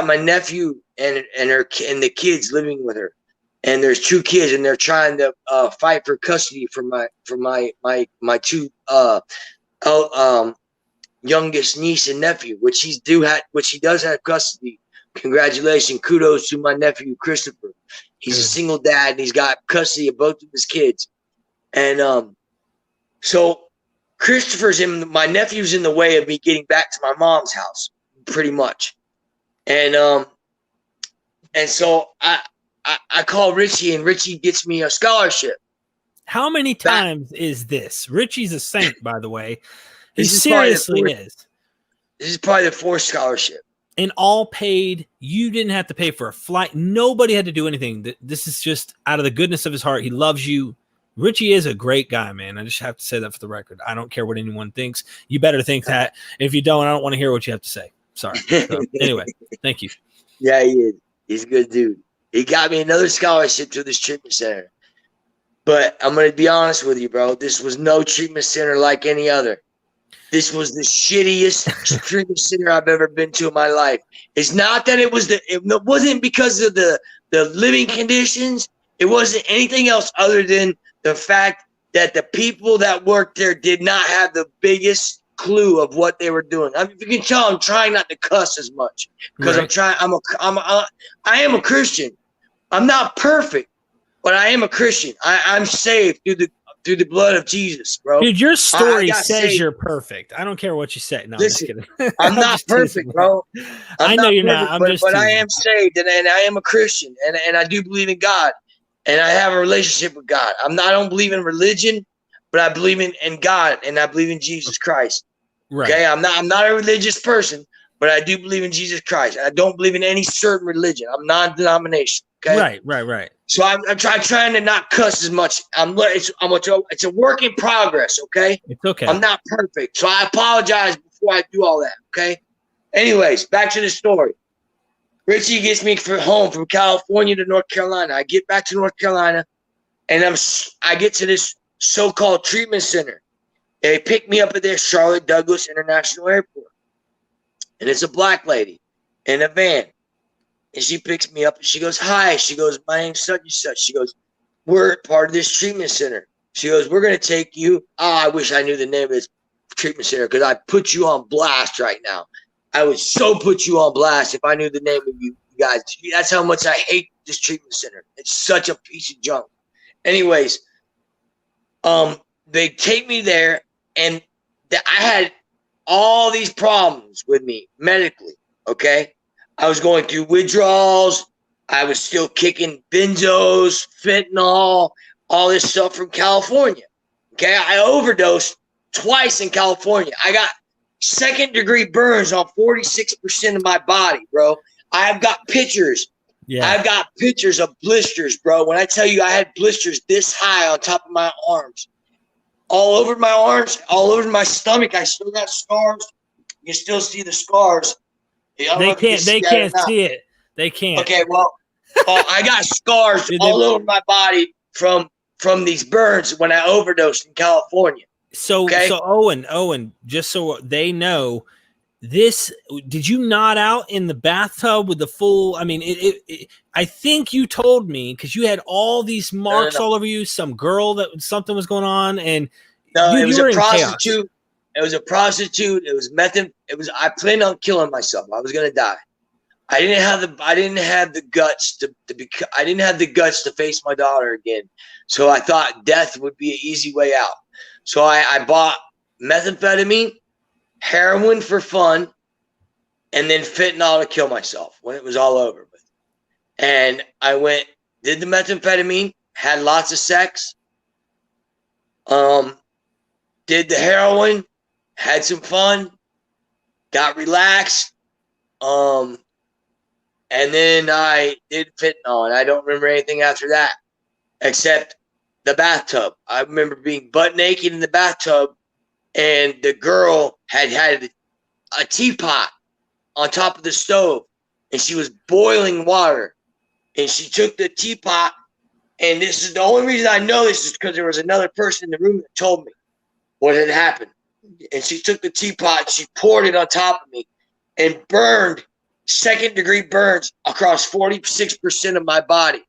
S2: my nephew and the kids living with her. And there's 2 kids and they're trying to fight for custody for my 2 youngest niece and nephew, which he does have custody. Congratulations, kudos to my nephew Christopher. He's a single dad and he's got custody of both of his kids. And so my nephew's in the way of me getting back to my mom's house, pretty much. And so I call Richie and Richie gets me a scholarship.
S1: How many times is this? Richie's a saint, by the way. He seriously is.
S2: This is probably the 4th scholarship.
S1: And all paid. You didn't have to pay for a flight. Nobody had to do anything. This is just out of the goodness of his heart. He loves you. Richie is a great guy, man. I just have to say that for the record. I don't care what anyone thinks. You better think that. If you don't, I don't want to hear what you have to say. Sorry. So, anyway, thank you.
S2: Yeah, he is. He's a good dude. He got me another scholarship to this treatment center. But I'm going to be honest with you, bro. This was no treatment center like any other. This was the shittiest treatment center I've ever been to in my life. It's not that it wasn't because of the living conditions. It wasn't anything else other than the fact that the people that worked there did not have the biggest clue of what they were doing. I mean, if you can tell, I'm trying not to cuss as much because
S1: Right.
S2: I am a Christian. I'm not perfect, but I am a Christian. I'm saved through the blood of Jesus, bro.
S1: Dude, your
S2: I
S1: story
S2: got
S1: says
S2: saved.
S1: you're perfect. I don't care what you say. No,
S2: Listen,
S1: I'm just kidding.
S2: I'm not
S1: just teasing
S2: perfect,
S1: you.
S2: bro.
S1: I know you're not.
S2: perfect,
S1: I'm just
S2: but I
S1: teasing.
S2: am saved and I am a Christian and I do believe in God and I have a relationship with God. I don't believe in religion, but I believe in God and I believe in Jesus Christ.
S1: Right.
S2: Okay, I'm not a religious person, but I do believe in Jesus Christ. I don't believe in any certain religion. I'm non-denomination. Okay.
S1: Right.
S2: So I'm trying to not cuss as much. It's a work in progress. Okay.
S1: It's okay.
S2: I'm not perfect, so I apologize before I do all that. Okay. Anyways, back to the story. Richie gets me home from California to North Carolina. I get back to North Carolina, and I get to this so-called treatment center. They pick me up at their Charlotte Douglas International Airport, and it's a black lady in a van. And she picks me up and she goes, "Hi." She goes, "My name's such and such." She goes, "We're part of this treatment center." She goes, "We're going to take you." Oh, I wish I knew the name of this treatment center because I put you on blast right now. I would so put you on blast if I knew the name of you guys. That's how much I hate this treatment center. It's such a piece of junk. Anyways, they take me there and I had all these problems with me medically, okay? I was going through withdrawals. I was still kicking benzos, fentanyl, all this stuff from California. Okay, I overdosed twice in California. I got second-degree burns on 46% of my body, bro. I've got pictures.
S1: Yeah.
S2: I've got pictures of blisters, bro. When I tell you I had blisters this high on top of my arms, all over my arms, all over my stomach, I still got scars. You can still see the scars.
S1: They can't see it. They can't.
S2: Okay, well, I got scars all over my body from these burns when I overdosed in California.
S1: So Owen, just so they know, did you nod out in the bathtub with the full? I mean, I think you told me because you had all these marks all over you. Some girl something was going on, and
S2: it was a prostitute. It was a prostitute. It was meth. I planned on killing myself. I was gonna die. I didn't have the guts to face my daughter again. So I thought death would be an easy way out. So I bought methamphetamine, heroin for fun, and then fentanyl to kill myself when it was all over with. And I did the methamphetamine, had lots of sex, did the heroin, had some fun, got relaxed, and then I did fentanyl, and I don't remember anything after that except the bathtub. I remember being butt naked in the bathtub, and the girl had a teapot on top of the stove, and she was boiling water, and she took the teapot, and this is the only reason I know this is because there was another person in the room that told me what had happened. And she took the teapot, she poured it on top of me and burned second-degree burns across 46% of my body,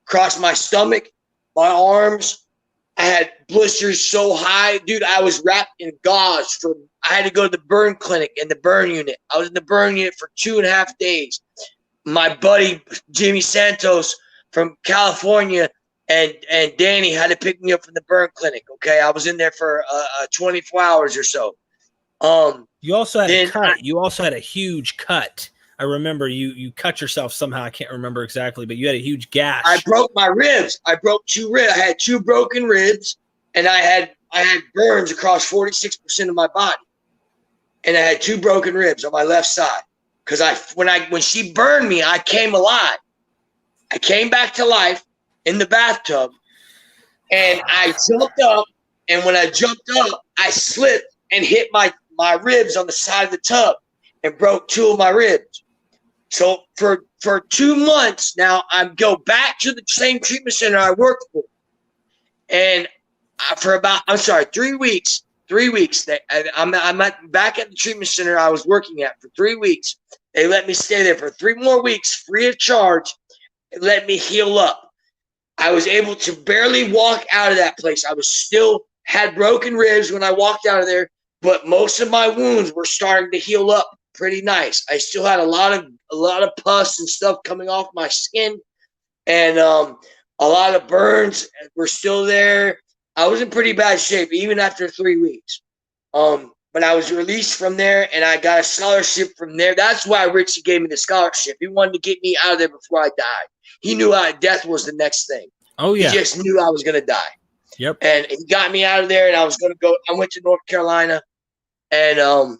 S2: across my stomach, my arms. I had blisters so high, dude. I was wrapped in gauze. I had to go to the burn clinic in the burn unit. I was in the burn unit for 2.5 days. My buddy Jimmy Santos from California and Danny had to pick me up from the burn clinic. Okay, I was in there for 24 hours or so.
S1: You also had a cut. You also had a huge cut. I remember you cut yourself somehow. I can't remember exactly, but you had a huge gash.
S2: I broke my ribs. I broke 2 ribs. I had 2 broken ribs, and I had burns across 46% of my body, and I had 2 broken ribs on my left side. Because when she burned me, I came alive. I came back to life in the bathtub, and I jumped up. And when I jumped up, I slipped and hit my ribs on the side of the tub and broke 2 of my ribs. So for 2 months now, I go back to the same treatment center I worked for. And I'm sorry, 3 weeks. 3 weeks. I'm back at the treatment center I was working at for 3 weeks. They let me stay there for 3 more weeks, free of charge. It let me heal up. I was able to barely walk out of that place. I was still had broken ribs when I walked out of there, but most of my wounds were starting to heal up pretty nice. I still had a lot of pus and stuff coming off my skin, and a lot of burns were still there. I was in pretty bad shape even after 3 weeks. But I was released from there, and I got a scholarship from there. That's why Richie gave me the scholarship. He wanted to get me out of there before I died. He knew death was the next thing.
S1: Oh yeah.
S2: He just knew I was going to die.
S1: Yep.
S2: And he got me out of there, and I was going to go. I went to North Carolina, and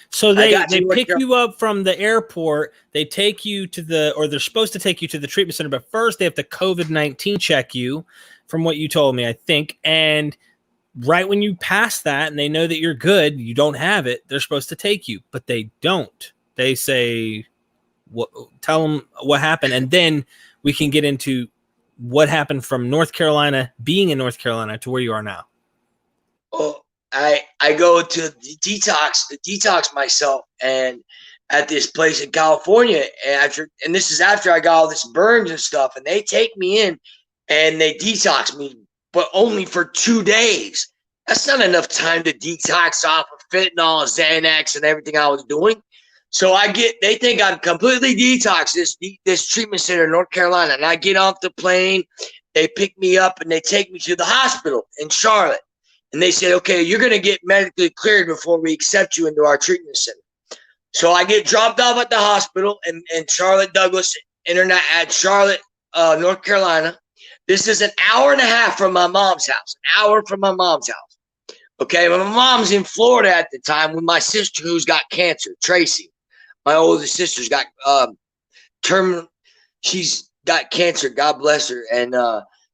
S1: so they pick you up from the airport. They take you to or they're supposed to take you to the treatment center, but first they have to COVID-19 check you, from what you told me, I think. And right when you pass that and they know that you're good, you don't have it, they're supposed to take you, but they don't. They say, tell them what happened, and then we can get into what happened from North Carolina, being in North Carolina, to where you are now.
S2: Oh, I go to detox myself, and at this place in California, and this is after I got all this burns and stuff, and they take me in and they detox me, but only for 2 days. That's not enough time to detox off of fentanyl, Xanax, and everything I was doing. So they think I'm completely detoxed this treatment center in North Carolina, and I get off the plane. They pick me up and they take me to the hospital in Charlotte. And they said, okay, you're going to get medically cleared before we accept you into our treatment center. So I get dropped off at the hospital in Charlotte Douglas Internet at Charlotte, North Carolina. This is an hour and a half from my mom's house, an hour from my mom's house. Okay, my mom's in Florida at the time with my sister who's got cancer, Tracy. My oldest sister's got she's got cancer, God bless her. And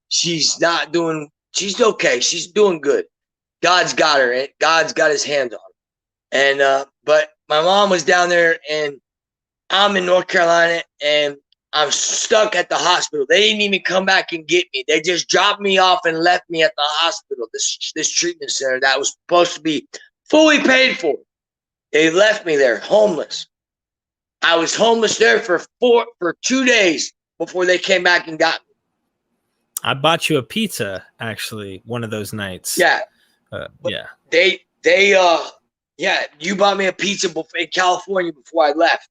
S2: she's okay. She's doing good. God's got her. God's got his hand on her. And but my mom was down there, and I'm in North Carolina, and I'm stuck at the hospital. They didn't even come back and get me. They just dropped me off and left me at the hospital, this treatment center that was supposed to be fully paid for. They left me there, homeless. I was homeless there for 2 days before they came back and got me.
S1: I bought you a pizza, actually, one of those nights.
S2: Yeah.
S1: Yeah.
S2: You bought me a pizza in California before I left.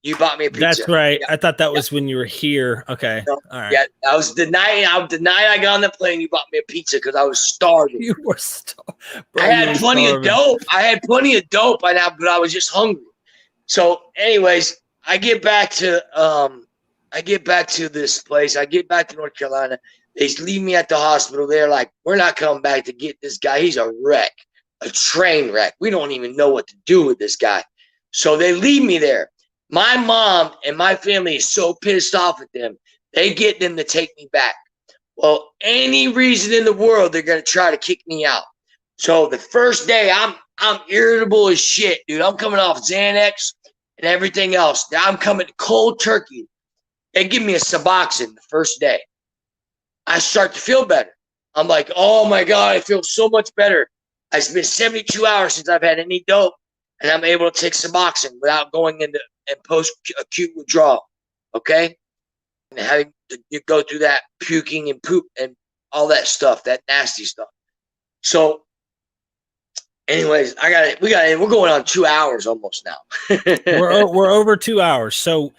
S2: You bought me a pizza.
S1: That's right. Yeah. I thought that was when you were here. Okay.
S2: No,
S1: all right.
S2: Yeah, that was the night I got on the plane. You bought me a pizza because I was starving.
S1: You were starving.
S2: I had plenty of dope. But I was just hungry. So, anyways, I get back to this place. I get back to North Carolina. They leave me at the hospital. They're like, we're not coming back to get this guy. He's a wreck, a train wreck. We don't even know what to do with this guy. So they leave me there. My mom and my family is so pissed off at them. They get them to take me back. Well, any reason in the world, they're going to try to kick me out. So the first day, I'm irritable as shit, dude. I'm coming off Xanax and everything else. I'm coming cold turkey. They give me a Suboxone the first day. I start to feel better. I'm like, oh my God, I feel so much better. It's been 72 hours since I've had any dope, and I'm able to take Suboxone without going into post-acute withdrawal. Okay? And having to go through that puking and poop and all that stuff, that nasty stuff. So, anyways, we're going on 2 hours almost now.
S1: we're over 2 hours. So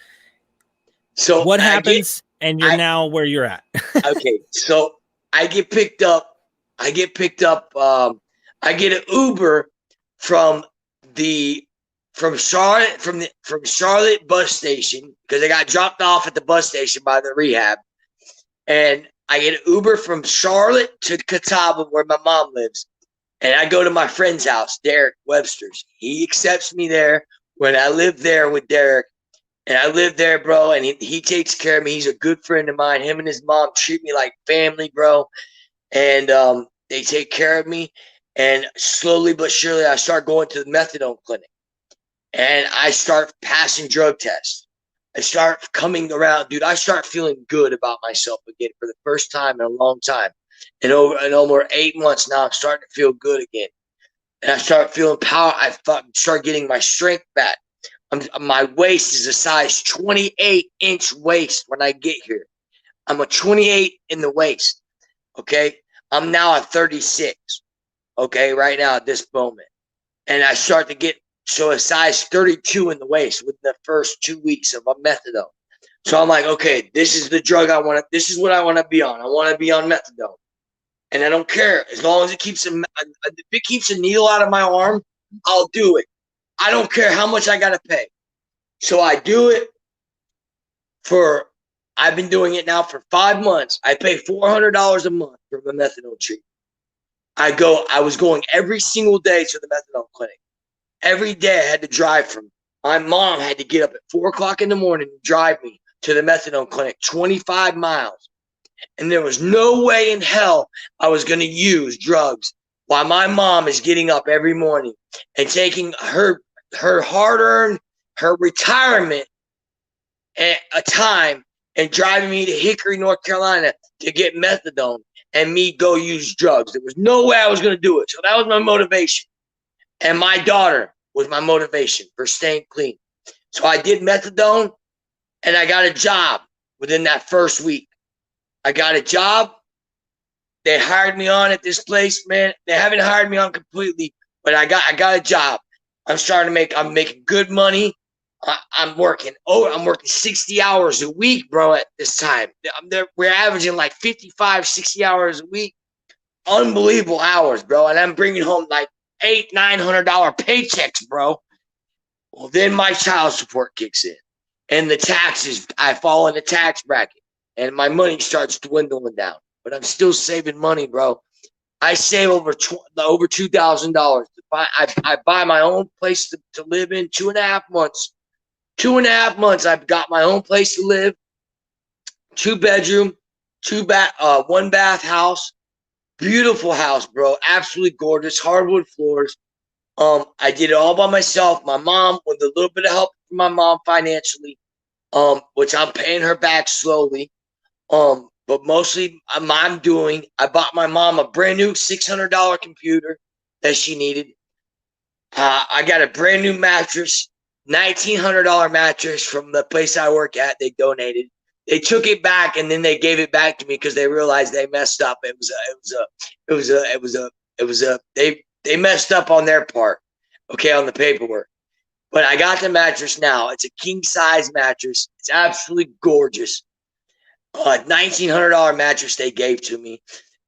S1: what happens? And you're now where you're at.
S2: Okay, so I get picked up. I get an Uber from Charlotte bus station, because I got dropped off at the bus station by the rehab, and I get an Uber from Charlotte to Catawba, where my mom lives, and I go to my friend's house, Derek Webster's. He accepts me there when I live there with Derek. And I live there, bro, and he takes care of me. He's a good friend of mine. Him and his mom treat me like family, bro. And they take care of me. And slowly but surely, I start going to the methadone clinic. And I start passing drug tests. I start coming around. Dude, I start feeling good about myself again for the first time in a long time. And over 8 months now, I'm starting to feel good again. And I start feeling power. I start getting my strength back. My waist is a size 28-inch waist when I get here. I'm a 28 in the waist. Okay. I'm now at 36. Okay. Right now at this moment. And I start to get a size 32 in the waist within the first 2 weeks of a methadone. So I'm like, okay, this is the drug I want to, this is what I want to be on. I want to be on methadone. And I don't care. As long as it keeps if it keeps a needle out of my arm, I'll do it. I don't care how much I got to pay. So I do it I've been doing it now for 5 months. I pay $400 a month for the methadone treatment. I was going every single day to the methadone clinic. Every day I had to drive my mom had to get up at 4 o'clock in the morning and drive me to the methadone clinic, 25 miles. And there was no way in hell I was going to use drugs while my mom is getting up every morning and taking her hard-earned, her retirement a time and driving me to Hickory, North Carolina to get methadone and me go use drugs. There was no way I was going to do it. So that was my motivation. And my daughter was my motivation for staying clean. So I did methadone and I got a job within that first week. I got a job. They hired me on at this place, man. They haven't hired me on completely, but I got a job. I'm making good money. I'm working 60 hours a week, bro, at this time. We're averaging like 55, 60 hours a week. Unbelievable hours, bro. And I'm bringing home like $800-900 paychecks, bro. Well, then my child support kicks in and the taxes, I fall in the tax bracket and my money starts dwindling down, but I'm still saving money, bro. I save over $2,000. I buy my own place to live in 2.5 months. 2.5 months, I've got my own place to live. 2-bedroom, 1-bath house. Beautiful house, bro. Absolutely gorgeous. Hardwood floors. I did it all by myself. My mom, with a little bit of help from my mom financially, which I'm paying her back slowly. But mostly I bought my mom a brand new $600 computer that she needed. I got a brand new mattress, $1,900 mattress from the place I work at. They donated. They took it back and then they gave it back to me because they realized they messed up. They messed up on their part, okay, on the paperwork. But I got the mattress now. It's a king size mattress. It's absolutely gorgeous. $1,900 mattress they gave to me.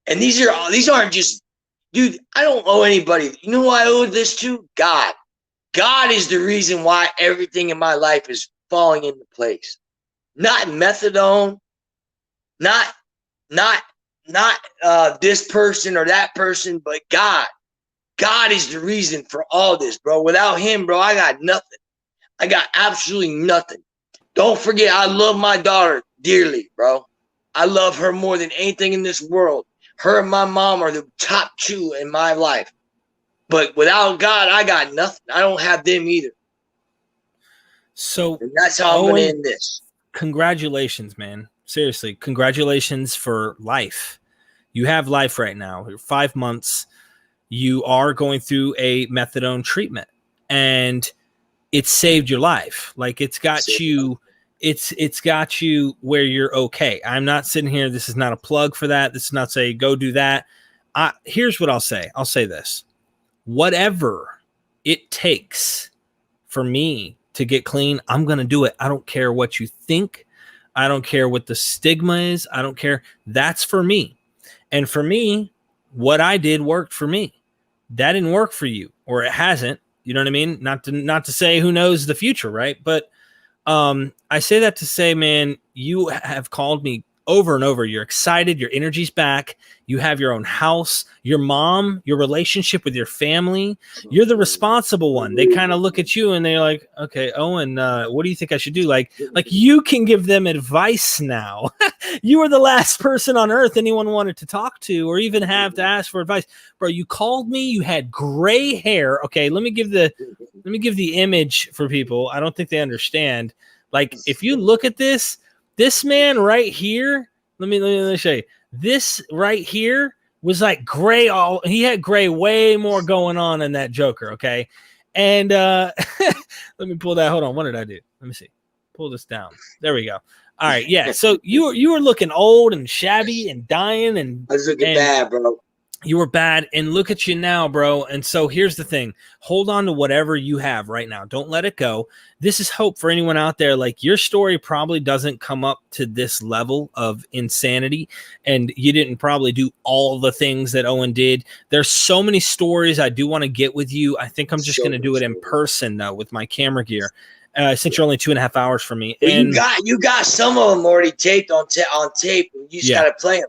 S2: And these aren't just, dude, I don't owe anybody. You know who I owe this to? God. God is the reason why everything in my life is falling into place. Not methadone, not this person or that person, but God. God is the reason for all this, bro. Without him, bro, I got nothing. I got absolutely nothing. Don't forget, I love my daughter dearly, bro. I love her more than anything in this world. Her and my mom are the top two in my life. But without God, I got nothing. I don't have them either.
S1: So
S2: and that's how I'm going to end this.
S1: Congratulations, man. Seriously, congratulations for life. You have life right now. You're 5 months. You are going through a methadone treatment, and it saved your life. Like it's got you where you're okay. I'm not sitting here. This is not a plug for that. This is not say go do that. Here's what I'll say. I'll say this. Whatever it takes for me to get clean, I'm going to do it. I don't care what you think. I don't care what the stigma is. I don't care. That's for me. And for me, what I did worked for me. That didn't work for you, or it hasn't. You know what I mean? Not to say who knows the future, right? But I say that to say, man, you have called me over and over. You're excited. Your energy's back. You have your own house, your mom, your relationship with your family. You're the responsible one. They kind of look at you and they're like, okay, Owen, what do you think I should do? Like you can give them advice now. You were the last person on earth anyone wanted to talk to or even have to ask for advice. Bro, you called me. You had gray hair. Okay, let me give the image for people. I don't think they understand. Like if you look at this man right here, let me show you. This right here was like gray. He had gray way more going on than that Joker. Okay. And let me pull that. Hold on. What did I do? Let me see. Pull this down. There we go. All right. Yeah. So you were looking old and shabby and dying and
S2: I was looking bad, bro.
S1: You were bad, and look at you now, bro. And so here's the thing. Hold on to whatever you have right now. Don't let it go. This is hope for anyone out there. Like, your story probably doesn't come up to this level of insanity, and you didn't probably do all the things that Owen did. There's so many stories I do want to get with you. I think I'm just going to do it in person, though, with my camera gear. Since you're only 2.5 hours from me.
S2: Well,
S1: and
S2: you got some of them already taped on tape. You just got to play them.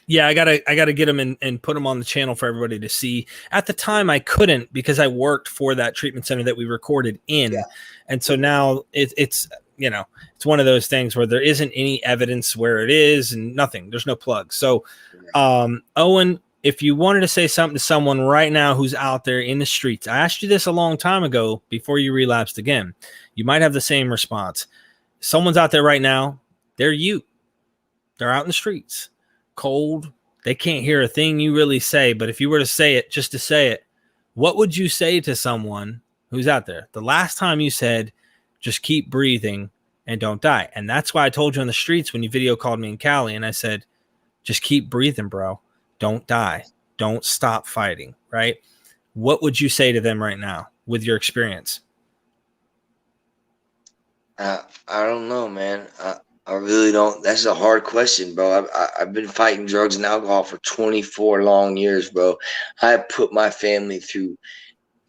S1: Yeah, I gotta get them and put them on the channel for everybody to see. At the time, I couldn't because I worked for that treatment center that we recorded in, and so now it's it's one of those things where there isn't any evidence where it is and nothing. There's no plug. So, Owen, if you wanted to say something to someone right now who's out there in the streets, I asked you this a long time ago before you relapsed again. You might have the same response. Someone's out there right now. They're out in the streets. Cold, they can't hear a thing you really say, but if you were to say it just to say it, what would you say to someone who's out there? The last time you said, just keep breathing and don't die. And that's why I told you on the streets when you video called me in Cali, and I said, just keep breathing, bro. Don't die. Don't stop fighting, right? What would you say to them right now with your experience?
S2: I don't know, man. I really don't. That's a hard question, bro. I've been fighting drugs and alcohol for 24 long years, bro. I put my family through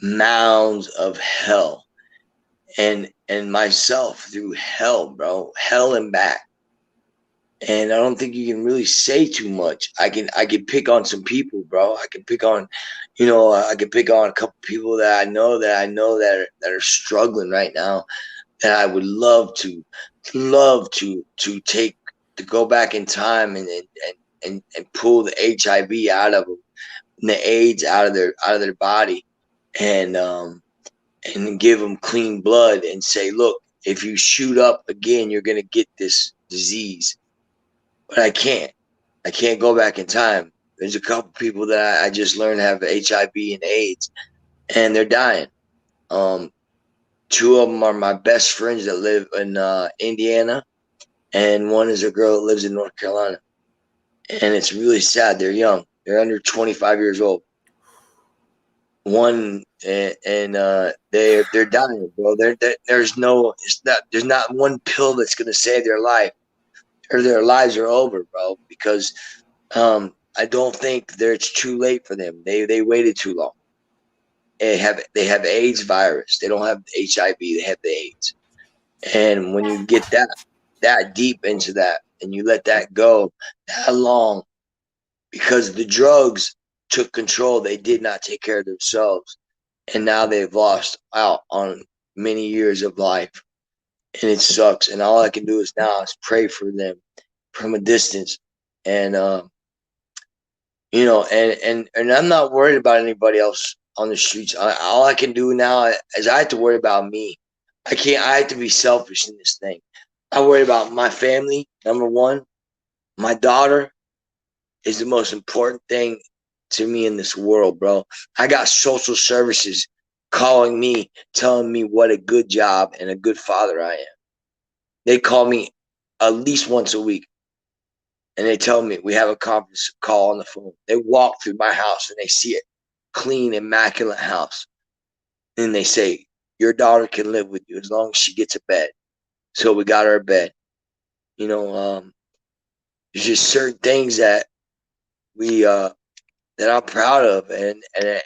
S2: mounds of hell, and myself through hell, bro. Hell and back. And I don't think you can really say too much. I can pick on some people, bro. I can pick on, I can pick on a couple people that I know that are struggling right now. And I would love to take to go back in time and pull the HIV out of them, and the AIDS out of their body, and give them clean blood and say, look, if you shoot up again, you're gonna get this disease. But I can't go back in time. There's a couple people that I just learned have HIV and AIDS, and they're dying. Two of them are my best friends that live in Indiana, and one is a girl that lives in North Carolina. And it's really sad. They're young. They're under 25 years old. One they're dying, bro. There's not one pill that's gonna save their life, or their lives are over, bro. Because I don't think it's too late for them. They waited too long. They have AIDS virus. They don't have HIV. They have the AIDS. And when you get that deep into that, and you let that go that long, because the drugs took control, they did not take care of themselves, and now they've lost out on many years of life, and it sucks. And all I can do is pray for them from a distance, and and I'm not worried about anybody else on the streets. All I can do now is I have to worry about me. I have to be selfish in this thing. I worry about my family, number one. My daughter is the most important thing to me in this world, bro. I got social services calling me, telling me what a good job and a good father I am. They call me at least once a week, and they tell me we have a conference call on the phone. They walk through my house and they see it, clean, immaculate house. And they say, your daughter can live with you as long as she gets a bed. So we got her a bed. There's just certain things that that I'm proud of, and I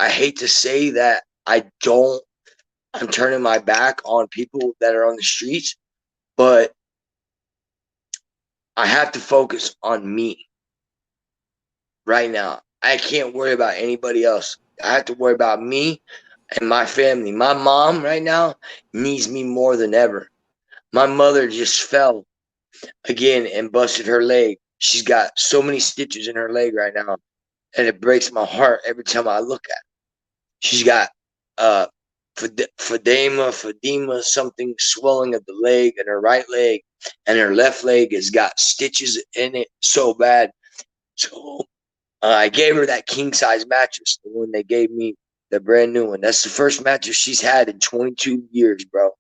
S2: hate to say that I'm turning my back on people that are on the streets, but I have to focus on me right now. I can't worry about anybody else. I have to worry about me and my family. My mom right now needs me more than ever. My mother just fell again and busted her leg. She's got so many stitches in her leg right now, and it breaks my heart every time I look at her. She's got fedema, something swelling of the leg, and her right leg. and her left leg has got stitches in it so bad. So I gave her that king size mattress, the one they gave me, the brand new one. That's the first mattress she's had in 22 years, bro.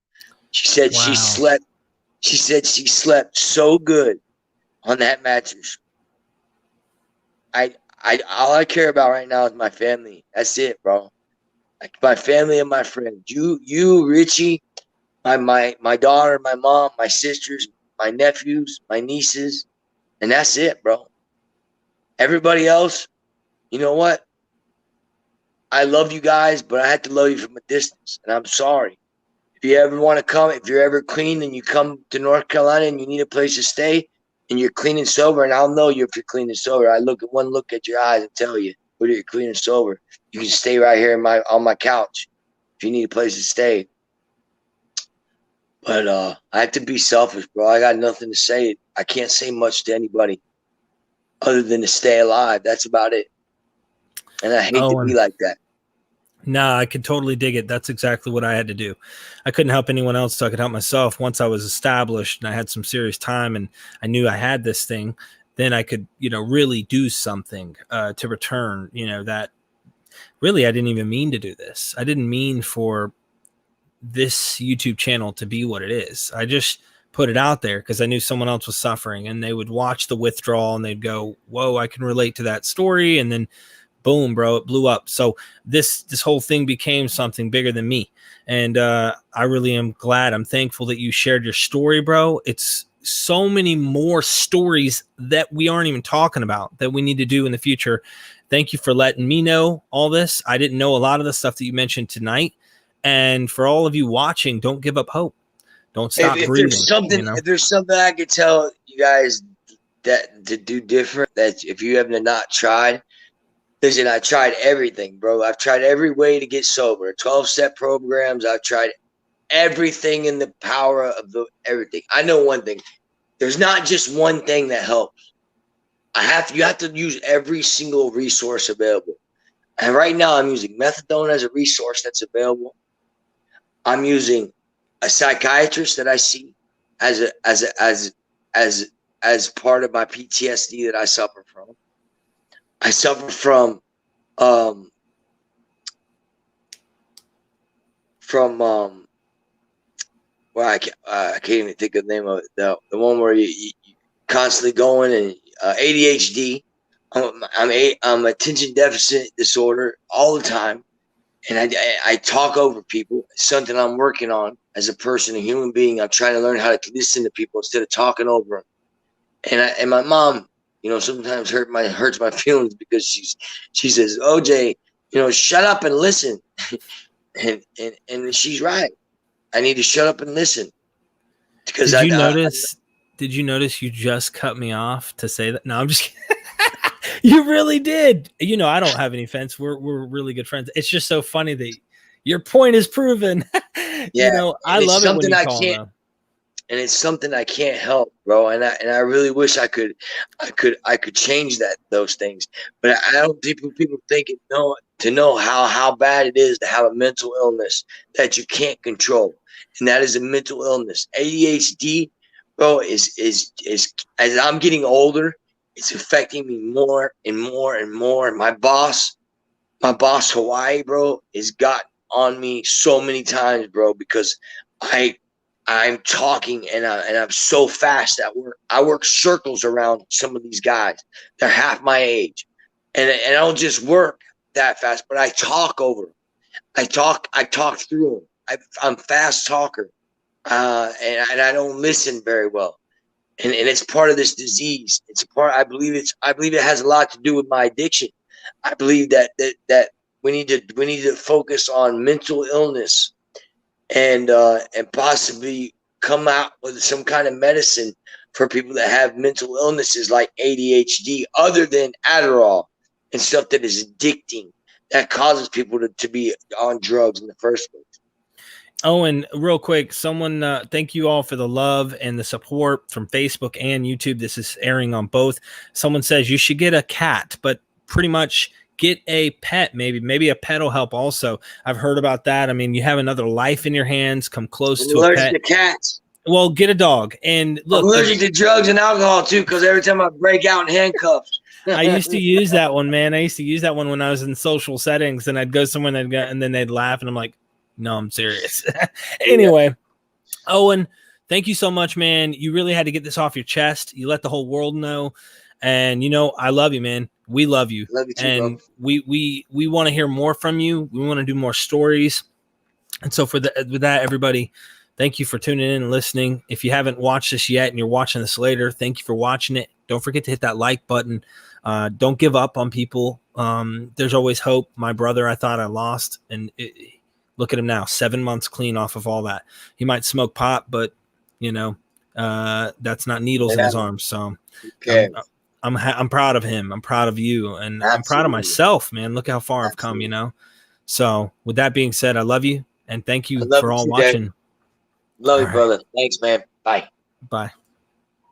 S2: She said
S1: Wow.
S2: she slept so good on that mattress. All I care about right now is my family. That's it, bro. Like my family and my friends. You, Richie, my daughter, my mom, my sisters, my nephews, my nieces, and that's it, bro. Everybody else, you know what? I love you guys, but I had to love you from a distance, and I'm sorry. If you ever want to come, if you're ever clean and you come to North Carolina and you need a place to stay and you're clean and sober, and I'll know you if you're clean and sober. I look at one look at your eyes and tell you whether you're clean and sober. You can stay right here on my couch if you need a place to stay. But I have to be selfish, bro. I got nothing to say. I can't say much to anybody other than to stay alive. That's about it. And I hate to be like that.
S1: No, I could totally dig it. That's exactly what I had to do. I couldn't help anyone else, so I could help myself. Once I was established and I had some serious time and I knew I had this thing, then I could, really do something to return, that really I didn't even mean to do this. I didn't mean for this YouTube channel to be what it is. I just put it out there because I knew someone else was suffering, and they would watch the withdrawal and they'd go, whoa, I can relate to that story. And then boom, bro, it blew up. So this whole thing became something bigger than me. And I really am glad. I'm thankful that you shared your story, bro. It's so many more stories that we aren't even talking about that we need to do in the future. Thank you for letting me know all this. I didn't know a lot of the stuff that you mentioned tonight. And for all of you watching, don't give up hope. Don't stop breathing.
S2: If there's something I could tell you guys that to do different, that if you haven't not tried, listen, I tried everything, bro. I've tried every way to get sober. 12-step programs. I've tried everything in the power of everything. I know one thing. There's not just one thing that helps. You have to use every single resource available. And right now I'm using methadone as a resource that's available. I'm using a psychiatrist that I see as part of my PTSD that I suffer from. I suffer from well, I can't even think of the name of it. The one where you constantly going, and ADHD. I'm attention deficit disorder all the time, and I talk over people. It's something I'm working on as a person, a human being. I'm trying to learn how to listen to people instead of talking over them. And my mom, sometimes hurts my feelings because she says, OJ, shut up and listen. and she's right. I need to shut up and listen. Because
S1: Did you notice you just cut me off to say that? No, I'm just kidding. You really did. I don't have any offense. We're really good friends. It's just so funny that your point is proven.
S2: Yeah,
S1: I love it when you call them.
S2: And it's something I can't help, bro. And I really wish I could change those things. But I don't think people think to know how bad it is to have a mental illness that you can't control, and that is a mental illness. ADHD, bro, is as I'm getting older, it's affecting me more and more and more. My boss Hawaii, bro, has got on me so many times, bro, because I'm talking and I'm so fast at work. I work circles around some of these guys. They're half my age, and I don't just work that fast, but I talk over them. I talk through them. I'm a fast talker, and I don't listen very well. And it's part of this disease. I believe it has a lot to do with my addiction. I believe that we need to focus on mental illness and possibly come out with some kind of medicine for people that have mental illnesses like ADHD, other than Adderall and stuff that is addicting, that causes people to be on drugs in the first place.
S1: Owen, real quick, someone thank you all for the love and the support from Facebook and YouTube. This is airing on both. Someone says you should get a cat, but pretty much get a pet. Maybe a pet will help also. I've heard about that. I mean, you have another life in your hands. Come close to a pet.
S2: To cats.
S1: Well, get a dog. And
S2: I'm
S1: look,
S2: allergic to drugs and alcohol too, because every time I break out in handcuffs.
S1: I used to use that one, man. I used to use that one when I was in social settings, and I'd go somewhere and then they'd laugh, and I'm like, no, I'm serious. Anyway, Owen, thank you so much, man. You really had to get this off your chest. You let the whole world know, and I love you, man. We love you,
S2: Love you too,
S1: and
S2: bro.
S1: we want to hear more from you. We want to do more stories, and so with that, everybody, thank you for tuning in and listening. If you haven't watched this yet and you're watching this later, thank you for watching it. Don't forget to hit that like button. Don't give up on people. There's always hope. My brother, I thought I lost, and look at him now, 7 months clean off of all that. He might smoke pot, but that's not needles in his arms. So
S2: Okay.
S1: I'm proud of him. I'm proud of you, and
S2: Absolutely.
S1: I'm proud of myself, man. Look how far
S2: Absolutely.
S1: I've come. So with that being said, I love you, and thank you
S2: I love
S1: for
S2: you
S1: all
S2: too,
S1: watching.
S2: Dave. Love
S1: All
S2: you,
S1: right.
S2: brother. Thanks, man. Bye.
S1: Bye.